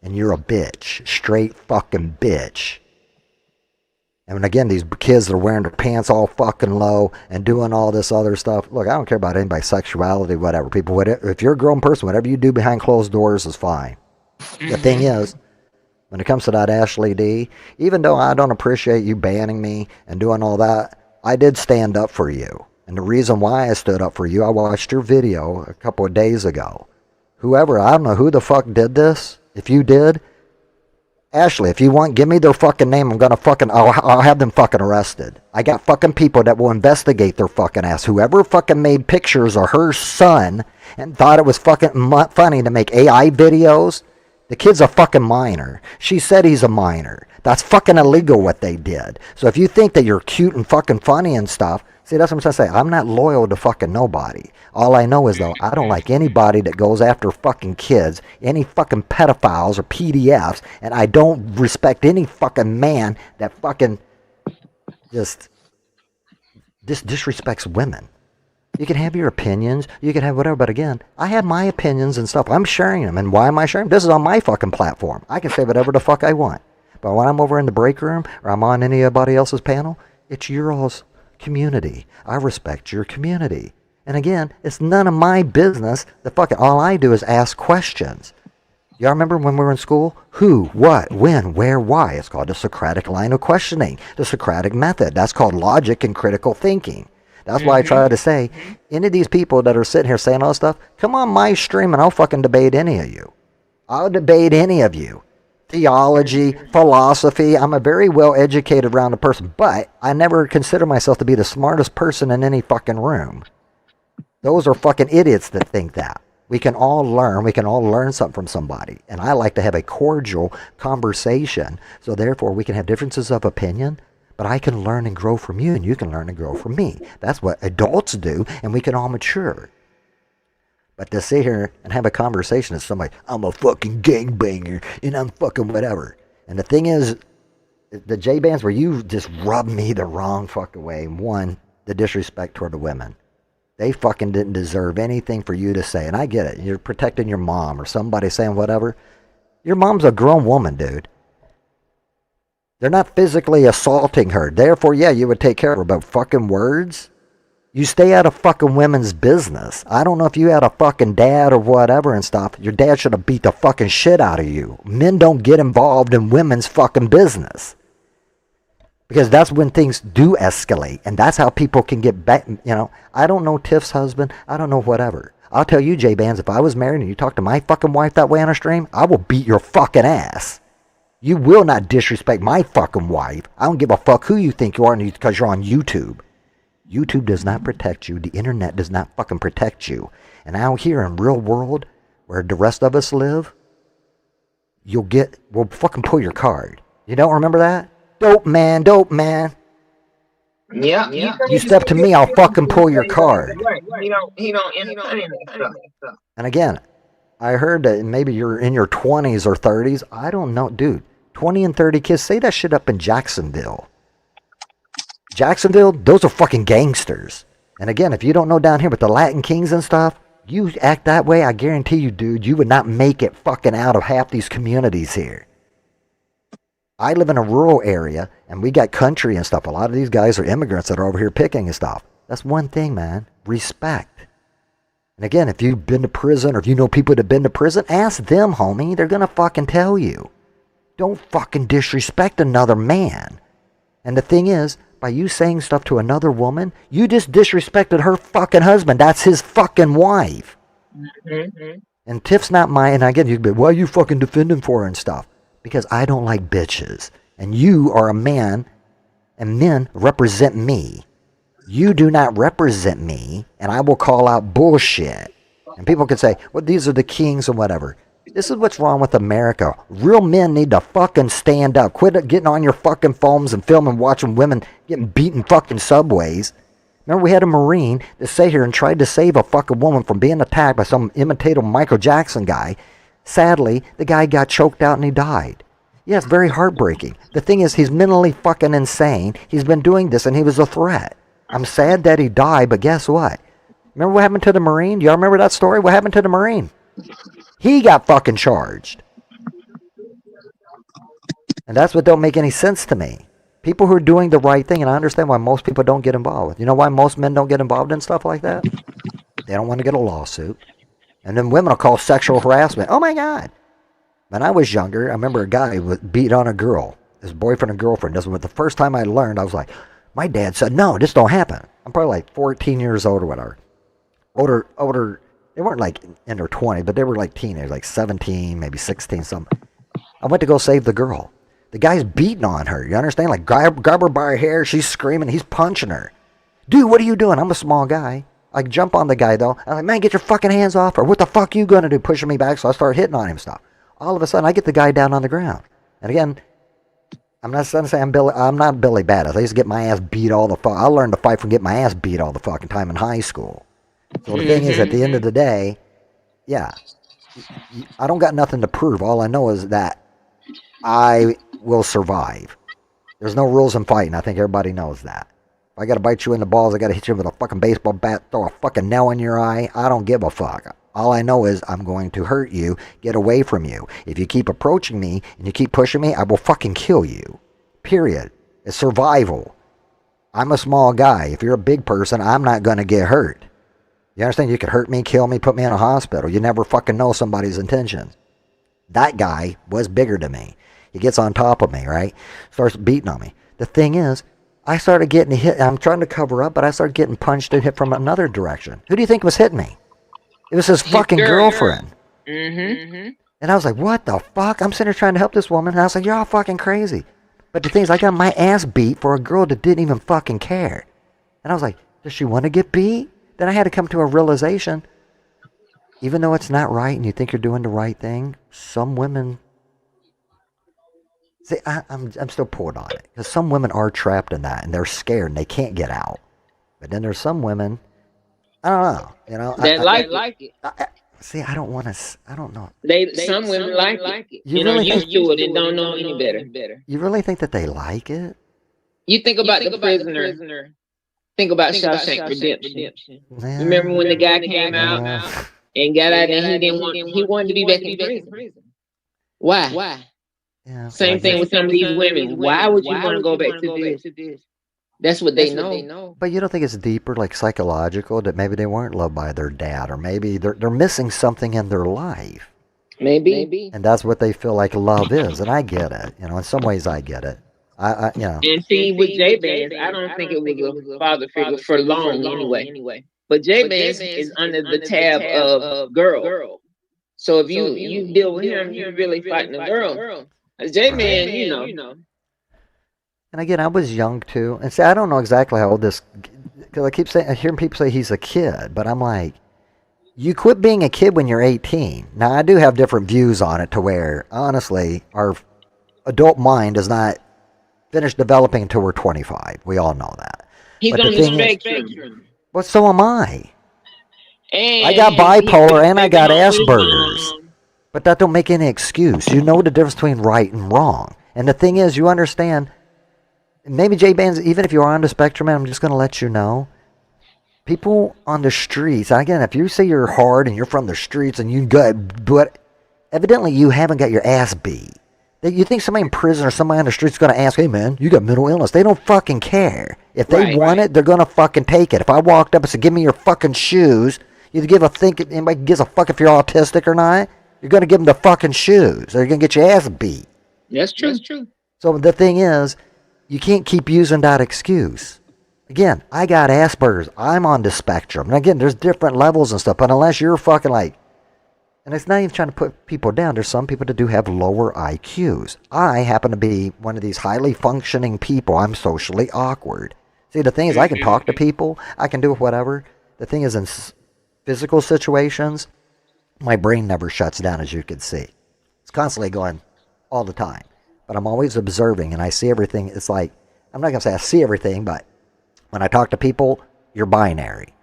And you're a bitch. Straight fucking bitch. And again, these kids that are wearing their pants all fucking low and doing all this other stuff. Look, I don't care about anybody's sexuality, whatever. People, whatever, if you're a grown person, whatever you do behind closed doors is fine. The thing is, when it comes to that Ashley D, even though I don't appreciate you banning me and doing all that, I did stand up for you. And the reason why I stood up for you, I watched your video a couple of days ago. Whoever, I don't know who the fuck did this. If you did, Ashley, if you want, give me their fucking name. I'm gonna fucking, I'll have them fucking arrested. I got fucking people that will investigate their fucking ass. Whoever fucking made pictures of her son and thought it was fucking funny to make AI videos, the kid's a fucking minor. She said he's a minor. That's fucking illegal what they did. So if you think that you're cute and fucking funny and stuff, see, that's what I'm trying to say. I'm not loyal to fucking nobody. All I know is, though, I don't like anybody that goes after fucking kids, any fucking pedophiles or PDFs, and I don't respect any fucking man that fucking just disrespects women. You can have your opinions, you can have whatever, but again, I have my opinions and stuff. I'm sharing them, and why am I sharing them? This is on my fucking platform. I can say whatever the fuck I want. But when I'm over in the break room, or I'm on anybody else's panel, it's your all's community. I respect your community. And again, it's none of my business. All I do is ask questions. Y'all remember when we were in school? Who, what, when, where, why? It's called the Socratic line of questioning, the Socratic method. That's called logic and critical thinking. That's why I try to say, any of these people that are sitting here saying all this stuff, come on my stream and I'll fucking debate any of you. I'll debate any of you. Theology, philosophy. I'm a very well-educated, rounded person, but I never consider myself to be the smartest person in any fucking room. Those are fucking idiots that think that. We can all learn something from somebody. And I like to have a cordial conversation, so therefore we can have differences of opinion, but I can learn and grow from you, and you can learn and grow from me. That's what adults do, and we can all mature. But to sit here and have a conversation with somebody, I'm a fucking gangbanger, and I'm fucking whatever. And the thing is, the J-Bands where you just rub me the wrong fucking way. One, the disrespect toward the women. They fucking didn't deserve anything for you to say. And I get it. You're protecting your mom or somebody saying whatever. Your mom's a grown woman, dude. They're not physically assaulting her. Therefore, yeah, you would take care of her. But fucking words? You stay out of fucking women's business. I don't know if you had a fucking dad or whatever and stuff. Your dad should have beat the fucking shit out of you. Men don't get involved in women's fucking business. Because that's when things do escalate. And that's how people can get back. You know, I don't know Tiff's husband. I don't know whatever. I'll tell you, J-Bands, if I was married and you talk to my fucking wife that way on a stream, I will beat your fucking ass. You will not disrespect my fucking wife. I don't give a fuck who you think you are because you're on YouTube. YouTube does not protect you. The internet does not fucking protect you. And out here in real world, where the rest of us live, we'll fucking pull your card. You don't remember that? Dope man, dope man. Yeah. You step to me, I'll fucking pull your card. Right. He don't entertain that stuff. And again, I heard that maybe you're in your 20s or 30s. I don't know, dude. 20 and 30 kids, say that shit up in Jacksonville. Jacksonville, those are fucking gangsters. And again, if you don't know down here with the Latin Kings and stuff, you act that way, I guarantee you, dude, you would not make it fucking out of half these communities here. I live in a rural area, and we got country and stuff. A lot of these guys are immigrants that are over here picking and stuff. That's one thing, man. Respect. And again, if you've been to prison or if you know people that have been to prison, ask them, homie. They're going to fucking tell you. Don't fucking disrespect another man. And the thing is, by you saying stuff to another woman, you just disrespected her fucking husband. That's his fucking wife. Mm-hmm. And Tiff's not mine. And again, you'd be, why are you fucking defending for her and stuff? Because I don't like bitches. And you are a man, and men represent me. You do not represent me, and I will call out bullshit. And people can say, well, these are the kings and whatever. This is what's wrong with America. Real men need to fucking stand up. Quit getting on your fucking phones and filming, watching women getting beaten fucking subways. Remember, we had a Marine that sat here and tried to save a fucking woman from being attacked by some imitative Michael Jackson guy. Sadly, the guy got choked out and he died. Yeah, it's very heartbreaking. The thing is, he's mentally fucking insane. He's been doing this and he was a threat. I'm sad that he died, but guess what? Remember what happened to the Marine? Do y'all remember that story? What happened to the Marine? He got fucking charged. And that's what don't make any sense to me. People who are doing the right thing, and I understand why most people don't get involved. You know why most men don't get involved in stuff like that? They don't want to get a lawsuit. And then women will call sexual harassment. Oh my God. When I was younger, I remember a guy would beat on a girl. His boyfriend and girlfriend. This was the first time I learned. I was like, my dad said, no, this don't happen. I'm probably like 14 years old or whatever. Older. They weren't like in their 20s, but they were like teenagers, like 17, maybe 16, something. I went to go save the girl. The guy's beating on her. You understand? Like, grab her by her hair. She's screaming. He's punching her. Dude, what are you doing? I'm a small guy. I jump on the guy, though. I'm like, man, get your fucking hands off her. What the fuck you going to do? Pushing me back, so I start hitting on him stuff. All of a sudden, I get the guy down on the ground. And again, I'm not going to say I'm not Billy Badass. I used to get my ass beat all the fuck. I learned to fight from getting my ass beat all the fucking time in high school. So the thing is, at the end of the day, yeah, I don't got nothing to prove. All I know is that I will survive. There's no rules in fighting. I think everybody knows that. If I got to bite you in the balls, I got to hit you with a fucking baseball bat, throw a fucking nail in your eye. I don't give a fuck. All I know is I'm going to hurt you, get away from you. If you keep approaching me and you keep pushing me, I will fucking kill you. Period. It's survival. I'm a small guy. If you're a big person, I'm not going to get hurt. You understand? You could hurt me, kill me, put me in a hospital. You never fucking know somebody's intentions. That guy was bigger than me. He gets on top of me, right? Starts beating on me. The thing is, I started getting hit. I'm trying to cover up, but I started getting punched and hit from another direction. Who do you think was hitting me? It was his fucking girlfriend. Mm-hmm. And I was like, what the fuck? I'm sitting here trying to help this woman. And I was like, you're all fucking crazy. But the thing is, I got my ass beat for a girl that didn't even fucking care. And I was like, does she want to get beat? Then I had to come to a realization, even though it's not right and you think you're doing the right thing, some women, see, I'm still pulling on it. Because some women are trapped in that and they're scared and they can't get out. But then there's some women, I don't know, you know. They like it. See, I don't want to, I don't know. Some women like it. You know, used to it and don't know any better. You really think that they like it? You think about the prisoner Think about Shawshank Redemption. Yeah. Remember when the guy came out Yeah. and got out and he wanted to be back in prison. Why? Yeah. Same thing with some of these women. Why would you want to go back to this? That's what they know. But you don't think it's deeper, like psychological, that maybe they weren't loved by their dad, or maybe they're missing something in their life, Maybe. and that's what they feel like love is. And I get it. In some ways, I get it. And see, with J Bands, I don't think it was a father figure for long anyway. But J Bands is under the tab of girl. So if you deal with him, you're really fighting a girl. J Man, And again, I was young too, and see, I don't know exactly how old this, because I hearing people say he's a kid, but I'm like, you quit being a kid when you're 18. Now, I do have different views on it, to where honestly, our adult mind is not finished developing until we're 25. We all know that. he's But on the the thing is, spectrum. well, so am I. And I got bipolar and I got he's Asperger's. But that don't make any excuse. You know the difference between right and wrong. And the thing is, you understand, maybe J-Bands, even if you're on the spectrum, I'm just going to let you know, people on the streets, and again, if you say you're hard and you're from the streets and you got, but evidently you haven't got your ass beat. You think somebody in prison or somebody on the street's going to ask, hey man, you got mental illness. They don't fucking care. If they want it, they're going to fucking take it. If I walked up and said, give me your fucking shoes, you'd give a think, anybody gives a fuck if you're autistic or not, you're going to give them the fucking shoes. Or you're going to get your ass beat. That's true. So the thing is, you can't keep using that excuse. Again, I got Asperger's. I'm on the spectrum. And again, there's different levels and stuff. But unless you're fucking like, and it's not even trying to put people down. There's some people that do have lower IQs. I happen to be one of these highly functioning people. I'm socially awkward. See, the thing is, I can talk to people. I can do whatever. The thing is, in physical situations, my brain never shuts down, as you can see. It's constantly going all the time. But I'm always observing, and I see everything. It's like, I'm not going to say I see everything, but when I talk to people, you're binary.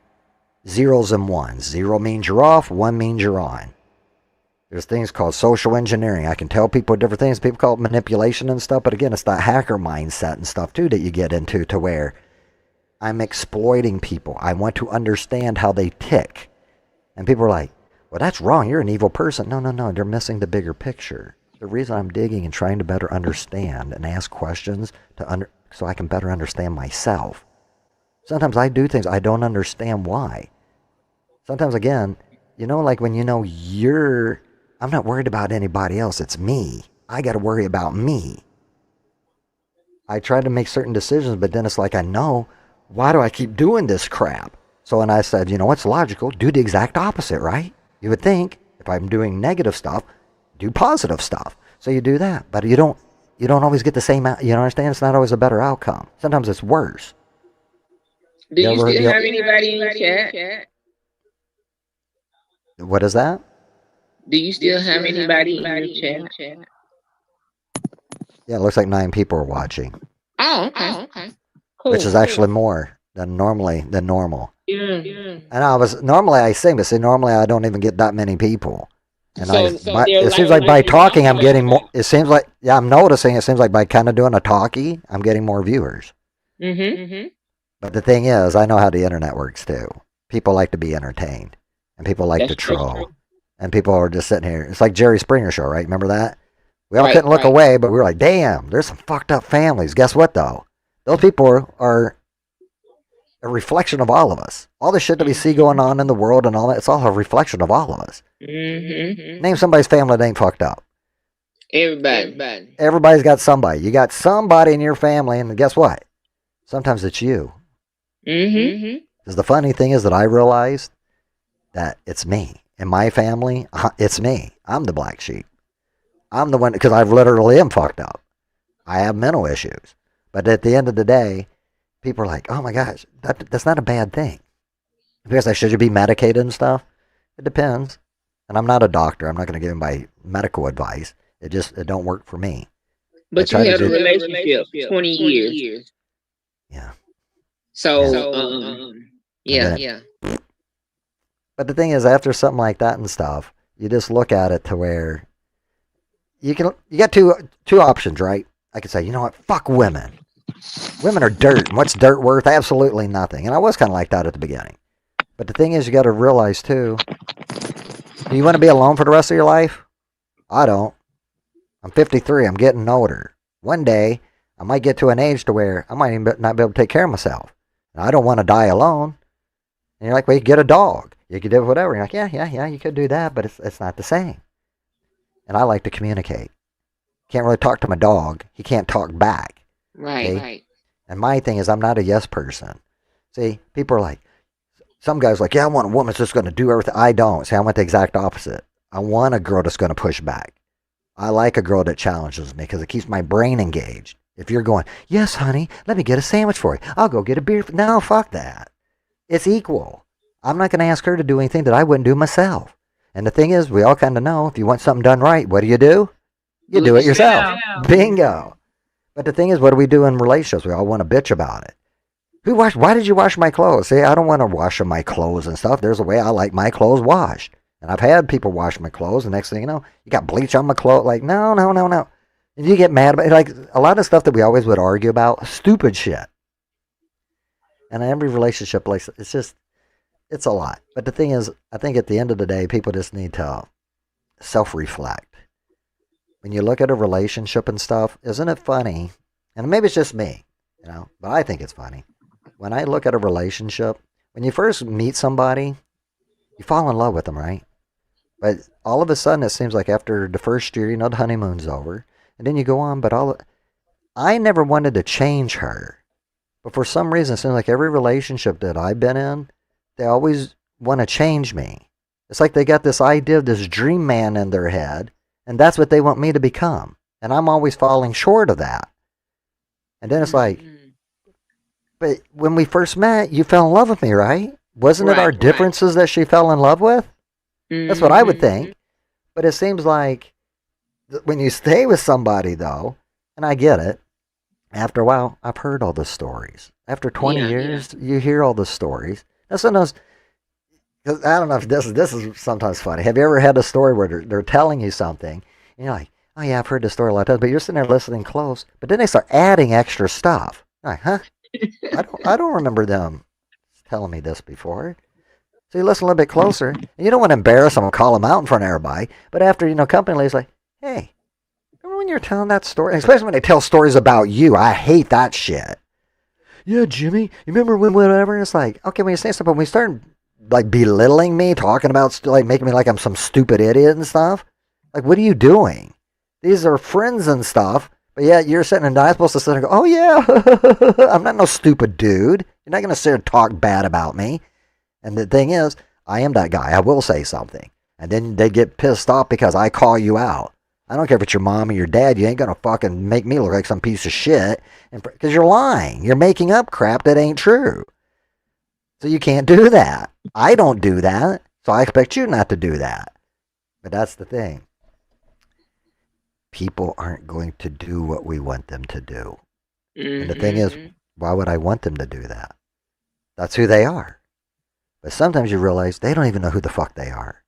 Zeros and ones. 0 means you're off, 1 means you're on. There's things called social engineering. I can tell people different things. People call it manipulation and stuff, but again, it's that hacker mindset and stuff too that you get into, to where I'm exploiting people. I want to understand how they tick. And people are like, well, that's wrong. You're an evil person. No. They're missing the bigger picture. The reason I'm digging and trying to better understand and ask questions so I can better understand myself. Sometimes I do things I don't understand why. Sometimes, again, like when I'm not worried about anybody else. It's me. I got to worry about me. I try to make certain decisions, but then it's like, I know, why do I keep doing this crap? So when I said, what's logical? Do the exact opposite, right? You would think, if I'm doing negative stuff, do positive stuff. So you do that, but you don't always get the same out. You understand? It's not always a better outcome. Sometimes it's worse. Do you still have anybody in your chat? What is that? Do you still have anybody in your chat? Yeah, it looks like 9 people are watching. Oh, okay. Cool. Which is actually more than normal. Yeah. And I sing, but see, normally I don't even get that many people. And it seems like by talking, I'm getting more. It seems like, I'm noticing. It seems like by kind of doing a talkie, I'm getting more viewers. Mm-hmm. But the thing is, I know how the internet works too. People like to be entertained, and people like to troll, and people are just sitting here. It's like Jerry Springer show, right? Remember that? We all couldn't look away, but we were like, "Damn, there's some fucked up families." Guess what, though? Those people are a reflection of all of us. All the shit that we see going on in the world and all that, it's all a reflection of all of us. Mm-hmm. Name somebody's family that ain't fucked up. Everybody. Everybody's got somebody. You got somebody in your family, and guess what? Sometimes it's you. Mm-hmm. Because the funny thing is that I realized that it's me. In my family, it's me. I'm the black sheep. I'm the one, because I literally am fucked up. I have mental issues. But at the end of the day, people are like, oh my gosh, that's not a bad thing. Because should you be medicated and stuff? It depends. And I'm not a doctor. I'm not going to give anybody medical advice. It don't work for me. But you had a relationship 20 years. Yeah. So, yeah. But the thing is, after something like that and stuff, you just look at it to where you got two options, right? I could say, you know what, fuck women. Women are dirt. And what's dirt worth? Absolutely nothing. And I was kind of like that at the beginning. But the thing is, you got to realize too, do you want to be alone for the rest of your life? I don't. I'm 53. I'm getting older. One day, I might get to an age to where I might even not be able to take care of myself. And I don't want to die alone. And you're like, well, you get a dog. You could do whatever. You're like, yeah, you could do that, but it's not the same. And I like to communicate. Can't really talk to my dog. He can't talk back. Right, See? right. And my thing is, I'm not a yes person. See, people are like, some guys are like, yeah, I want a woman that's just going to do everything. I don't. See, I want the exact opposite. I want a girl that's going to push back. I like a girl that challenges me because it keeps my brain engaged. If you're going, yes, honey, let me get a sandwich for you. I'll go get a beer. No, fuck that. It's equal. I'm not going to ask her to do anything that I wouldn't do myself. And the thing is, we all kind of know if you want something done right, what do? You do it yourself. Bingo. But the thing is, what do we do in relationships? We all want to bitch about it. Why did you wash my clothes? See, I don't want to wash my clothes and stuff. There's a way I like my clothes washed. And I've had people wash my clothes. The next thing you know, you got bleach on my clothes. Like, no. And you get mad about it. Like, a lot of stuff that we always would argue about, stupid shit. And in every relationship, like, it's a lot. But the thing is, I think at the end of the day, people just need to self-reflect. When you look at a relationship and stuff, isn't it funny? And maybe it's just me, but I think it's funny. When I look at a relationship, when you first meet somebody, you fall in love with them, right? But all of a sudden, it seems like after the first year, the honeymoon's over. And then you go on, I never wanted to change her. But for some reason, it seems like every relationship that I've been in, they always want to change me. It's like they got this idea of this dream man in their head, and that's what they want me to become. And I'm always falling short of that. And then it's like, but when we first met, you fell in love with me, right? Wasn't it our differences that she fell in love with? That's what I would think. But it seems like when you stay with somebody, though, and I get it, after a while, I've heard all the stories. After 20 years, you hear all the stories. Now, sometimes, cause I don't know if this is sometimes funny. Have you ever had a story where they're telling you something, and you're like, oh yeah, I've heard this story a lot of times, but you're sitting there listening close, but then they start adding extra stuff. You're like, huh? I don't remember them telling me this before. So you listen a little bit closer, and you don't want to embarrass them and call them out in front of everybody, but after, company lady's like, hey, remember when you were telling that story? Especially when they tell stories about you. I hate that shit. Yeah, Jimmy, you remember when whatever? And it's like, okay, when you say stuff, but when we start like belittling me, talking about, like making me like I'm some stupid idiot and stuff, like, what are you doing? These are friends and stuff, but yeah, you're sitting and I'm supposed to sit and go, oh yeah, I'm not no stupid dude. You're not going to sit and talk bad about me. And the thing is, I am that guy. I will say something. And then they get pissed off because I call you out. I don't care if it's your mom or your dad. You ain't going to fucking make me look like some piece of shit. Because you're lying. You're making up crap that ain't true. So you can't do that. I don't do that. So I expect you not to do that. But that's the thing. People aren't going to do what we want them to do. And the thing is, why would I want them to do that? That's who they are. But sometimes you realize they don't even know who the fuck they are.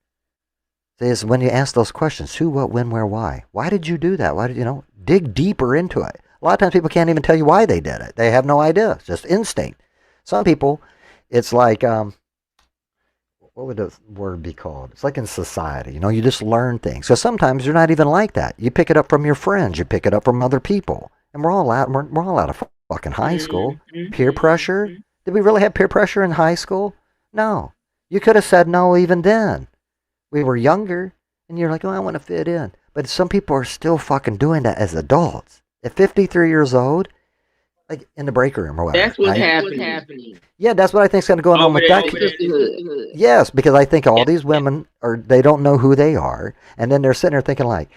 See, it's when you ask those questions, who, what, when, where, why? Why did you do that? Why did dig deeper into it? A lot of times people can't even tell you why they did it. They have no idea. It's just instinct. Some people, it's like, what would the word be called? It's like in society, you just learn things. So sometimes you're not even like that. You pick it up from your friends. You pick it up from other people. And we're all out of fucking high school. Peer pressure. Did we really have peer pressure in high school? No. You could have said no even then. We were younger, and you're like, oh, I want to fit in. But some people are still fucking doing that as adults. At 53 years old, like in the break room or whatever. That's what's happening. Yeah, that's what I think is going to go on with that. Yes, because I think all these women, they don't know who they are, and then they're sitting there thinking like,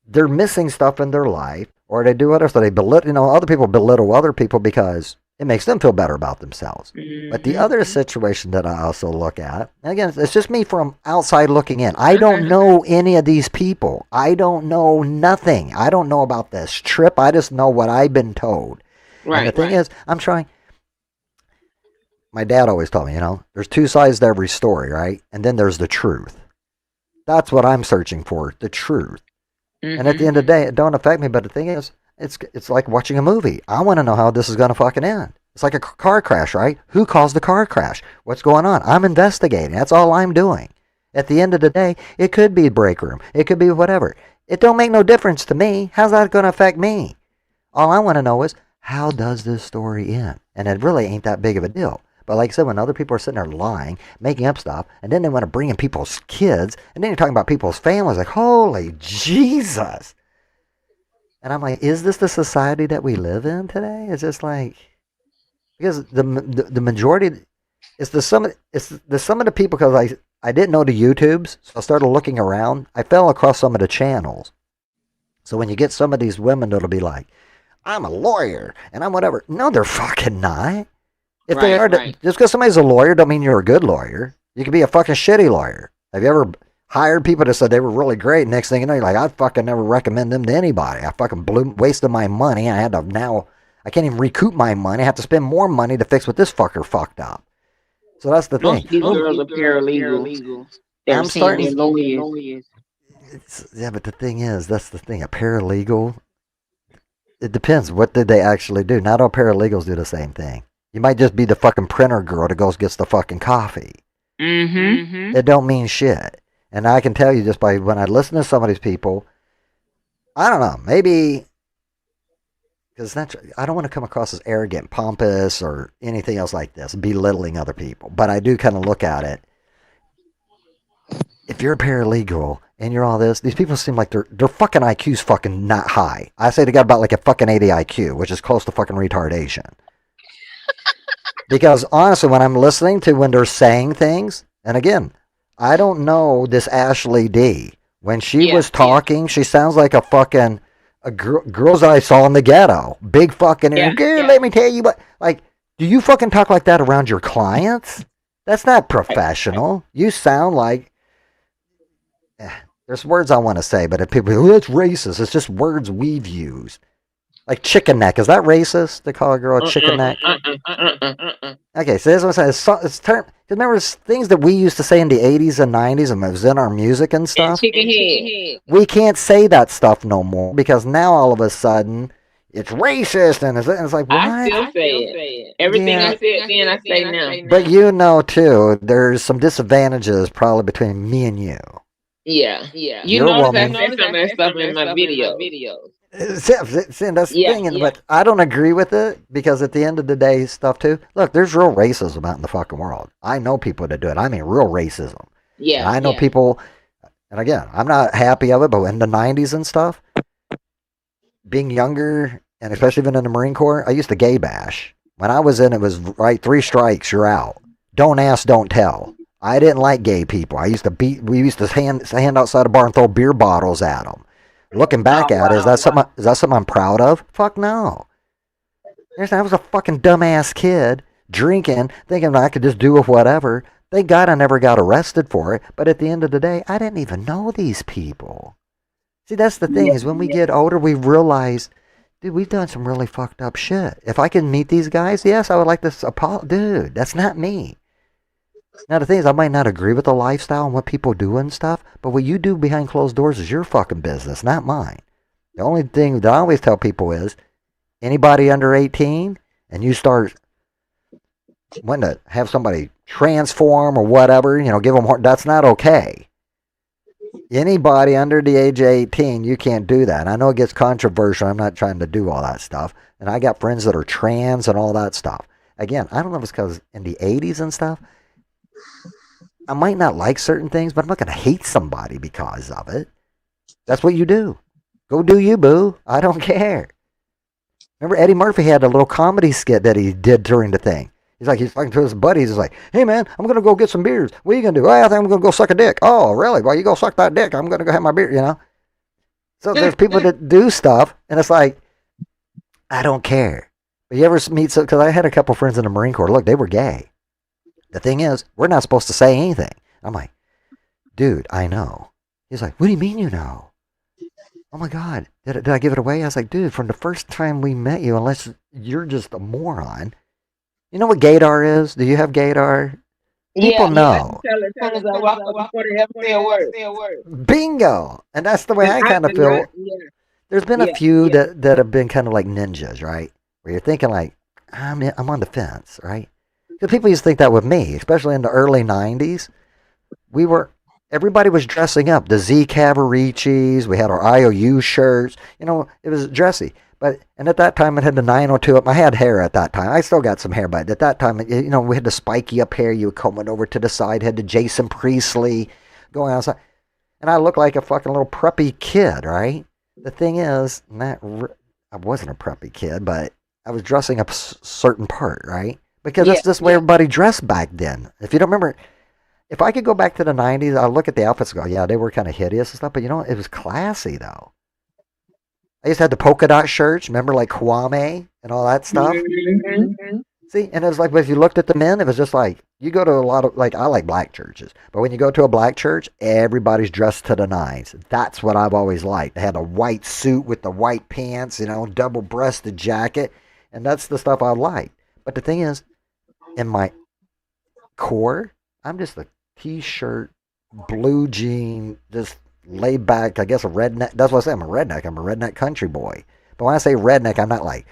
they're missing stuff in their life, or they do other stuff. They belittle, other people belittle other people because it makes them feel better about themselves. But the other situation that I also look at, and again, it's just me from outside looking in. I don't know any of these people. I don't know nothing. I don't know about this trip. I just know what I've been told. Right, and the thing is, I'm trying. My dad always told me, there's two sides to every story, right? And then there's the truth. That's what I'm searching for, the truth. And at the end of the day, it don't affect me. But the thing is, It's like watching a movie. I want to know how this is going to fucking end. It's like a car crash, right? Who caused the car crash? What's going on? I'm investigating. That's all I'm doing. At the end of the day, it could be break room. It could be whatever. It don't make no difference to me. How's that going to affect me? All I want to know is, how does this story end? And it really ain't that big of a deal. But like I said, when other people are sitting there lying, making up stuff, and then they want to bring in people's kids, and then you're talking about people's families, like, holy Jesus. And I'm like, is this the society that we live in today? It's just like, because the majority, it's the some of the people, because I didn't know the YouTubes, so I started looking around. I fell across some of the channels. So when you get some of these women that'll be like, I'm a lawyer and I'm whatever. No, they're fucking not. If they are, just because somebody's a lawyer don't mean you're a good lawyer. You can be a fucking shitty lawyer. Have you ever hired people that said they were really great? Next thing you know, you're like, I fucking never recommend them to anybody. I fucking wasted my money. I can't even recoup my money. I have to spend more money to fix what this fucker fucked up. So that's the thing. Most of these girls are paralegals. I'm starting. Lawyers. Yeah, but the thing is, that's the thing. A paralegal, it depends. What did they actually do? Not all paralegals do the same thing. You might just be the fucking printer girl that goes gets the fucking coffee. Mm-hmm. It don't mean shit. And I can tell you just by when I listen to some of these people, I don't know, maybe because I don't want to come across as arrogant, pompous, or anything else like this, belittling other people. But I do kind of look at it. If you're a paralegal and you're all this, these people seem like their fucking IQ's fucking not high. I say they got about like a fucking 80 IQ, which is close to fucking retardation. Because honestly, when I'm listening to when they're saying things, and again, I don't know this Ashley D. When she was talking, she sounds like a fucking girls I saw in the ghetto. Big fucking, let me tell you what. Like, do you fucking talk like that around your clients? That's not professional. You sound like, there's words I want to say, but if people go, that's racist. It's just words we've used. Like chicken neck. Is that racist to call a girl a chicken neck? Okay, so that's what I'm saying. It's remember things that we used to say in the 80s and 90s and it was in our music and stuff? Chicken head. We can't say that stuff no more because now all of a sudden it's racist and it's like, what? I still say it. Everything I said then, I say now. But you know, too, there's some disadvantages probably between me and you. Yeah. You notice I say some of that stuff in my videos. See, that's the thing, but I don't agree with it because at the end of the day, stuff too. Look, there's real racism out in the fucking world. I know people that do it. I mean, real racism. Yeah, and I know people, and again, I'm not happy of it, but in the '90s and stuff, being younger and especially even in the Marine Corps, I used to gay bash. When I was in, it was right 3 strikes, you're out. Don't ask, don't tell. I didn't like gay people. We used to stand outside a bar and throw beer bottles at them. Looking back at it, is that something I'm proud of? Fuck no. I was a fucking dumbass kid drinking, thinking I could just do whatever. Thank God I never got arrested for it. But at the end of the day, I didn't even know these people. See, that's the thing is when we get older, we realize, dude, we've done some really fucked up shit. If I can meet these guys, yes, I would like to. Dude, that's not me. Now, the thing is, I might not agree with the lifestyle and what people do and stuff, but what you do behind closed doors is your fucking business, not mine. The only thing that I always tell people is, anybody under 18, and you start wanting to have somebody transform or whatever, give them, that's not okay. Anybody under the age of 18, you can't do that. And I know it gets controversial. I'm not trying to do all that stuff. And I got friends that are trans and all that stuff. Again, I don't know if it's because in the 80s and stuff, I might not like certain things, but I'm not going to hate somebody because of it. That's what you do. Go do you, boo. I don't care. Remember Eddie Murphy had a little comedy skit that he did during the thing. He's talking to his buddies. He's like, hey, man, I'm going to go get some beers. What are you going to do? I think I'm going to go suck a dick. Oh, really? Well, you go suck that dick. I'm going to go have my beer, So there's people that do stuff, and it's like, I don't care. But you ever meet, because I had a couple friends in the Marine Corps. Look, they were gay. The thing is, we're not supposed to say anything. I'm like, dude, I know. He's like, what do you mean you know? Oh my God, did I give it away? I was like, dude, from the first time we met you, unless you're just a moron. You know what gaydar is? Do you have gaydar? People know. Bingo! And that's the way I kind of feel. There's been a few that have been kind of like ninjas, right? Where you're thinking like, I'm on the fence, right? Because people used to think that with me, especially in the early '90s. Everybody was dressing up. The Z Cavaricis, we had our IOU shirts. It was dressy. And at that time, it had the 902 up. I had hair at that time. I still got some hair, but at that time, we had the spiky up hair. You would comb it over to the side. Had the Jason Priestley going outside. And I looked like a fucking little preppy kid, right? The thing is, I wasn't a preppy kid, but I was dressing up a certain part, right? Because that's just the way everybody dressed back then. If you don't remember, if I could go back to the 90s, I'd look at the outfits and go, yeah, they were kind of hideous and stuff, but it was classy, though. I used to have the polka dot shirts, remember, like Kwame and all that stuff? Mm-hmm. See, and it was like, if you looked at the men, it was just like, you go to a lot of, like, I like black churches, but when you go to a black church, everybody's dressed to the nines. That's what I've always liked. They had a white suit with the white pants, double-breasted jacket, and that's the stuff I like. But the thing is, in my core, I'm just a t-shirt, blue jean, just laid back, I guess a redneck. That's what I say, I'm a redneck. I'm a redneck country boy. But when I say redneck, I'm not like,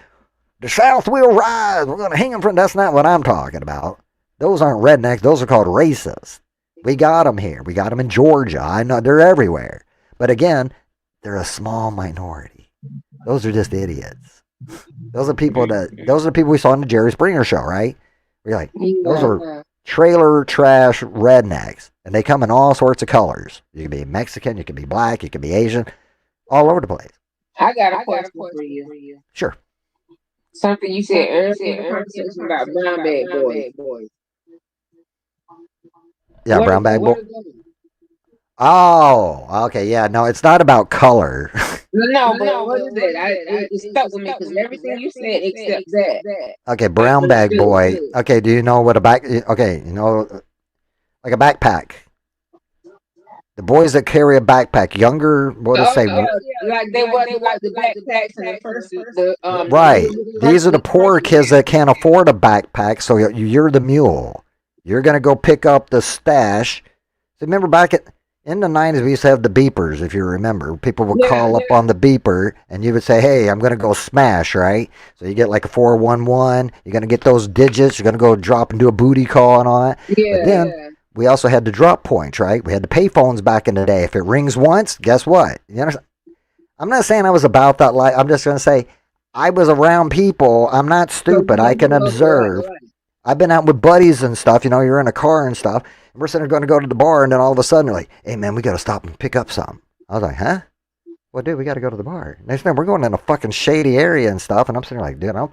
the South will rise, we're going to hang them from. That's not what I'm talking about. Those aren't rednecks. Those are called racists. We got them here. We got them in Georgia. I know they're everywhere. But again, they're a small minority. Those are just idiots. Those are the people we saw in the Jerry Springer show, right? We're like, those are trailer trash rednecks. And they come in all sorts of colors. You can be Mexican, you can be black, you can be Asian, all over the place. I got a question for you. Sure. Something you said earlier in the conversation about brown bag boys. Yeah, brown bag boy. Oh, okay, yeah. No, it's not about color. No, but what is it? It stuck with me because everything you said except that. Okay, brown bag boy. Okay, do you know what like a backpack. The boys that carry a backpack, younger, what to say? Like they wasn't like the backpacks and the first. Right. These are the poor kids that can't afford a backpack, so you're the mule. You're going to go pick up the stash. So remember back in the 90s, we used to have the beepers, if you remember. People would call up on the beeper, and you would say, hey, I'm going to go smash, right? So you get like a 411. You're going to get those digits. You're going to go drop and do a booty call and all that. Yeah. But then we also had the drop points, right? We had the pay phones back in the day. If it rings once, guess what? You understand? I'm not saying I was about that life. I'm just going to say I was around people. I'm not stupid. I can observe. I've been out with buddies and stuff. You're in a car and stuff. And we're sitting there going to go to the bar, and then all of a sudden they're like, hey, man, we got to stop and pick up something. I was like, huh? Well, dude, we got to go to the bar. Next time we're going in a fucking shady area and stuff, and I'm sitting there like, dude, I'm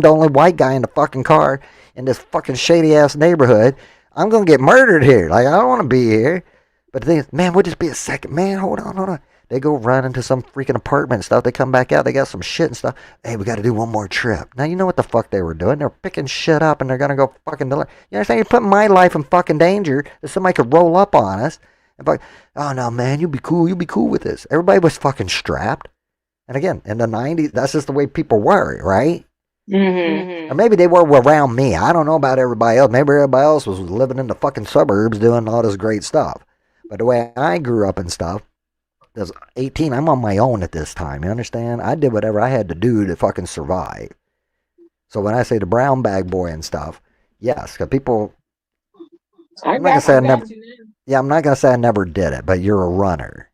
the only white guy in the fucking car in this fucking shady-ass neighborhood. I'm going to get murdered here. Like, I don't want to be here. But the thing is, man, we'll just be a second. Man, hold on. They go run into some freaking apartment and stuff. They come back out. They got some shit and stuff. Hey, we got to do one more trip. Now, you know what the fuck they were doing? They're picking shit up and they're going to go fucking deliver. You understand? You're putting my life in fucking danger that somebody could roll up on us. And be like, oh, no, man, you'll be cool. You'll be cool with this. Everybody was fucking strapped. And again, in the 90s, that's just the way people were, right? Mm-hmm. Or maybe they were around me. I don't know about everybody else. Maybe everybody else was living in the fucking suburbs doing all this great stuff. But the way I grew up and stuff, I was 18, I'm on my own at this time. You understand? I did whatever I had to do to fucking survive. So when I say the brown bag boy and stuff, yes, because people. I'm not gonna say I never did it, but you're a runner.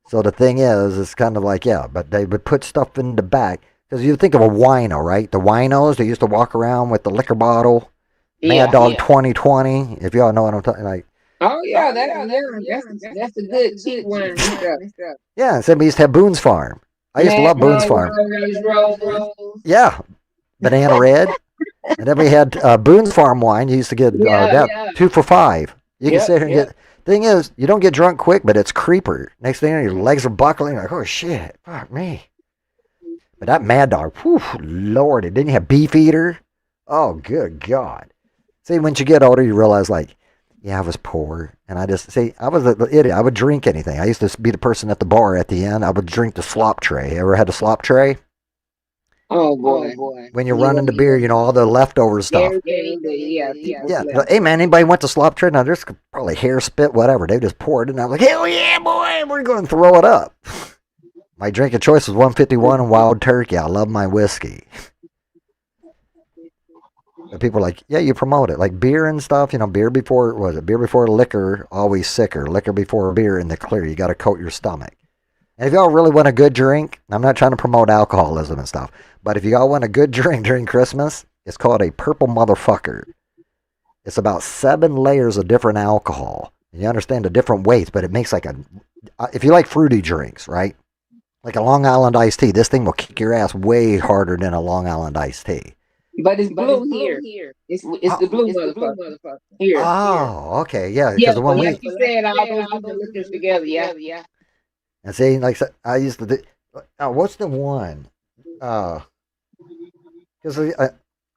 So the thing is, it's kind of like, yeah, but they would put stuff in the back. Because you think of a wino, right? The winos, they used to walk around with the liquor bottle. Mad Dog 2020, if y'all know what I'm talking like. Oh, yeah, that's a good cheap one. Yeah, so we used to have Boone's Farm. I used to love Boone's Farm. Yeah, Banana Red. And then we had Boone's Farm wine. You used to get that 2 for $5. You can sit here and get. Thing is, you don't get drunk quick, but it's creeper. Next thing you know, your legs are buckling. Like, oh shit, fuck me. But that Mad Dog, whew, lordy, didn't you have Beefeater? Oh, good God. See, once you get older, you realize, like, yeah, I was poor. And I was the idiot. I would drink anything. I used to be the person at the bar at the end. I would drink the slop tray. Ever had a slop tray? Oh, boy. When you're running the beer, all the leftover stuff. Yeah. Hey, man, anybody went to slop tray? Now, there's probably hair spit, whatever. They just pour it in. I was like, hell yeah, boy, we're going to throw it up. My drink of choice was 151 and Wild Turkey. I love my whiskey. But people are like, yeah, you promote it. Like beer and stuff, beer before, beer before liquor, always sicker. Liquor before beer in the clear. You got to coat your stomach. And if y'all really want a good drink, I'm not trying to promote alcoholism and stuff, but if y'all want a good drink during Christmas, it's called a purple motherfucker. It's about 7 layers of different alcohol. And you understand the different weights, but it makes like if you like fruity drinks, right? Like a Long Island iced tea, this thing will kick your ass way harder than a Long Island iced tea. But it's blue here. It's the blue motherfucker. Here. Oh, okay, yeah, Yeah, because the but one like you said, all those different liquors together, yeah. and see, like I used to do, what's the one? Because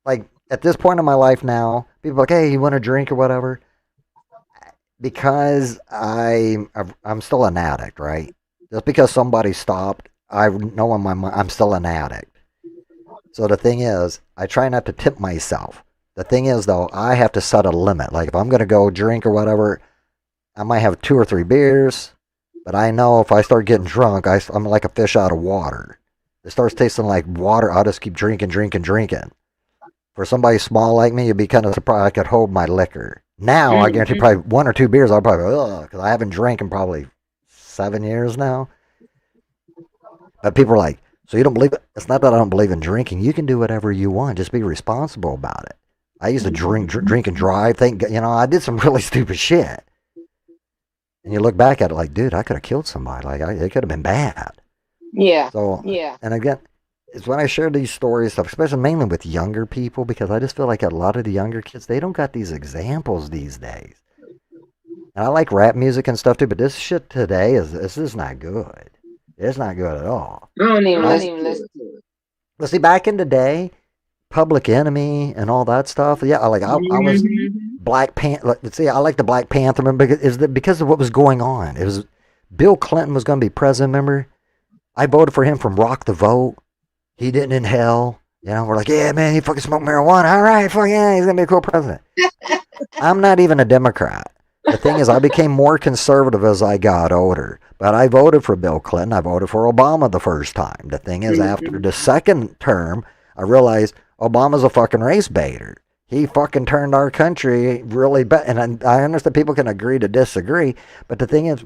like at this point in my life now, people are like, hey, you want a drink or whatever? Because I'm still an addict, right? Just because somebody stopped, I know in my mind I'm still an addict. So the thing is, I try not to tip myself. The thing is, though, I have to set a limit. Like if I'm going to go drink or whatever, I might have 2 or 3 beers, but I know if I start getting drunk, I'm like a fish out of water. It starts tasting like water. I'll just keep drinking. For somebody small like me, you'd be kind of surprised I could hold my liquor. Now, I guarantee probably 1 or 2 beers, I'll probably go, ugh, because I haven't drank in probably 7 years now. But people are like, so you don't believe it? It's not that I don't believe in drinking. You can do whatever you want. Just be responsible about it. I used to drink and drive. I did some really stupid shit. And you look back at it like, dude, I could have killed somebody. Like, it could have been bad. Yeah. So, and again, it's when I share these stories, stuff, especially mainly with younger people, because I just feel like a lot of the younger kids, they don't got these examples these days. And I like rap music and stuff too, but this shit today this is not good. It's not good at all. I don't even listen to it. But see, back in the day, Public Enemy and all that stuff. Yeah, I was Black Panther. See, I like the Black Panther because of what was going on. It was Bill Clinton was going to be president. Remember, I voted for him from Rock the Vote. He didn't in hell. We're like, yeah, man, he fucking smoked marijuana. All right, fuck yeah, he's going to be a cool president. I'm not even a Democrat. The thing is, I became more conservative as I got older. But I voted for Bill Clinton. I voted for Obama the first time. The thing is, after the second term, I realized Obama's a fucking race baiter. He fucking turned our country really bad. And I understand people can agree to disagree. But the thing is,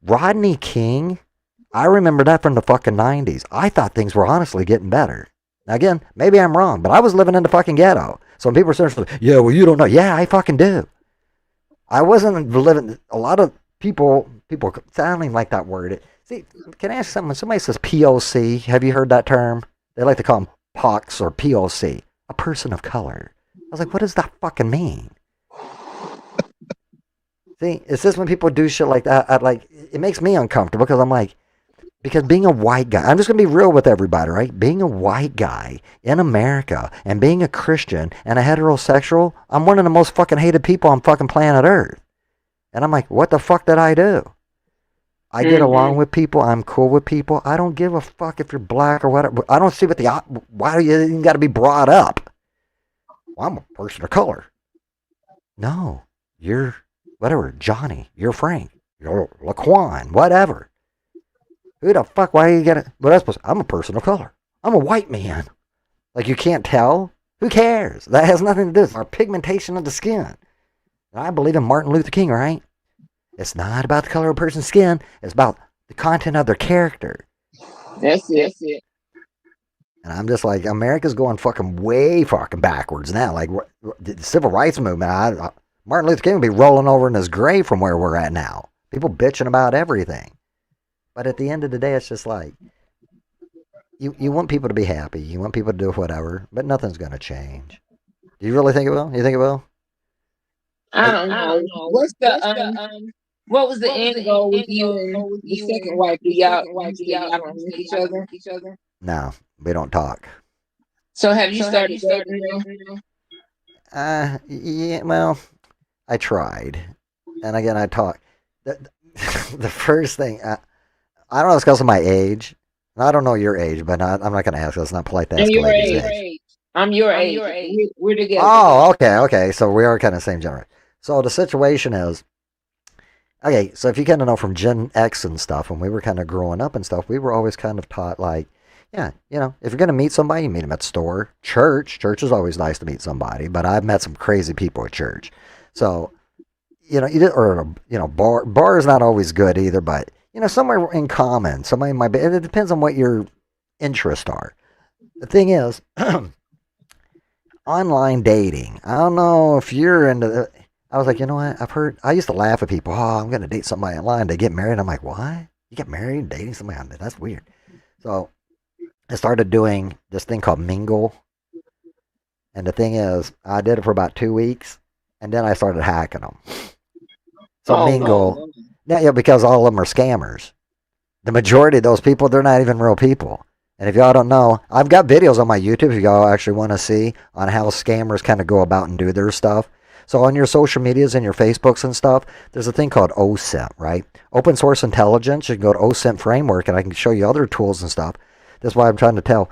Rodney King, I remember that from the fucking 90s. I thought things were honestly getting better. Now again, maybe I'm wrong, but I was living in the fucking ghetto. So when people are saying, yeah, well, you don't know. Yeah, I fucking do. I wasn't living, a lot of people sounding like that word. See, can I ask something? When somebody says POC, have you heard that term? They like to call them POCs or POC, a person of color. I was like, what does that fucking mean? See, it's just when people do shit like that, it makes me uncomfortable because being a white guy, I'm just going to be real with everybody, right? Being a white guy in America and being a Christian and a heterosexual, I'm one of the most fucking hated people on fucking planet Earth. And I'm like, what the fuck did I do? I get along with people. I'm cool with people. I don't give a fuck if you're black or whatever. I don't see why do you even got to be brought up? Well, I'm a person of color. No, you're whatever, Johnny, you're Frank, you're Laquan, whatever. Who the fuck, why are you gonna, what else? I'm a person of color. I'm a white man. Like, you can't tell? Who cares? That has nothing to do with our pigmentation of the skin. And I believe in Martin Luther King, right? It's not about the color of a person's skin. It's about the content of their character. That's it. And I'm just like, America's going fucking way fucking backwards now. Like, the civil rights movement, Martin Luther King would be rolling over in his grave from where we're at now. People bitching about everything. But at the end of the day, it's just like, you want people to be happy. You want people to do whatever, but nothing's going to change. Do you really think it will? You think it will? I don't know. What's what was the end goal with you and the second wife? Do y'all don't miss each other? No, we don't talk. So have you started dating now? Yeah, well, I tried. And again, I talk. The first thing, I don't know, it's because of my age. I don't know your age, but I'm not going to ask. It's not polite to ask a lady's age. I'm your age. We're together. Oh, okay. So we are kind of the same generation. So the situation is, Okay, so if you kind of know from Gen X and stuff, when we were kind of growing up and stuff, we were always kind of taught like, yeah, if you're gonna meet somebody, you meet them at the store, church. Church is always nice to meet somebody, but I've met some crazy people at church. So bar is not always good either, but somewhere in common, somebody might be. And it depends on what your interests are. The thing is, online dating. I don't know if you're into. I was like, you know what? I've heard. I used to laugh at people. Oh, I'm gonna date somebody online. They get married. I'm like, what? You get married and dating somebody online? That's weird. So I started doing this thing called Mingle, and the thing is, I did it for about 2 weeks, and then I started hacking them. So Oh Mingle, no. yeah, because all of them are scammers. The majority of those people, they're not even real people. And if y'all don't know, I've got videos on my YouTube if y'all actually want to see on how scammers kind of go about and do their stuff. So on your social medias and your Facebooks and stuff, there's a thing called OSINT, right? Open Source Intelligence. You can go to OSINT Framework and I can show you other tools and stuff. That's why I'm trying to tell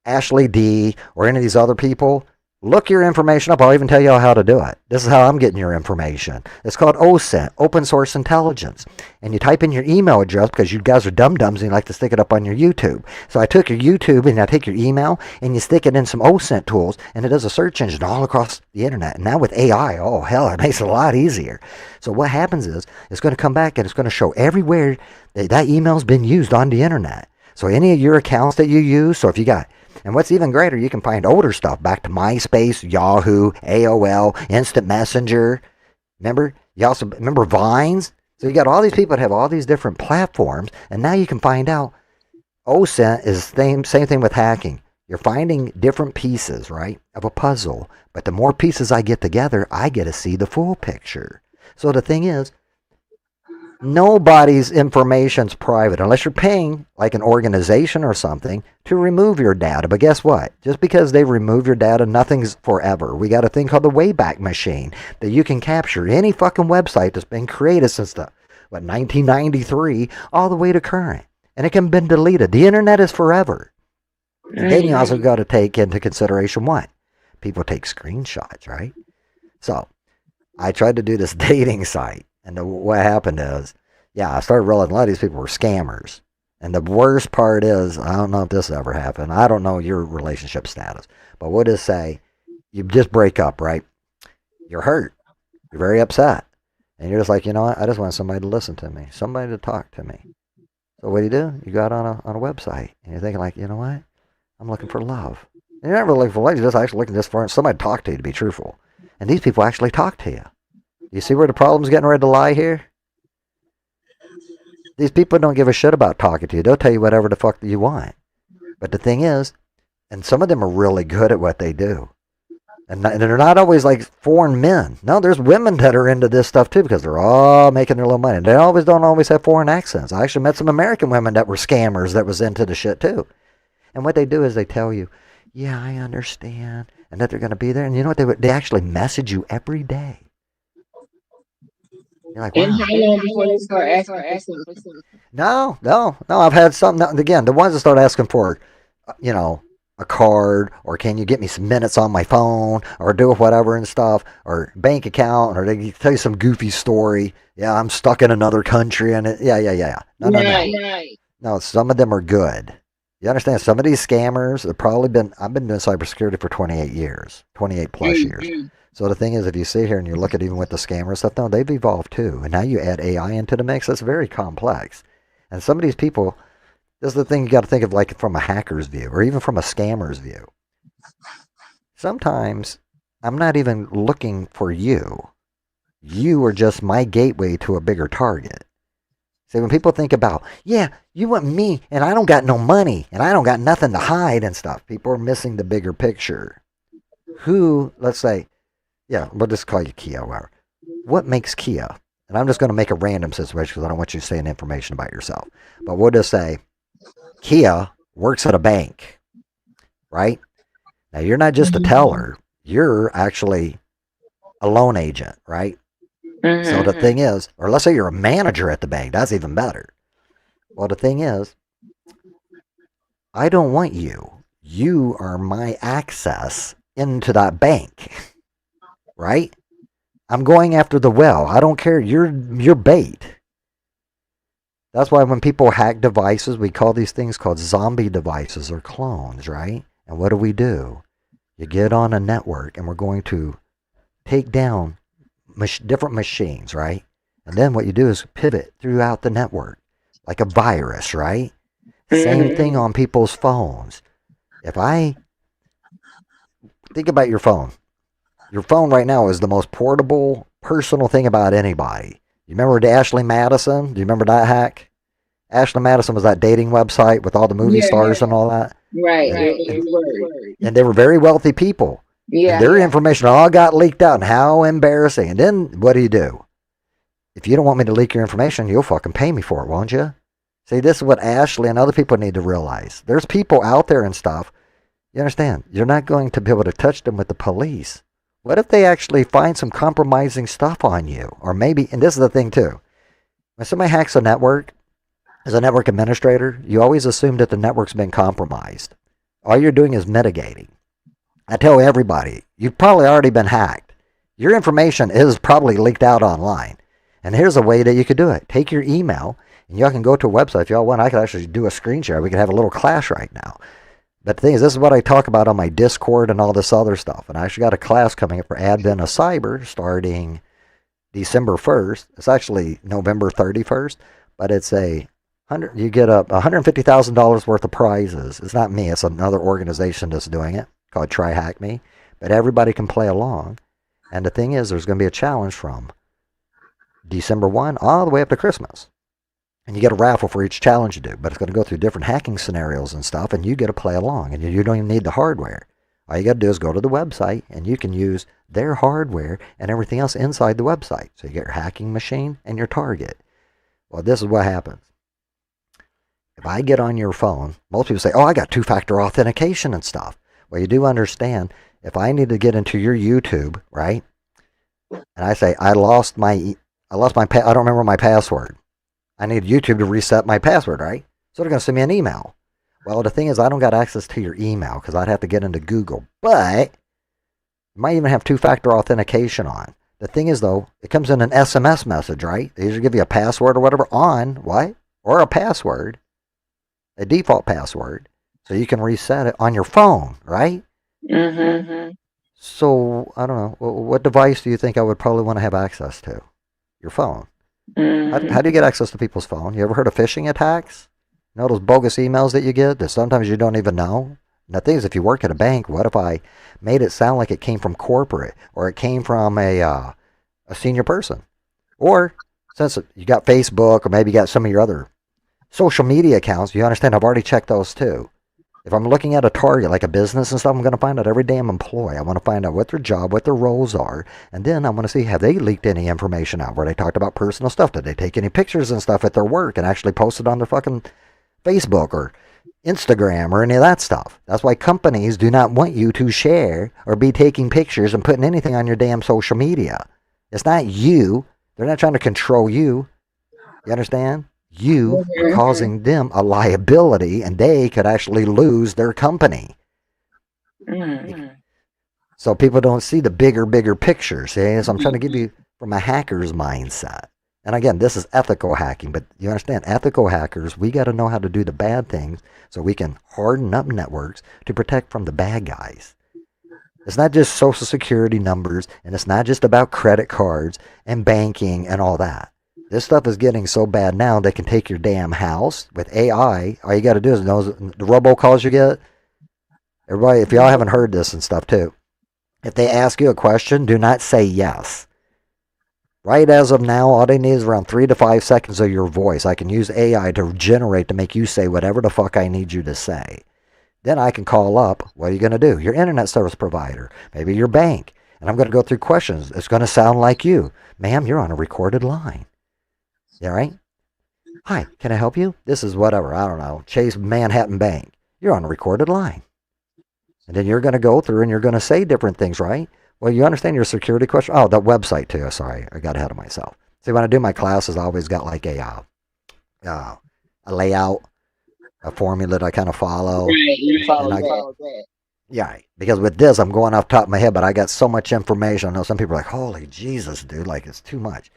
Ashley D or any of these other people, look your information up. I'll even tell you how to do it. This is how I'm getting your information. It's called OSINT, Open Source Intelligence. And you type in your email address because you guys are dum-dums and you like to stick it up on your YouTube. So I took your YouTube and I take your email and you stick it in some OSINT tools and it does a search engine all across the internet. And now with AI, oh hell, it makes it a lot easier. So what happens is it's going to come back and it's going to show everywhere that email's been used on the internet. So any of your accounts that you use, so if you got, and what's even greater, you can find older stuff back to MySpace, Yahoo, AOL, Instant Messenger. Remember? You also remember Vines? So you got all these people that have all these different platforms, and now you can find out OSINT is the same thing with hacking. You're finding different pieces, right, of a puzzle. But the more pieces I get together, I get to see the full picture. So the thing is, nobody's information's private unless you're paying like an organization or something to remove your data. But guess what? Just because they remove your data, nothing's forever. We got a thing called the Wayback Machine that you can capture any fucking website that's been created since the 1993 all the way to current, and it can be deleted. The internet is forever. And then you also got to take into consideration what people take screenshots, right? So I tried to do this dating site. And what happened is, I started realizing a lot of these people were scammers. And the worst part is, I don't know if this ever happened. I don't know your relationship status. But what does say? You just break up, right? You're hurt. You're very upset. And you're just like, you know what? I just want somebody to listen to me. Somebody to talk to me. So what do? You go out on a website. And you're thinking like, you know what? I'm looking for love. And you're not really looking for love. You're just actually looking just for somebody to talk to you, to be truthful. And these people actually talk to you. You see where the problem's getting ready to lie here? These people don't give a shit about talking to you. They'll tell you whatever the fuck you want. But the thing is, and some of them are really good at what they do. And they're not always like foreign men. No, there's women that are into this stuff too because they're all making their little money. They don't always have foreign accents. I actually met some American women that were scammers that was into the shit too. And what they do is they tell you, yeah, I understand, and that they're going to be there. And you know what? They actually message you every day. You're like, And wow. how long before they start asking for some? No. I've had some. Again, the ones that start asking for, a card, or can you get me some minutes on my phone, or do whatever and stuff, or bank account, or they tell you some goofy story. Yeah, I'm stuck in another country, and yeah. No, some of them are good. You understand? Some of these scammers have probably been. I've been doing cybersecurity for 28 years, 28 plus years. So the thing is, if you sit here and you look at even with the scammer stuff, no, they've evolved too. And now you add AI into the mix, that's very complex. And some of these people, this is the thing you got to think of like from a hacker's view or even from a scammer's view. Sometimes I'm not even looking for you. You are just my gateway to a bigger target. See, when people think about, yeah, you want me and I don't got no money and I don't got nothing to hide and stuff, people are missing the bigger picture. Who, let's say, yeah, we'll just call you Kia, whatever. What makes Kia? And I'm just going to make a random situation because I don't want you saying information about yourself. But we'll just say Kia works at a bank, right? Now, you're not just a teller. You're actually a loan agent, right? So the thing is, or let's say you're a manager at the bank. That's even better. Well, the thing is, I don't want you. You are my access into that bank. Right? I'm going after the whale. I don't care. You're bait. That's why when people hack devices, we call these things called zombie devices or clones, right? And what do? You get on a network and we're going to take down different machines, right? And then what you do is pivot throughout the network like a virus, right? Same thing on people's phones. If I think about your phone right now is the most portable, personal thing about anybody. You remember Ashley Madison? Do you remember that hack? Ashley Madison was that dating website with all the movie stars and all that. Right. And they were very wealthy people. And their information all got leaked out, and how embarrassing. And then what do? If you don't want me to leak your information, you'll fucking pay me for it, won't you? See, this is what Ashley and other people need to realize. There's people out there and stuff. You understand? You're not going to be able to touch them with the police. What if they actually find some compromising stuff on you? Or maybe, and this is the thing too, when somebody hacks a network, as a network administrator, you always assume that the network's been compromised. All you're doing is mitigating. I tell everybody, you've probably already been hacked. Your information is probably leaked out online. And here's a way that you could do it. Take your email, and y'all can go to a website. If y'all want, I could actually do a screen share. We could have a little class right now. But the thing is, this is what I talk about on my Discord and all this other stuff. And I actually got a class coming up for Advent of Cyber starting December 1st. It's actually November 31st, but it's you get $150,000 worth of prizes. It's not me. It's another organization that's doing it called Try Hack Me. But everybody can play along. And the thing is, there's going to be a challenge from December 1 all the way up to Christmas. And you get a raffle for each challenge you do, but it's going to go through different hacking scenarios and stuff, and you get to play along, and you don't even need the hardware. All you got to do is go to the website, and you can use their hardware and everything else inside the website. So you get your hacking machine and your target. Well, this is what happens. If I get on your phone, most people say, oh, I got two-factor authentication and stuff. Well, you do understand, if I need to get into your YouTube, right, and I say, I don't remember my password. I need YouTube to reset my password, right? So they're going to send me an email. Well, the thing is, I don't got access to your email because I'd have to get into Google. But you might even have two-factor authentication on. The thing is, though, it comes in an SMS message, right? They usually give you a password or whatever on, what? Or a password, a default password, so you can reset it on your phone, right? Mm-hmm. So, I don't know. What device do you think I would probably want to have access to? Your phone. How do you get access to people's phone? You ever heard of phishing attacks? You know those bogus emails that you get that sometimes you don't even know? And the thing is, if you work at a bank, what if I made it sound like it came from corporate or it came from a senior person? Or since you got Facebook or maybe you got some of your other social media accounts, you understand I've already checked those too. If I'm looking at a target like a business and stuff, I'm going to find out every damn employee. I want to find out what their job, what their roles are, and then I want to see, have they leaked any information out where they talked about personal stuff? Did they take any pictures and stuff at their work and actually post it on their fucking Facebook or Instagram or any of that stuff? That's why companies do not want you to share or be taking pictures and putting anything on your damn social media. It's not you. They're not trying to control you. You understand? You are causing them a liability, and they could actually lose their company. So people don't see the bigger picture. See, so I'm trying to give you from a hacker's mindset. And again, this is ethical hacking, but you understand, ethical hackers, we got to know how to do the bad things so we can harden up networks to protect from the bad guys. It's not just social security numbers, and it's not just about credit cards and banking and all that. This stuff is getting so bad now they can take your damn house with AI. All you got to do is know the robocalls you get. Everybody, if y'all haven't heard this and stuff too, if they ask you a question, do not say yes. Right as of now, all they need is around 3 to 5 seconds of your voice. I can use AI to generate to make you say whatever the fuck I need you to say. Then I can call up, what are you going to do? Your internet service provider, maybe your bank. And I'm going to go through questions. It's going to sound like you. Ma'am, you're on a recorded line. Yeah, right? Hi, can I help you? This is whatever, I don't know, Chase Manhattan Bank. You're on a recorded line. And then you're going to go through and you're going to say different things, right? Well, you understand your security question? Oh, the website too. Sorry, I got ahead of myself. See, when I do my classes, I always got like a layout, a formula that I kind of follow. Right, you follow that. Yeah, because with this, I'm going off the top of my head, but I got so much information. I know some people are like, holy Jesus, dude, like it's too much.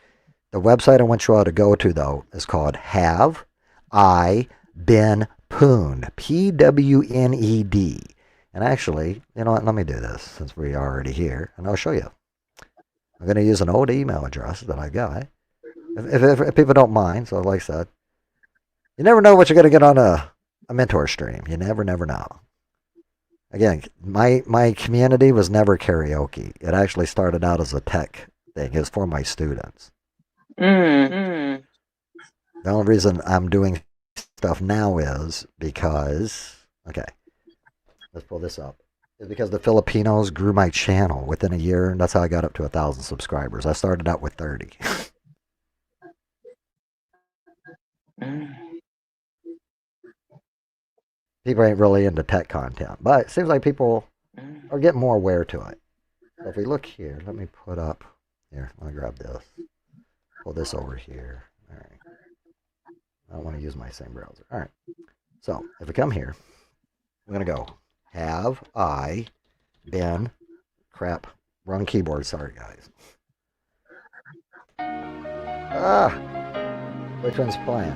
The website I want you all to go to, though, is called Have I Been Pooned? Pwned. And actually, you know what? Let me do this since we're already here, and I'll show you. I'm going to use an old email address that I got. If people don't mind, so like I said, you never know what you're going to get on a mentor stream. You never know. Again, my community was never karaoke. It actually started out as a tech thing. It was for my students. The only reason I'm doing stuff now is because, okay, let's pull this up. Is because the Filipinos grew my channel within a year, and that's how I got up to 1,000 subscribers. I started out with 30. People ain't really into tech content, but it seems like people are getting more aware to it. So if we look here, let me put up, here, let me grab this. Pull this over here. All right. I don't want to use my same browser. All right. So if we come here, we're going to go, have I been, crap, wrong keyboard, sorry guys. Which one's playing?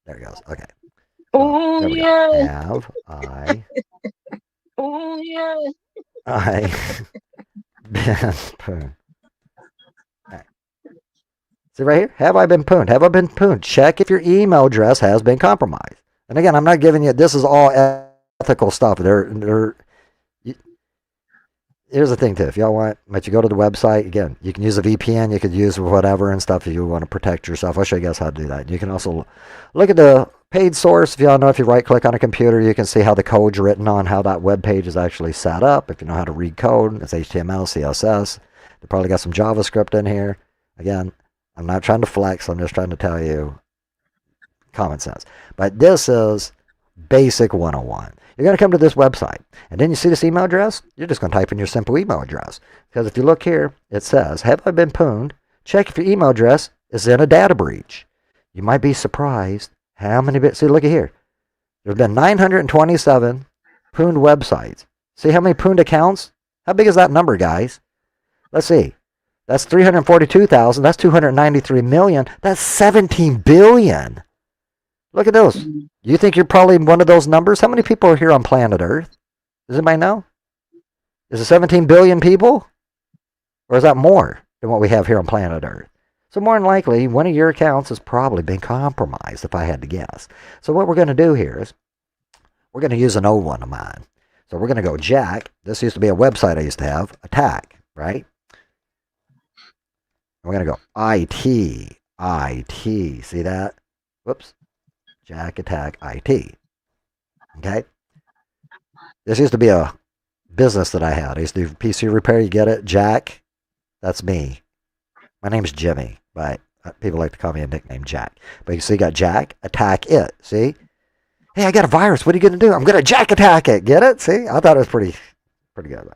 There it goes, okay. So, Oh, there we yeah. go. Have I, Oh, yeah. I been pooned? All right. See right here? Have I been pooned? Have I been pooned? Check if your email address has been compromised. And again, I'm not giving you, this is all ethical stuff. Here's the thing too, if y'all want, but you go to the website, again, you can use a VPN, you could use whatever and stuff if you want to protect yourself. I'll show you guys how to do that. You can also look at the paid source. If y'all know, if you right click on a computer, you can see how the code's written on, how that web page is actually set up. If you know how to read code, it's HTML, CSS. They probably got some JavaScript in here. Again, I'm not trying to flex, I'm just trying to tell you common sense. But this is basic 101. You're going to come to this website, and then you see this email address, you're just going to type in your simple email address. Because if you look here, it says, have I been pooned? Check if your email address is in a data breach. You might be surprised how many bits. See, look at here. There's been 927 pooned websites. See how many pooned accounts? How big is that number, guys? Let's see. That's 342,000. That's 293 million. That's 17 billion. Look at those. You think you're probably one of those numbers? How many people are here on planet Earth? Does anybody know? Is it 17 billion people? Or is that more than what we have here on planet Earth? So more than likely, one of your accounts has probably been compromised, if I had to guess. So what we're going to do here is, we're going to use an old one of mine. So we're going to go Jack. This used to be a website I used to have. Attack, right? We're going to go IT. See that? Whoops. Jack Attack IT. Okay? This used to be a business that I had. I used to do PC repair. You get it? Jack. That's me. My name's Jimmy, but people like to call me a nickname, Jack. But you see, you got Jack Attack It. See? Hey, I got a virus. What are you going to do? I'm going to Jack Attack it. Get it? See? I thought it was pretty good.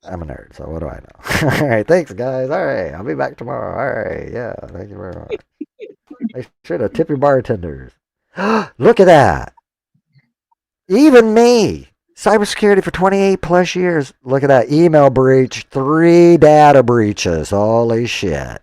I'm a nerd, so what do I know? All right, thanks, guys. All right, I'll be back tomorrow. All right, yeah, thank you very much. Make sure to tip your bartenders. Look at that. Even me. Cybersecurity for 28 plus years. Look at that. Email breach. 3 data breaches. Holy shit.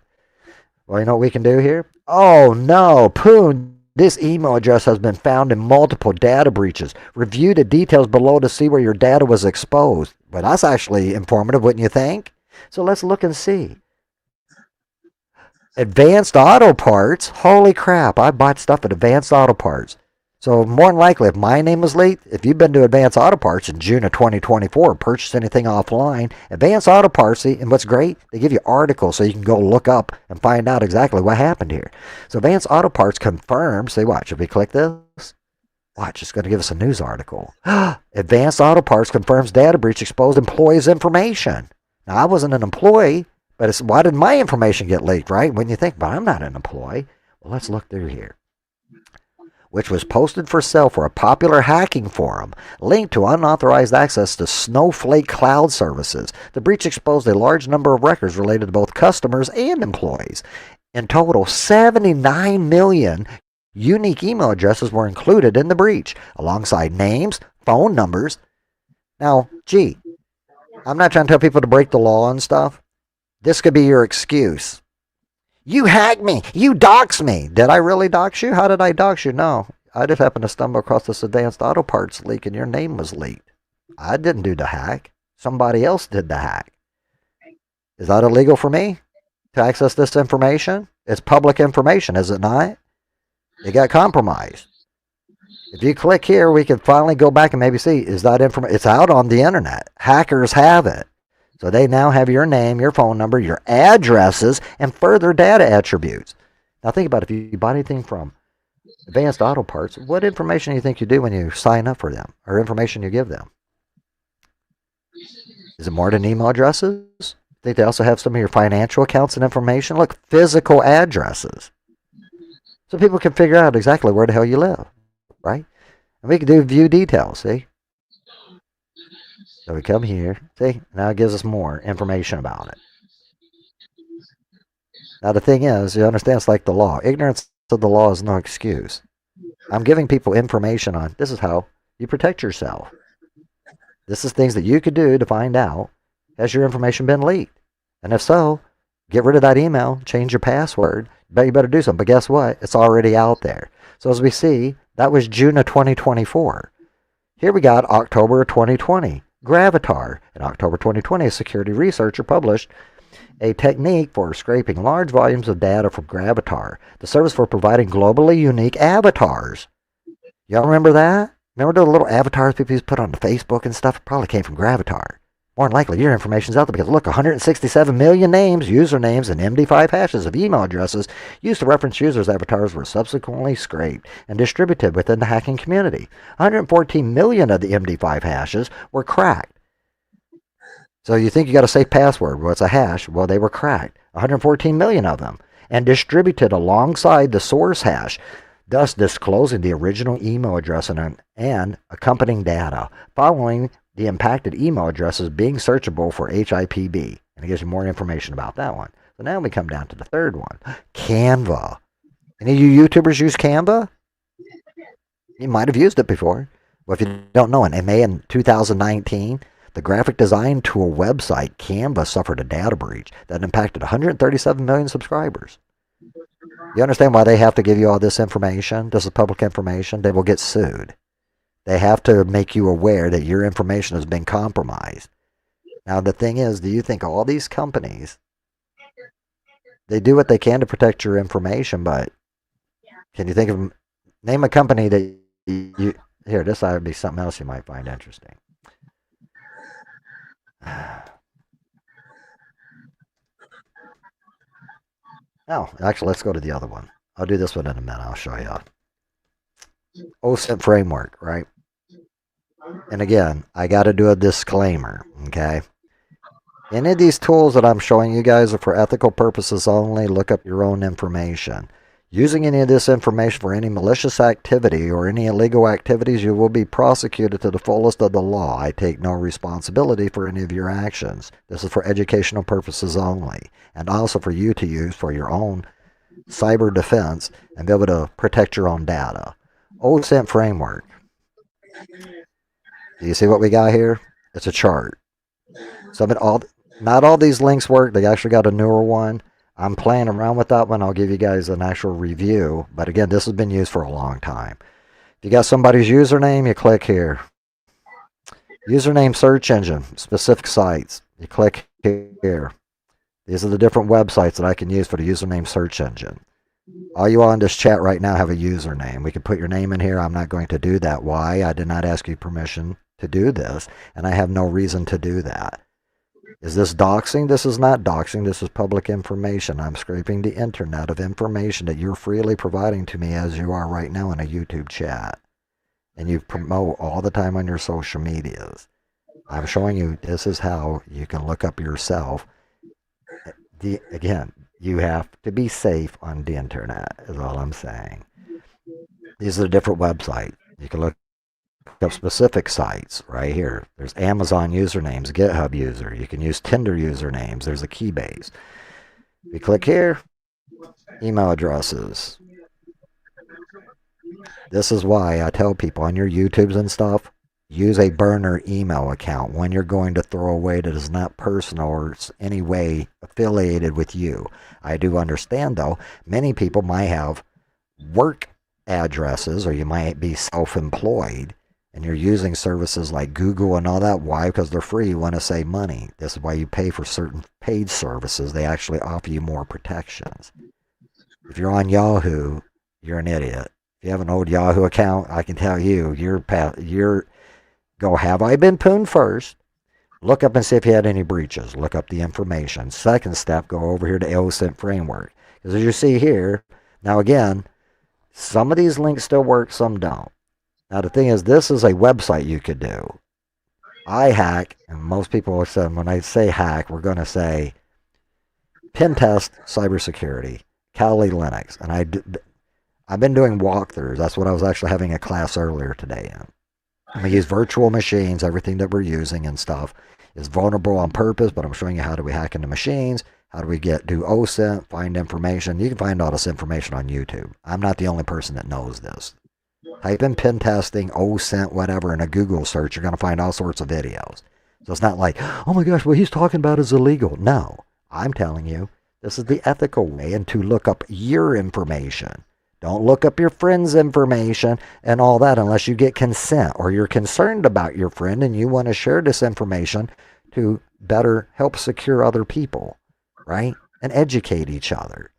Well, you know what we can do here? Oh, no. Poon. This email address has been found in multiple data breaches. Review the details below to see where your data was exposed. Well, that's actually informative, wouldn't you think? So let's look and see. Advanced Auto Parts. Holy crap, I bought stuff at Advanced Auto Parts. So more than likely, if my name was leaked, if you've been to Advanced Auto Parts in June of 2024, purchased anything offline, Advanced Auto Parts, see, and what's great, they give you articles so you can go look up and find out exactly what happened here. So Advanced Auto Parts confirms, see, watch, if we click this, watch, it's going to give us a news article. Advanced Auto Parts confirms data breach exposed employees' information. Now, I wasn't an employee, but it's, why did my information get leaked, right? When you think, but I'm not an employee. Well, let's look through here. Which was posted for sale for a popular hacking forum linked to unauthorized access to Snowflake cloud services. The breach exposed a large number of records related to both customers and employees. In total, 79 million unique email addresses were included in the breach, alongside names, phone numbers. Now, gee, I'm not trying to tell people to break the law and stuff. This could be your excuse. You hacked me. You doxed me. Did I really dox you? How did I dox you? No. I just happened to stumble across this advanced auto parts leak and your name was leaked. I didn't do the hack. Somebody else did the hack. Is that illegal for me to access this information? It's public information, is it not? It got compromised. If you click here, we can finally go back and maybe see, is that information? It's out on the internet. Hackers have it. So they now have your name, your phone number, your addresses, and further data attributes. Now think about it. If you buy anything from Advanced Auto Parts, what information do you think you do when you sign up for them, or information you give them? Is it more than email addresses? I think they also have some of your financial accounts and information. Look, physical addresses. So people can figure out exactly where the hell you live, right? And we can do view details, see? So we come here, see? Now it gives us more information about it. Now the thing is, you understand, it's like the law. Ignorance of the law is no excuse. I'm giving people information on, this is how you protect yourself. This is things that you could do to find out, has your information been leaked? And if so, get rid of that email, change your password. Bet you better do something. But guess what? It's already out there. So as we see, that was June of 2024. Here we got October of 2020. Gravatar. In October 2020, a security researcher published a technique for scraping large volumes of data from Gravatar, the service for providing globally unique avatars. Y'all remember that? Remember the little avatars people used to put on the Facebook and stuff? It probably came from Gravatar. More than likely, your information's out there because look, 167 million names, usernames, and MD5 hashes of email addresses used to reference users' avatars were subsequently scraped and distributed within the hacking community. 114 million of the MD5 hashes were cracked. So you think you got a safe password? Well, it's a hash. Well, they were cracked. 114 million of them, and distributed alongside the source hash, thus disclosing the original email address and accompanying data. Following the impacted email addresses being searchable for HIPB. And it gives you more information about that one. So now we come down to the third one. Canva. Any of you YouTubers use Canva? You might have used it before. Well, if you don't know it, in May in 2019, the graphic design tool website Canva suffered a data breach that impacted 137 million subscribers. You understand why they have to give you all this information? This is public information. They will get sued. They have to make you aware that your information has been compromised. Now, the thing is, do you think all these companies, they do what they can to protect your information, but can you think of, name a company that you, here, this would be something else you might find interesting. Oh, actually, let's go to the other one. I'll do this one in a minute. I'll show you. OSINT framework, right? And again, I got to do a disclaimer, okay? Any of these tools that I'm showing you guys are for ethical purposes only. Look up your own information. Using any of this information for any malicious activity or any illegal activities, you will be prosecuted to the fullest of the law. I take no responsibility for any of your actions. This is for educational purposes only, and also for you to use for your own cyber defense and be able to protect your own data. OSINT framework. Do you see what we got here? It's a chart. Not all these links work. They actually got a newer one. I'm playing around with that one. I'll give you guys an actual review. But again, this has been used for a long time. If you got somebody's username, you click here. Username search engine, specific sites. You click here. These are the different websites that I can use for the username search engine. All you on this chat right now have a username. We can put your name in here. I'm not going to do that. Why? I did not ask you permission to do this, and I have no reason to do that. Is this doxing? This is not doxing. This is public information. I'm scraping the internet of information that you're freely providing to me as you are right now in a YouTube chat. And you promote all the time on your social medias. I'm showing you this is how you can look up yourself. Again, you have to be safe on the internet is all I'm saying. These are the different websites. You can look up specific sites right here. There's Amazon usernames, GitHub user. You can use Tinder usernames. There's a Keybase. We click here, email addresses. This is why I tell people on your YouTubes and stuff, use a burner email account when you're going to throw away that is not personal or any way affiliated with you. I do understand, though, many people might have work addresses or you might be self-employed and you're using services like Google and all that. Why? Because they're free. You want to save money. This is why you pay for certain paid services. They actually offer you more protections. If you're on Yahoo, you're an idiot. If you have an old Yahoo account, I can tell you, you're go, have I been pooned first? Look up and see if you had any breaches. Look up the information. Second step, go over here to asome framework. Because as you see here, now again, some of these links still work, some don't. Now the thing is, this is a website you could do. I hack, and most people are saying, when I say hack, we're going to say pen test cybersecurity, Kali Linux. And I've been doing walkthroughs. That's what I was actually having a class earlier today in. I'm going to use virtual machines. Everything that we're using and stuff is vulnerable on purpose, but I'm showing you how do we hack into machines, how do we do OSINT, find information. You can find all this information on YouTube. I'm not the only person that knows this. Type in pen testing, OSINT, whatever, in a Google search. You're going to find all sorts of videos. So it's not like, oh my gosh, what he's talking about is illegal. No, I'm telling you, this is the ethical way and to look up your information. Don't look up your friend's information and all that unless you get consent or you're concerned about your friend and you want to share this information to better help secure other people, right? And educate each other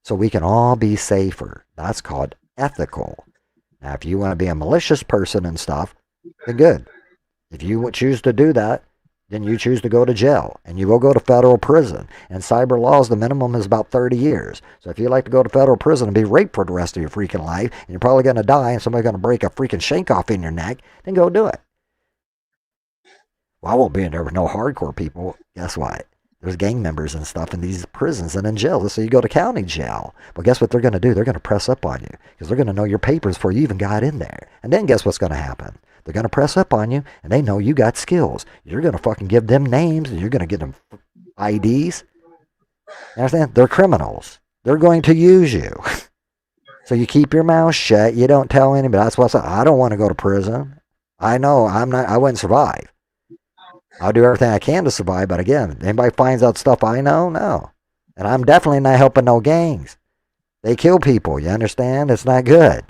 so we can all be safer. That's called ethical. Now, if you want to be a malicious person and stuff, then good. If you choose to do that, then you choose to go to jail and you will go to federal prison. And cyber laws, the minimum is about 30 years. So if you like to go to federal prison and be raped for the rest of your freaking life, and you're probably going to die and somebody's going to break a freaking shank off in your neck, then go do it. Well, I won't be in there with no hardcore people. Guess what? There's gang members and stuff in these prisons and in jails. So you go to county jail. Well, guess what they're going to do? They're going to press up on you because they're going to know your papers before you even got in there. And then guess what's going to happen? They're going to press up on you, and they know you got skills. You're going to fucking give them names, and you're going to get them IDs. You understand? They're criminals. They're going to use you. So you keep your mouth shut. You don't tell anybody. That's what's up. I don't want to go to prison. I know I wouldn't survive. I'll do everything I can to survive, but again, anybody finds out stuff I know, no. And I'm definitely not helping no gangs. They kill people, you understand? It's not good.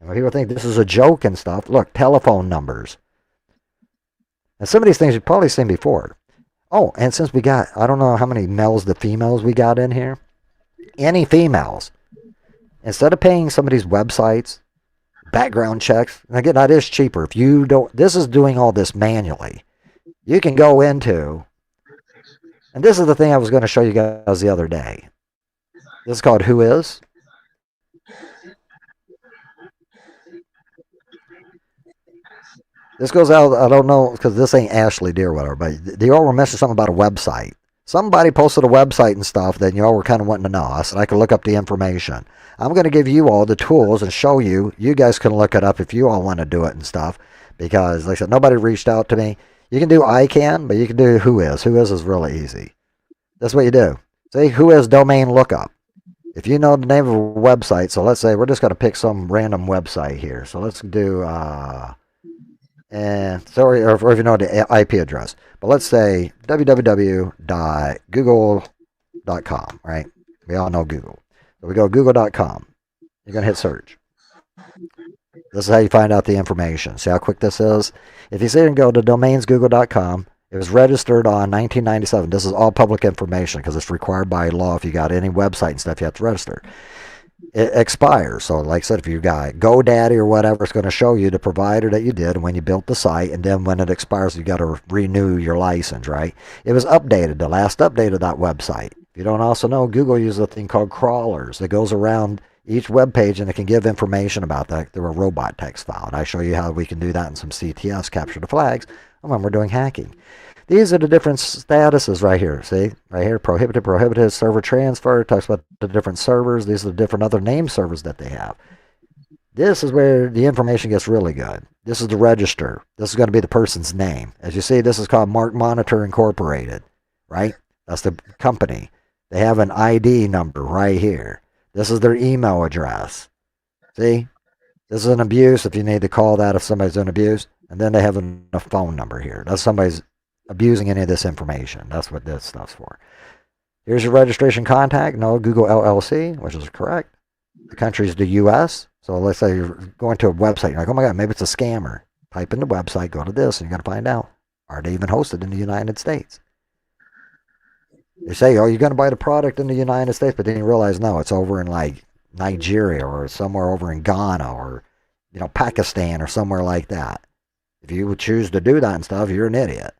And people think this is a joke and stuff. Look, telephone numbers. And some of these things you've probably seen before. Oh, and since we got, I don't know how many males to females we got in here. Any females, instead of paying some of these websites, background checks, and again, that is cheaper. If you don't, this is doing all this manually. You can go into, and this is the thing I was going to show you guys the other day. This is called Who Is. This goes out, I don't know, because this ain't Ashley Deer or whatever, but y'all were mentioning something about a website. Somebody posted a website and stuff that y'all were kind of wanting to know. I said I could look up the information. I'm going to give you all the tools and show you. You guys can look it up if you all want to do it and stuff. Because, like I said, nobody reached out to me. You can do I can, but you can do Who Is. Who is really easy. That's what you do. See, Who Is domain lookup. If you know the name of a website, so let's say we're just going to pick some random website here. So let's do, or if you know the IP address. But let's say www.google.com, right? We all know Google. So we go google.com. You're going to hit search. This is how you find out the information. See how quick this is? If you see and go to domainsgoogle.com, it was registered on 1997. This is all public information because it's required by law. If you got any website and stuff, you have to register. It expires. So like I said, if you got GoDaddy or whatever, it's going to show you the provider that you did when you built the site. And then when it expires, you got to renew your license, right? It was updated, the last update of that website. If you don't also know, Google uses a thing called crawlers that goes around each web page, and it can give information about that through a robot text file. And I show you how we can do that in some CTS, capture the flags, when we're doing hacking. These are the different statuses right here. See, right here, prohibited server transfer. It talks about the different servers. These are the different other name servers that they have. This is where the information gets really good. This is the register. This is going to be the person's name. As you see, this is called Mark Monitor Incorporated, right? That's the company. They have an ID number right here. This is their email address. See? This is an abuse if you need to call that if somebody's doing abuse. And then they have a phone number here. That's somebody's abusing any of this information. That's what this stuff's for. Here's your registration contact. No, Google LLC, which is correct. The country is the U.S. So let's say you're going to a website. You're like, oh my God, maybe it's a scammer. Type in the website, go to this, and you're going to find out. Are they even hosted in the United States? They say, oh, you're going to buy the product in the United States, but then you realize, no, it's over in like Nigeria or somewhere over in Ghana or, Pakistan or somewhere like that. If you would choose to do that and stuff, you're an idiot.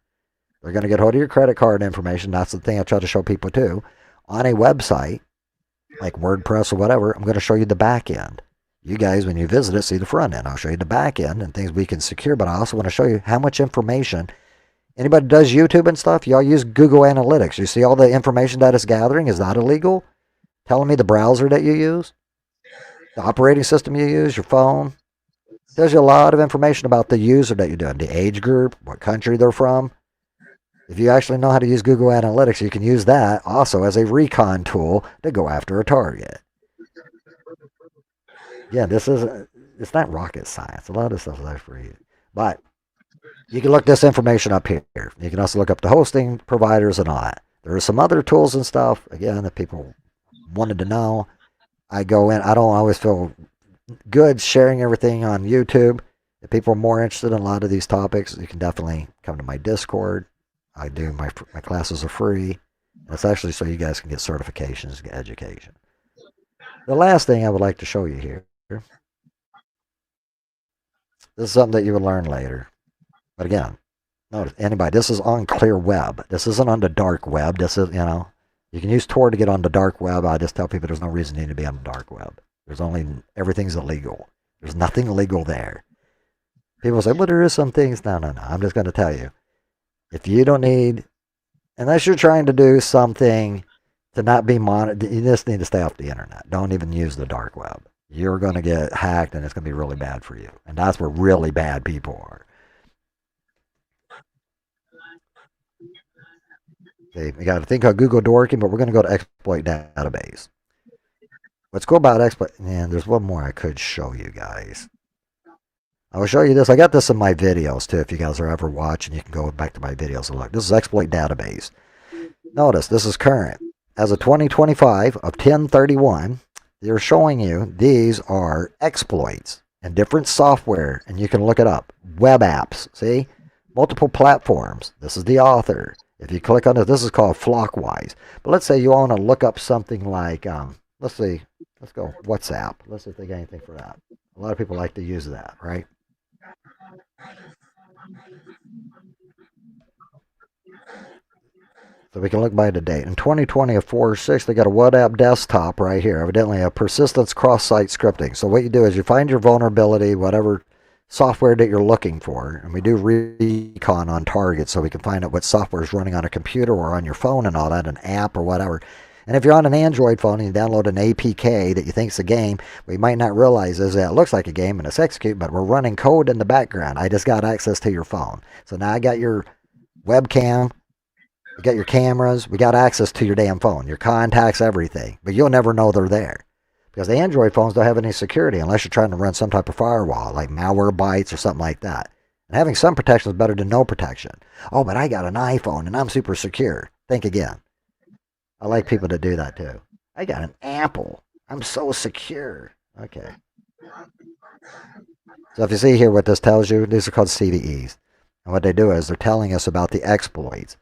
They're going to get hold of your credit card information. That's the thing I try to show people too. On a website, like WordPress or whatever, I'm going to show you the back end. You guys, when you visit it, see the front end. I'll show you the back end and things we can secure, but I also want to show you how much information. Anybody that does YouTube and stuff, y'all use Google Analytics. You see all the information that it's gathering. Is that illegal? Telling me the browser that you use, the operating system you use, your phone. Tells you a lot of information about the user that you're doing, the age group, what country they're from. If you actually know how to use Google Analytics, you can use that also as a recon tool to go after a target. Yeah, it's not rocket science. A lot of stuff is there for you. But you can look this information up here. You can also look up the hosting providers and all that. There are some other tools and stuff, again, that people wanted to know. I go in. I don't always feel good sharing everything on YouTube. If people are more interested in a lot of these topics, you can definitely come to my Discord. I do my classes are free. And it's actually so you guys can get certifications, get education. The last thing I would like to show you here. This is something that you will learn later. But again, notice anybody, this is on clear web. This isn't on the dark web. This is, you can use Tor to get on the dark web. I just tell people there's no reason you need to be on the dark web. Everything's illegal. There's nothing legal there. People say, well, there is some things. No. I'm just going to tell you. If you don't need, unless you're trying to do something to not be monitored, you just need to stay off the internet. Don't even use the dark web. You're going to get hacked and it's going to be really bad for you. And that's where really bad people are. Okay, we got to think of Google Dorking, but we're going to go to exploit database. What's cool about exploit, and there's one more I could show you guys. I will show you this. I got this in my videos too. If you guys are ever watching, you can go back to my videos and look. This is exploit database. Notice this is current. As of 2025 of 1031, they're showing you these are exploits and different software, and you can look it up. Web apps, see? Multiple platforms. This is the author. If you click on this is called Flockwise. But let's say you want to look up something like, let's see, let's go WhatsApp. Let's see if they got anything for that. A lot of people like to use that, right? So we can look by the date. In 2020 of 4/6, they got a WhatsApp desktop right here. Evidently a persistence cross-site scripting. So what you do is you find your vulnerability, whatever software that you're looking for, and we do recon on target so we can find out what software is running on a computer or on your phone and all that, an app or whatever. And if you're on an Android phone and you download an APK that you think is a game, what you might not realize is that it looks like a game and it's execute, but we're running code in the background. I just got access to your phone. So now I got your webcam, we got your cameras, we got access to your damn phone, your contacts, everything. But you'll never know they're there. Because the Android phones don't have any security unless you're trying to run some type of firewall, like Malwarebytes or something like that. And having some protection is better than no protection. Oh, but I got an iPhone and I'm super secure. Think again. I like people to do that too. I got an Apple. I'm so secure. Okay. So if you see here what this tells you, these are called CVEs. And what they do is they're telling us about the exploits.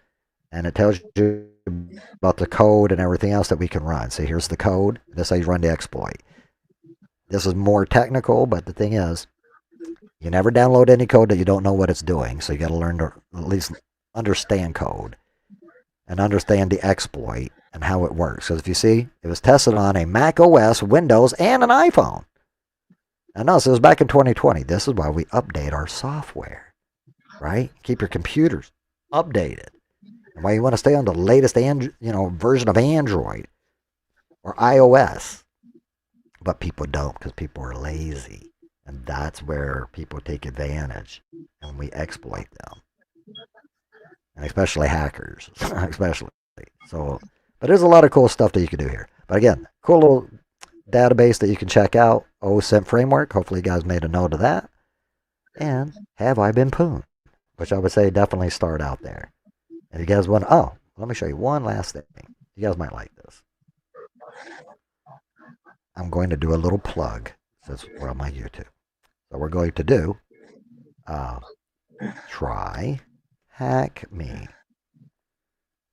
And it tells you about the code and everything else that we can run. See, here's the code. This is how you run the exploit. This is more technical, but the thing is, you never download any code that you don't know what it's doing. So you got to learn to at least understand code and understand the exploit and how it works. Because if you see, it was tested on a Mac OS, Windows, and an iPhone. And notice it was back in 2020. This is why we update our software, right? Keep your computers updated. And why you want to stay on the latest version of Android or iOS. But people don't, because people are lazy. And that's where people take advantage. And we exploit them. And especially hackers. Especially. But there's a lot of cool stuff that you can do here. But again, cool little database that you can check out. OSINT framework. Hopefully you guys made a note of that. And have I been pooned? Which I would say definitely start out there. And you guys want, let me show you one last thing. You guys might like this. I'm going to do a little plug since we're on my YouTube. So we're going to do Try Hack Me.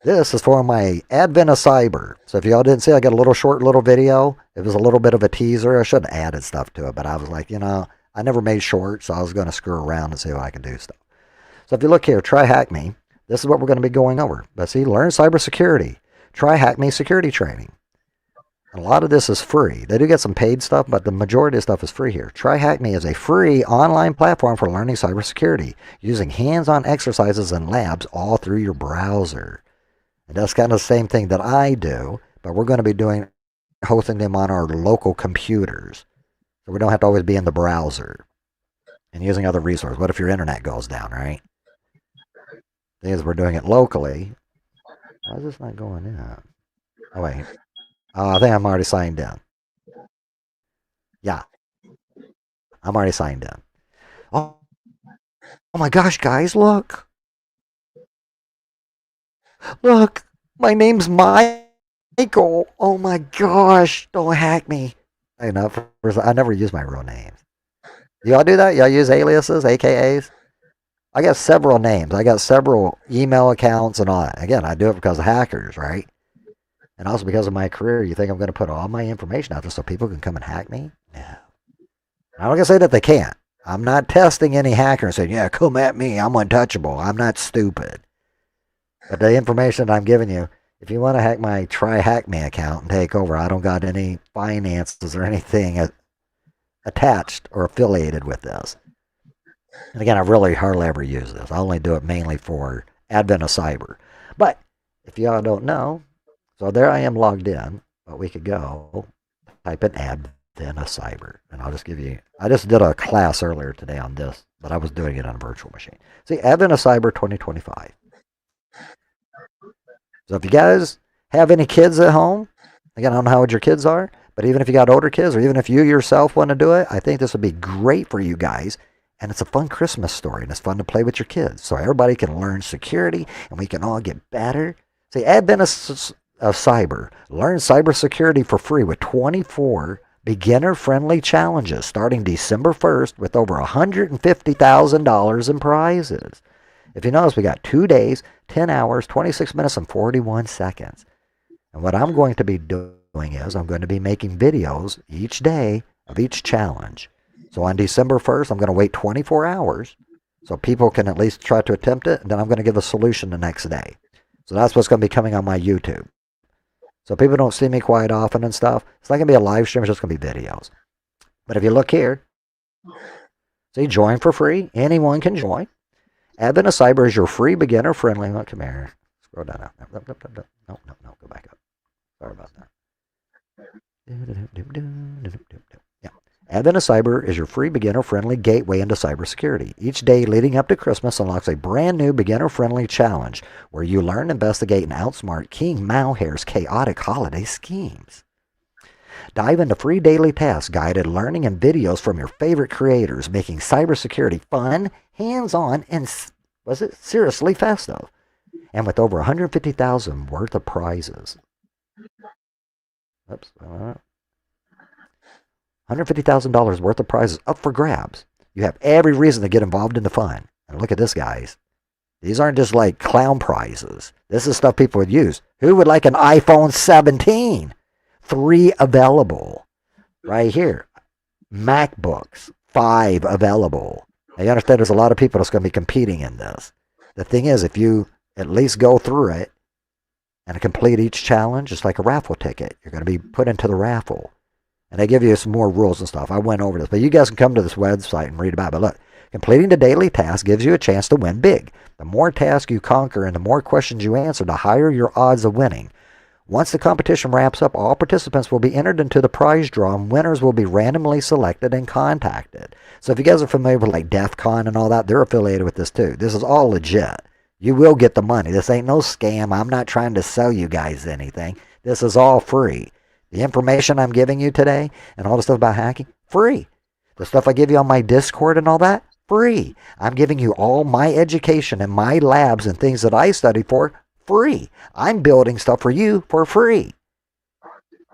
This is for my Advent of Cyber. So if y'all didn't see, I got a little short little video. It was a little bit of a teaser. I shouldn't have added stuff to it, but I was like, I never made shorts, so I was going to screw around and see if I can do stuff. So if you look here, Try Hack Me. This is what we're going to be going over. But see, learn cybersecurity. Try Hack Me security training. A lot of this is free. They do get some paid stuff, but the majority of stuff is free here. Try Hack Me is a free online platform for learning cybersecurity, using hands-on exercises and labs all through your browser. And that's kind of the same thing that I do, but we're going to be hosting them on our local computers. So we don't have to always be in the browser and using other resources. What if your internet goes down, right? The thing is, we're doing it locally. Why is this not going in? Oh, wait. I think I'm already signed in. Yeah. I'm already signed in. Oh my gosh, guys, look. Look, my name's Michael. Oh my gosh, don't hack me. I never use my real names. Y'all do that? Y'all use aliases, AKAs? I got several names. I got several email accounts and all that. Again, I do it because of hackers, right? And also because of my career. You think I'm going to put all my information out there so people can come and hack me? No. I'm not going to say that they can't. I'm not testing any hacker and saying, yeah, come at me. I'm untouchable. I'm not stupid. But the information I'm giving you, if you want to hack my Try Hack Me account and take over, I don't got any finances or anything attached or affiliated with this. And again, I really hardly ever use this. I only do it mainly for Advent of Cyber. But if y'all don't know, so there I am logged in, but we could go type in Advent of Cyber. And I'll just give you, I just did a class earlier today on this, but I was doing it on a virtual machine. See, Advent of Cyber 2025. So if you guys have any kids at home, again, I don't know how old your kids are, but even if you got older kids, or even if you yourself want to do it, I think this would be great for you guys. And it's a fun Christmas story, and it's fun to play with your kids. So everybody can learn security, and we can all get better. See, Advent of Cyber. Learn cybersecurity for free with 24 beginner-friendly challenges starting December 1st with over $150,000 in prizes. If you notice, we got 2 days, 10 hours, 26 minutes, and 41 seconds. And what I'm going to be doing is I'm going to be making videos each day of each challenge. So on December 1st, I'm going to wait 24 hours so people can at least try to attempt it, and then I'm going to give a solution the next day. So that's what's going to be coming on my YouTube. So people don't see me quite often and stuff. It's not going to be a live stream. It's just going to be videos. But if you look here, see, join for free. Anyone can join. Advent of Cyber is your free beginner-friendly. Oh, come here. Scroll down. No, go back up. Sorry about that. Yeah. Advent of Cyber is your free beginner-friendly gateway into cybersecurity. Each day leading up to Christmas unlocks a brand new beginner-friendly challenge where you learn, investigate, and outsmart King Malhair's chaotic holiday schemes. Dive into free daily tasks, guided learning, and videos from your favorite creators, making cybersecurity fun, hands-on, and seriously festive. And with over $150,000 worth of prizes. Oops. $150,000 worth of prizes up for grabs. You have every reason to get involved in the fun. And look at this, guys. These aren't just like clown prizes. This is stuff people would use. Who would like an iPhone 17? 3 available. Right here. MacBooks. 5 available. Now you understand there's a lot of people that's going to be competing in this. The thing is, if you at least go through it and complete each challenge, it's like a raffle ticket. You're going to be put into the raffle. And they give you some more rules and stuff. I went over this. But you guys can come to this website and read about it. But look, completing the daily task gives you a chance to win big. The more tasks you conquer and the more questions you answer, the higher your odds of winning. Once the competition wraps up, all participants will be entered into the prize draw, and winners will be randomly selected and contacted. So if you guys are familiar with like DEF CON and all that, they're affiliated with this too. This is all legit. You will get the money. This ain't no scam. I'm not trying to sell you guys anything. This is all free. The information I'm giving you today and all the stuff about hacking, free. The stuff I give you on my Discord and all that, free. I'm giving you all my education and my labs and things that I studied for free. I'm building stuff for you for free.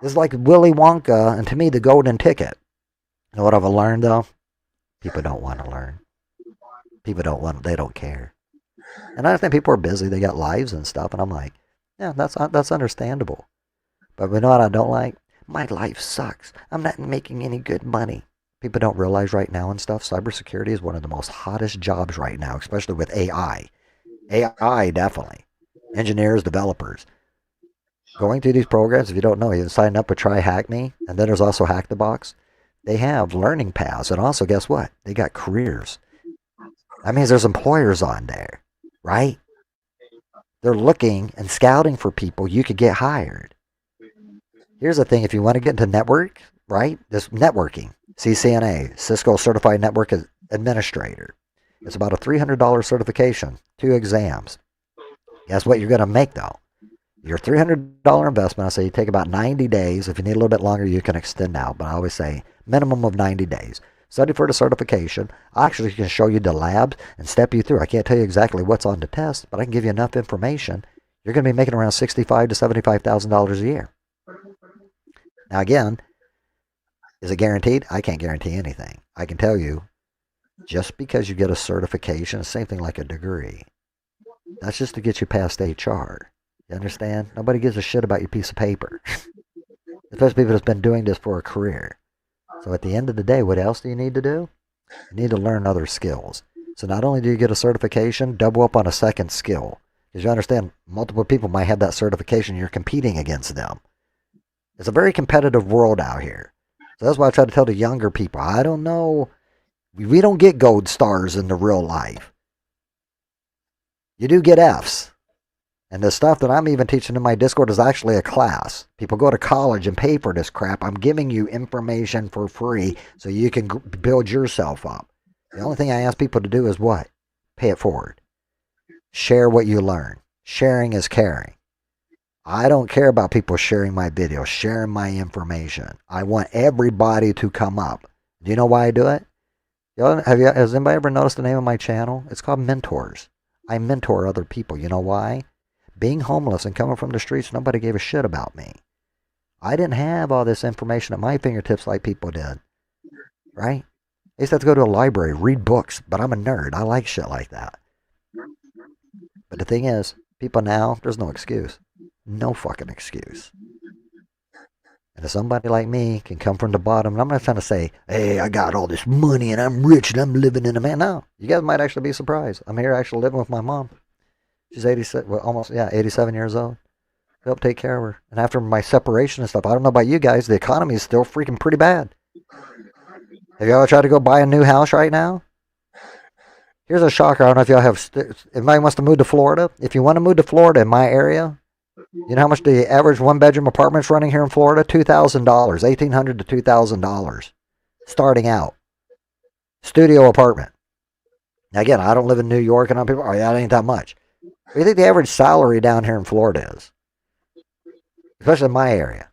It's like Willy Wonka and to me the golden ticket. You know what I've learned though? People don't want to learn. They don't care. And I understand people are busy, they got lives and stuff, and I'm like, yeah, that's understandable. But you know what I don't like? My life sucks. I'm not making any good money. People don't realize right now and stuff, cybersecurity is one of the most hottest jobs right now, especially with AI. AI, definitely. Engineers, developers. Going through these programs, if you don't know, you can sign up with Try Hack Me, and then there's also Hack the Box. They have learning paths, and also, guess what? They got careers. That means there's employers on there, right? They're looking and scouting for people you could get hired. Here's the thing, if you want to get into network, right? This networking, CCNA, Cisco Certified Network Administrator. It's about a $300 certification, 2 exams. Guess what you're going to make though? Your $300 investment, I say you take about 90 days. If you need a little bit longer, you can extend out, but I always say minimum of 90 days. Study for the certification. I actually can show you the labs and step you through. I can't tell you exactly what's on the test, but I can give you enough information. You're going to be making around $65,000 to $75,000 a year. Now again, is it guaranteed? I can't guarantee anything. I can tell you, just because you get a certification, same thing like a degree. That's just to get you past HR. You understand? Nobody gives a shit about your piece of paper. Especially people that's been doing this for a career. So at the end of the day, what else do you need to do? You need to learn other skills. So not only do you get a certification, double up on a second skill. Because you understand, multiple people might have that certification, you're competing against them. It's a very competitive world out here. So that's why I try to tell the younger people, I don't know, we don't get gold stars in the real life. You do get Fs. And the stuff that I'm even teaching in my Discord is actually a class. People go to college and pay for this crap. I'm giving you information for free so you can build yourself up. The only thing I ask people to do is what? Pay it forward. Share what you learn. Sharing is caring. I don't care about people sharing my videos, sharing my information. I want everybody to come up. Do you know why I do it? Has anybody ever noticed the name of my channel? It's called Mentors. I mentor other people. You know why? Being homeless and coming from the streets, nobody gave a shit about me. I didn't have all this information at my fingertips like people did. Right? I used to have to go to a library, read books, but I'm a nerd. I like shit like that. But the thing is, people now, there's no excuse. No fucking excuse. And if somebody like me can come from the bottom, and I'm not trying to say, hey, I got all this money and I'm rich and I'm living in a man. No, you guys might actually be surprised. I'm here actually living with my mom. She's 87, well, almost, 87 years old. Help take care of her. And after my separation and stuff, I don't know about you guys, the economy is still freaking pretty bad. Have you ever tried to go buy a new house right now? Here's a shocker. I don't know if y'all have, anybody wants to move to Florida? If you want to move to Florida in my area, you know how much the average one-bedroom apartment's running here in Florida? $2,000, $1,800 to $2,000, starting out. Studio apartment. Now again, I don't live in New York, and people, that ain't that much. What do you think the average salary down here in Florida is? Especially in my area.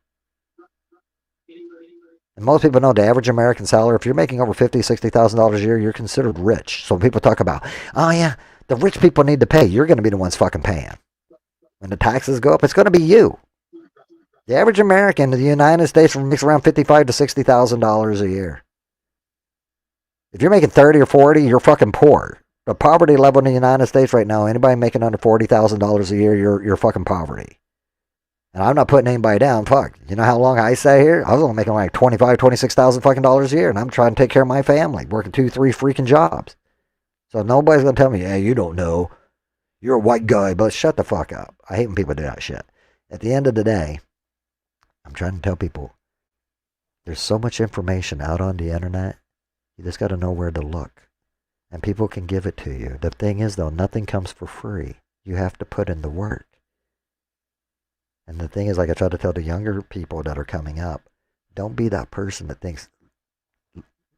And most people know the average American salary, if you're making over $50,000, $60,000 a year, you're considered rich. So when people talk about, oh yeah, the rich people need to pay, you're going to be the ones fucking paying. When the taxes go up, it's going to be you. The average American in the United States makes around $55,000 to $60,000 a year. If you're making 30 or 40, you're fucking poor. The poverty level in the United States right now, anybody making under $40,000 a year, you're fucking poverty. And I'm not putting anybody down. Fuck. You know how long I stay here? I was only making like $25,000, $26,000 fucking dollars a year, and I'm trying to take care of my family, working 2, 3 freaking jobs. So nobody's gonna tell me, hey, you don't know. You're a white guy, but shut the fuck up. I hate when people do that shit. At the end of the day, I'm trying to tell people, there's so much information out on the internet. You just got to know where to look. And people can give it to you. The thing is, though, nothing comes for free. You have to put in the work. And the thing is, like I try to tell the younger people that are coming up, don't be that person that thinks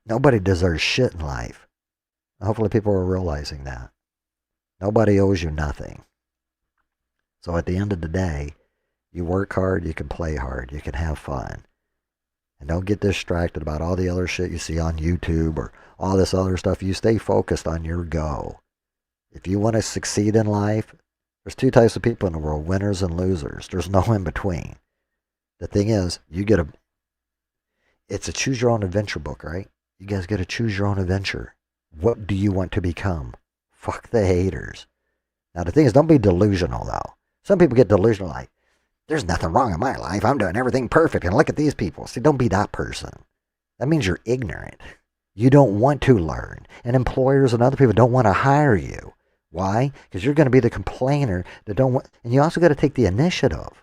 nobody deserves shit in life. Hopefully people are realizing that. Nobody owes you nothing. So at the end of the day, you work hard, you can play hard, you can have fun. And don't get distracted about all the other shit you see on YouTube or all this other stuff. You stay focused on your goal. If you want to succeed in life, there's two types of people in the world, winners and losers. There's no in between. The thing is, it's a choose your own adventure book, right? You guys got to choose your own adventure. What do you want to become? Fuck the haters. Now, the thing is, don't be delusional, though. Some people get delusional, like, there's nothing wrong in my life. I'm doing everything perfect, and look at these people. See, don't be that person. That means you're ignorant. You don't want to learn. And employers and other people don't want to hire you. Why? Because you're going to be the complainer that don't want, and you also got to take the initiative.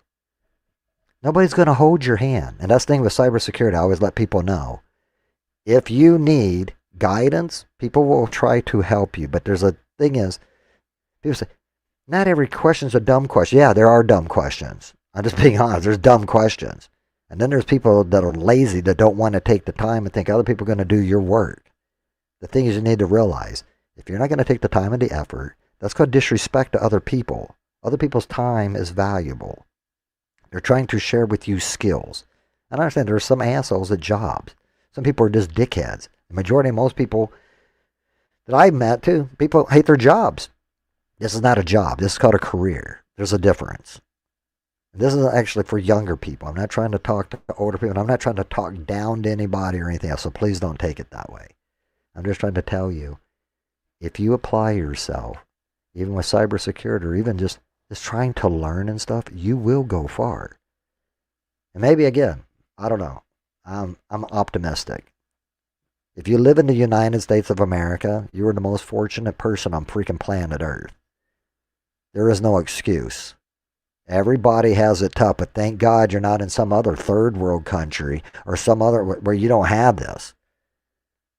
Nobody's going to hold your hand. And that's the thing with cybersecurity. I always let people know. If you need guidance, people will try to help you. But there's a thing is, people say, not every question's a dumb question. Yeah, there are dumb questions. I'm just being honest. There's dumb questions. And then there's people that are lazy that don't want to take the time and think other people are going to do your work. The thing is, you need to realize, if you're not going to take the time and the effort, that's called disrespect to other people. Other people's time is valuable. They're trying to share with you skills. And I understand there are some assholes at jobs. Some people are just dickheads. The majority of most people that I've met, too, people hate their jobs. This is not a job. This is called a career. There's a difference. This is actually for younger people. I'm not trying to talk to older people. I'm not trying to talk down to anybody or anything else, so please don't take it that way. I'm just trying to tell you, if you apply yourself, even with cybersecurity or even just trying to learn and stuff, you will go far. And maybe, again, I don't know. I'm optimistic. If you live in the United States of America, you are the most fortunate person on freaking planet Earth. There is no excuse. Everybody has it tough, but thank God you're not in some other third world country or some other where you don't have this.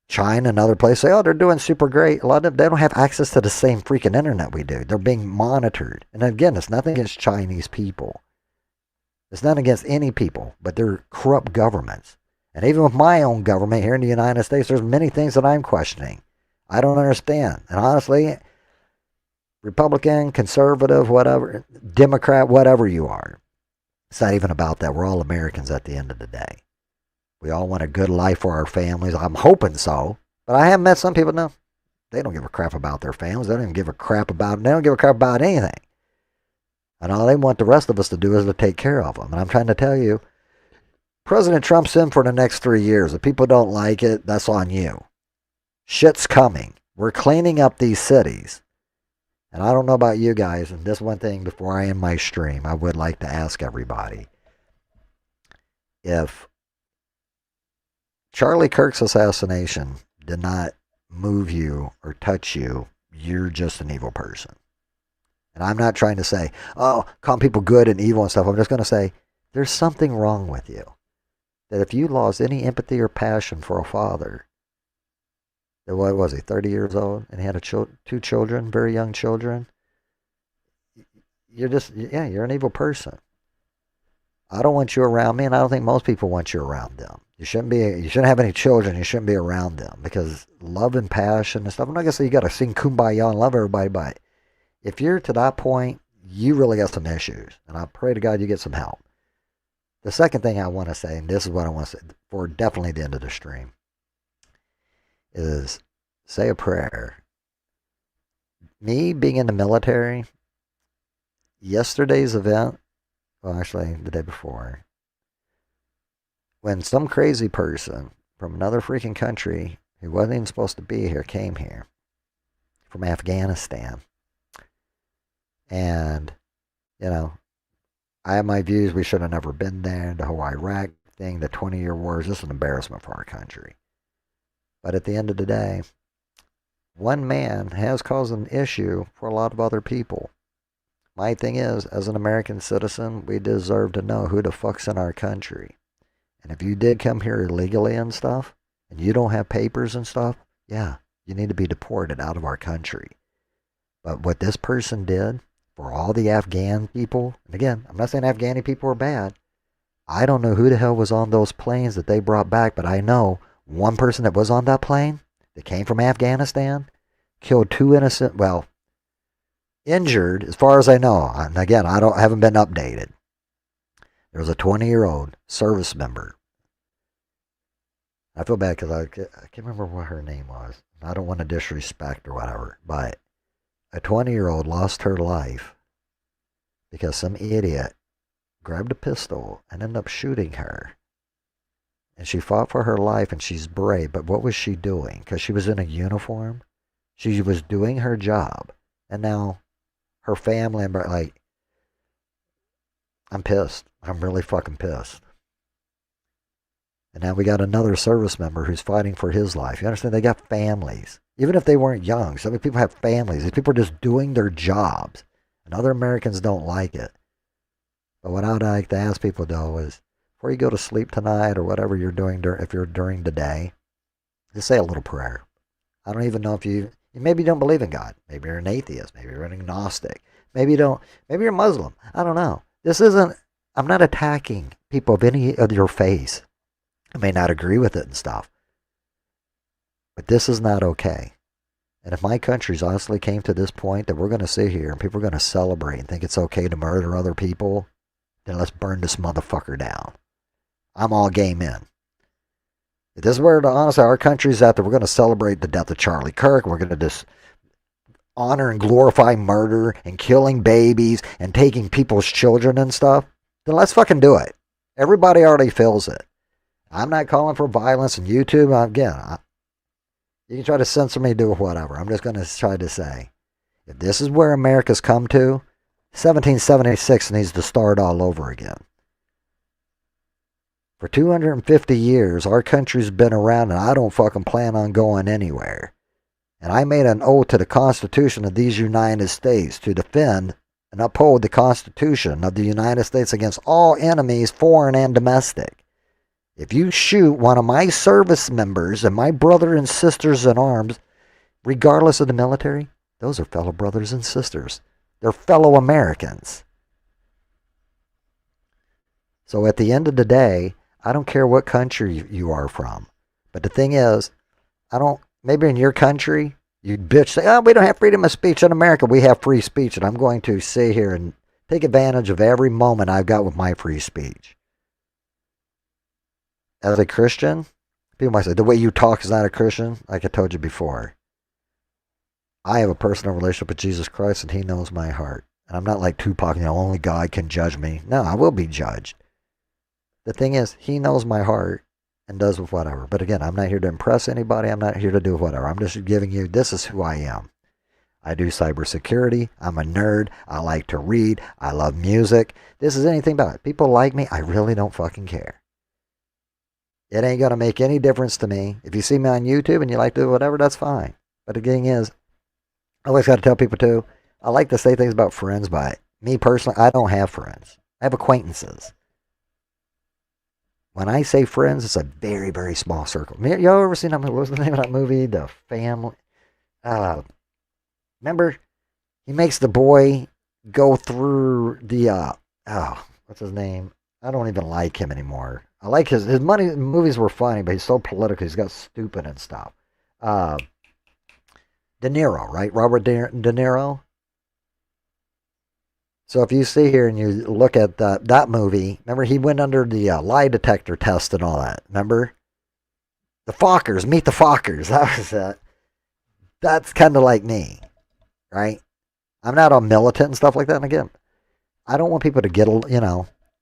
China and other places say, oh, they're doing super great. A lot of them, they don't have access to the same freaking internet we do. They're being monitored. And again, it's nothing against Chinese people. It's not against any people, but they're corrupt governments. And even with my own government here in the United States, there's many things that I'm questioning. I don't understand. And honestly, Republican, conservative, whatever, Democrat, whatever you are, it's not even about that. We're all Americans at the end of the day. We all want a good life for our families. I'm hoping so. But I have met some people, no, they don't give a crap about their families. They don't even give a crap about, they don't give a crap about anything. And all they want the rest of us to do is to take care of them. And I'm trying to tell you, President Trump's in for the next 3 years. If people don't like it, that's on you. Shit's coming. We're cleaning up these cities. And I don't know about you guys, and this one thing before I end my stream, I would like to ask everybody. If Charlie Kirk's assassination did not move you or touch you, you're just an evil person. And I'm not trying to say, oh, call people good and evil and stuff. I'm just going to say, there's something wrong with you. That if you lost any empathy or passion for a father, that what was he, 30 years old, and he had two children, very young children, you're just, yeah, you're an evil person. I don't want you around me, and I don't think most people want you around them. You shouldn't have any children. You shouldn't be around them, because love and passion and stuff, I'm not going to say you got to sing Kumbaya and love everybody, but if you're to that point, you really got some issues, and I pray to God you get some help. The second thing I want to say, and this is what I want to say for definitely the end of the stream, is say a prayer. Me being in the military, yesterday's event, well, actually the day before, when some crazy person from another freaking country who wasn't even supposed to be here came here from Afghanistan. And, you know, I have my views. We should have never been there. The whole Iraq thing, the 20-year war is just an embarrassment for our country. But at the end of the day, one man has caused an issue for a lot of other people. My thing is, as an American citizen, we deserve to know who the fuck's in our country. And if you did come here illegally and stuff, and you don't have papers and stuff, yeah, you need to be deported out of our country. But what this person did for all the Afghan people, and again, I'm not saying Afghani people are bad. I don't know who the hell was on those planes that they brought back, but I know one person that was on that plane that came from Afghanistan killed two innocent, well, injured, as far as I know. And again, haven't been updated. There was a 20-year-old service member I feel bad because I can't remember what her name was. I don't want to disrespect or whatever, but a 20-year-old lost her life because some idiot grabbed a pistol and ended up shooting her. And she fought for her life and she's brave, but what was she doing? Because she was in a uniform. She was doing her job. And now her family, like, I'm pissed. I'm really fucking pissed. And now we got another service member who's fighting for his life. You understand? They got families. Even if they weren't young, some people have families. These people are just doing their jobs. And other Americans don't like it. But what I'd like to ask people, though, is before you go to sleep tonight or whatever you're doing, if you're during the day, just say a little prayer. I don't even know if maybe you don't believe in God. Maybe you're an atheist. Maybe you're an agnostic. Maybe you don't. Maybe you're Muslim. I don't know. I'm not attacking people of any of your faith. I may not agree with it and stuff. But this is not okay. And if my country's honestly came to this point that we're going to sit here and people are going to celebrate and think it's okay to murder other people, then let's burn this motherfucker down. I'm all game in. If this is where, honestly, our country's at, that we're going to celebrate the death of Charlie Kirk, we're going to just honor and glorify murder and killing babies and taking people's children and stuff, then let's fucking do it. Everybody already feels it. I'm not calling for violence on YouTube. Again, you can try to censor me, do whatever. I'm just going to try to say, if this is where America's come to, 1776 needs to start all over again. For 250 years, our country's been around, and I don't fucking plan on going anywhere. And I made an oath to the Constitution of these United States to defend and uphold the Constitution of the United States against all enemies, foreign and domestic. If you shoot one of my service members and my brother and sisters in arms, regardless of the military, those are fellow brothers and sisters. They're fellow Americans. So at the end of the day, I don't care what country you are from. But the thing is, maybe in your country, you bitch say, oh, we don't have freedom of speech. In America, we have free speech. And I'm going to sit here and take advantage of every moment I've got with my free speech. As a Christian, people might say, the way you talk is not a Christian. Like I told you before. I have a personal relationship with Jesus Christ, and he knows my heart. And I'm not like Tupac, only God can judge me. No, I will be judged. The thing is, he knows my heart and does with whatever. But again, I'm not here to impress anybody. I'm not here to do whatever. I'm just giving you, this is who I am. I do cybersecurity. I'm a nerd. I like to read. I love music. This is anything about it. People like me. I really don't fucking care. It ain't going to make any difference to me. If you see me on YouTube and you like to do whatever, that's fine. But the thing is, I always got to tell people too, I like to say things about friends, but me personally, I don't have friends. I have acquaintances. When I say friends, it's a very, very small circle. Y'all ever seen that movie? What was the name of that movie? The Family. Remember, he makes the boy go through the, what's his name? I don't even like him anymore. I like his movies were funny, but he's so political. He's got stupid and stuff. De Niro, right? Robert De Niro. So if you see here and you look at that movie, remember he went under the lie detector test and all that. Remember? The Fockers, meet the Fockers. That was it. That's kind of like me, right? I'm not all militant and stuff like that. And again, I don't want people to get,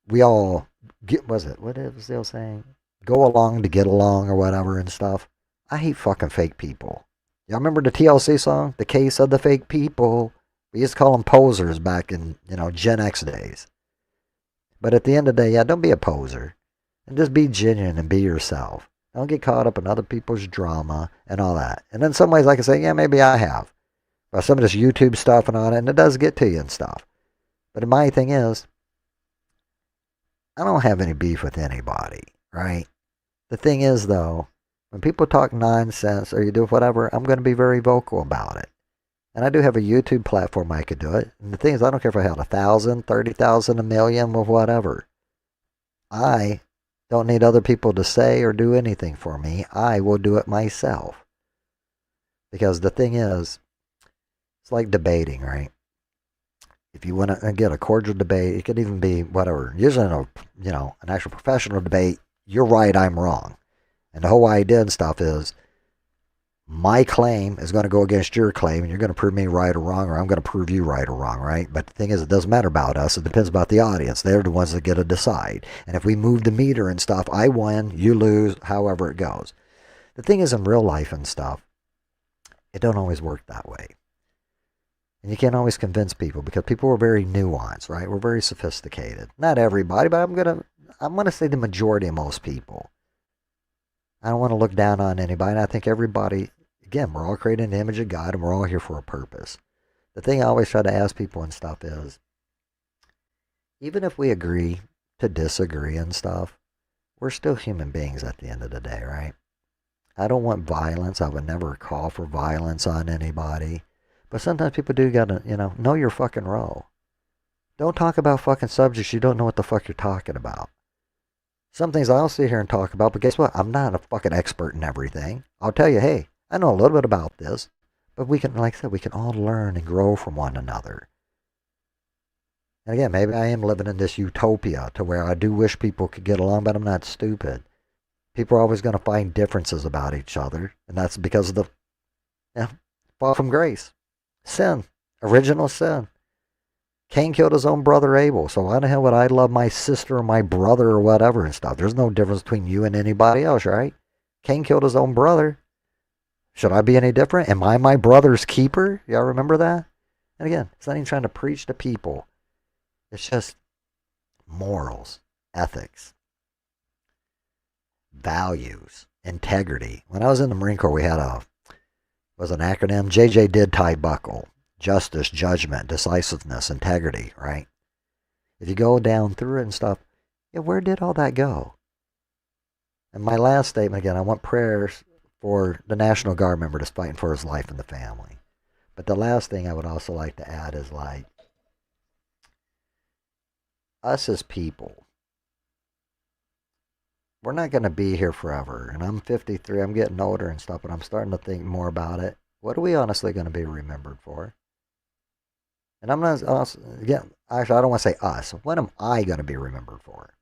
we all get, what was the old saying? Go along to get along or whatever and stuff. I hate fucking fake people. Y'all remember the TLC song? The Case of the Fake People. We used to call them posers back in, Gen X days. But at the end of the day, yeah, don't be a poser. And just be genuine and be yourself. Don't get caught up in other people's drama and all that. And in some ways, I can say, yeah, maybe I have. But some of this YouTube stuff and all that, and it does get to you and stuff. But my thing is, I don't have any beef with anybody, right? The thing is, though, when people talk nonsense or you do whatever, I'm going to be very vocal about it. And I do have a YouTube platform I could do it. And the thing is, I don't care if I had 1,000, 30,000, 1 million, or whatever. I don't need other people to say or do anything for me. I will do it myself. Because the thing is, it's like debating, right? If you want to get a cordial debate, it could even be whatever. Usually in an actual professional debate, you're right, I'm wrong. And the whole idea and stuff is my claim is going to go against your claim, and you're going to prove me right or wrong, or I'm going to prove you right or wrong, right? But the thing is, it doesn't matter about us. It depends about the audience. They're the ones that get to decide. And if we move the meter and stuff, I win, you lose, however it goes. The thing is, in real life and stuff, it don't always work that way. And you can't always convince people because people are very nuanced, right? We're very sophisticated. Not everybody, but I'm gonna say the majority of most people. I don't want to look down on anybody. And I think everybody, again, we're all created in the image of God, and we're all here for a purpose. The thing I always try to ask people and stuff is, even if we agree to disagree and stuff, we're still human beings at the end of the day, right? I don't want violence. I would never call for violence on anybody. But sometimes people do gotta, know your fucking role. Don't talk about fucking subjects you don't know what the fuck you're talking about. Some things I'll sit here and talk about, but guess what? I'm not a fucking expert in everything. I'll tell you, hey, I know a little bit about this, but we can, like I said, we can all learn and grow from one another. And again, maybe I am living in this utopia to where I do wish people could get along, but I'm not stupid. People are always going to find differences about each other, and that's because of the fall from grace. Sin. Original sin. Cain killed his own brother Abel, so why the hell would I love my sister or my brother or whatever and stuff? There's no difference between you and anybody else, right? Cain killed his own brother. Should I be any different? Am I my brother's keeper? Y'all remember that? And again, it's not even trying to preach to people. It's just morals, ethics, values, integrity. When I was in the Marine Corps, we had an acronym. JJ did tie buckle. Justice, judgment, decisiveness, integrity, right? If you go down through it and stuff, where did all that go? And my last statement, again, I want prayers for the National Guard member that's fighting for his life and the family. But the last thing I would also like to add is like, us as people, we're not going to be here forever. And I'm 53, I'm getting older and stuff, but I'm starting to think more about it. What are we honestly going to be remembered for? And I'm not, again, actually, I don't want to say us. What am I going to be remembered for?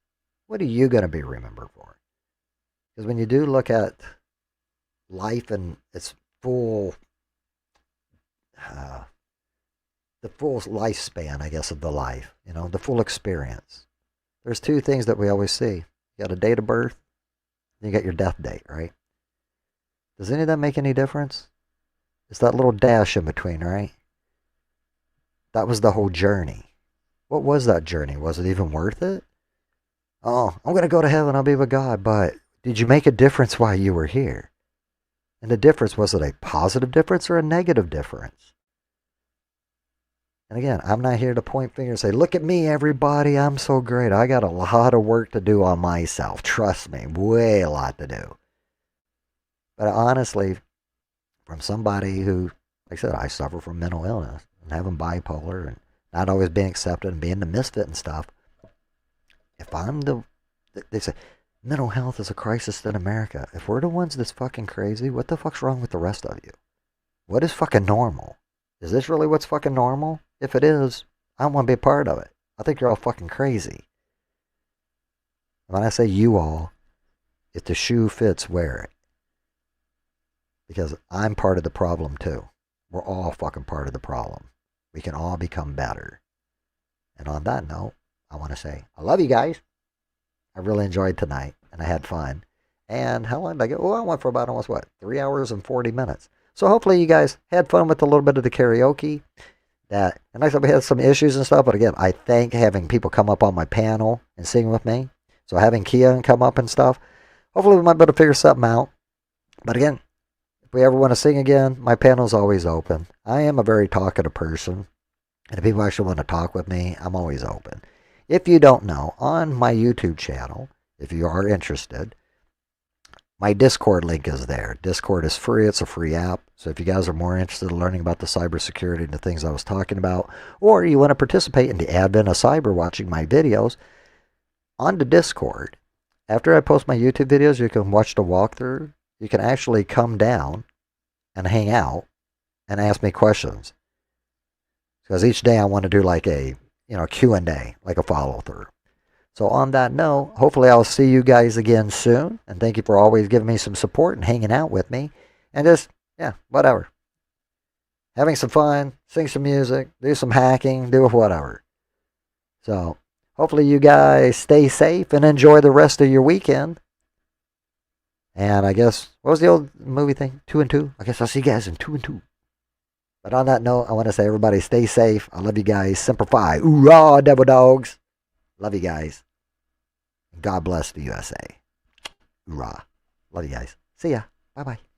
What are you going to be remembered for? Because when you do look at life and its full, the full lifespan, I guess, of the life, the full experience, there's two things that we always see. You got a date of birth, and you got your death date, right? Does any of that make any difference? It's that little dash in between, right? That was the whole journey. What was that journey? Was it even worth it? Oh, I'm going to go to heaven. I'll be with God. But did you make a difference while you were here? And the difference, was it a positive difference or a negative difference? And again, I'm not here to point fingers and say, look at me, everybody. I'm so great. I got a lot of work to do on myself. Trust me, way a lot to do. But honestly, from somebody who, like I said, I suffer from mental illness and having bipolar and not always being accepted and being the misfit and stuff. If I'm they say mental health is a crisis in America. If we're the ones that's fucking crazy, what the fuck's wrong with the rest of you? What is fucking normal? Is this really what's fucking normal? If it is, I don't want to be a part of it. I think you're all fucking crazy. When I say you all, if the shoe fits, wear it. Because I'm part of the problem too. We're all fucking part of the problem. We can all become better. And on that note, I want to say, I love you guys. I really enjoyed tonight, and I had fun. And how long did I go? Oh, I went for about almost, 3 hours and 40 minutes. So hopefully you guys had fun with a little bit of the karaoke. And like I said, we had some issues and stuff, but again, I thank having people come up on my panel and sing with me. So having Kia come up and stuff, hopefully we might be able to figure something out. But again, if we ever want to sing again, my panel's always open. I am a very talkative person, and if people actually want to talk with me, I'm always open. If you don't know, on my YouTube channel, if you are interested, my Discord link is there. Discord is free. It's a free app. So if you guys are more interested in learning about the cybersecurity and the things I was talking about, or you want to participate in the advent of cyber watching my videos, on the Discord, after I post my YouTube videos, you can watch the walkthrough. You can actually come down and hang out and ask me questions. Because each day I want to do like a Q&A, like a follow-through. So on that note, hopefully I'll see you guys again soon. And thank you for always giving me some support and hanging out with me. And just, yeah, whatever. Having some fun, sing some music, do some hacking, do whatever. So hopefully you guys stay safe and enjoy the rest of your weekend. And I guess, what was the old movie thing? 2 and 2? I guess I'll see you guys in 2 and 2. But on that note, I want to say everybody stay safe. I love you guys. Semper Fi. Hoorah, devil dogs. Love you guys. God bless the USA. Hoorah. Love you guys. See ya. Bye-bye.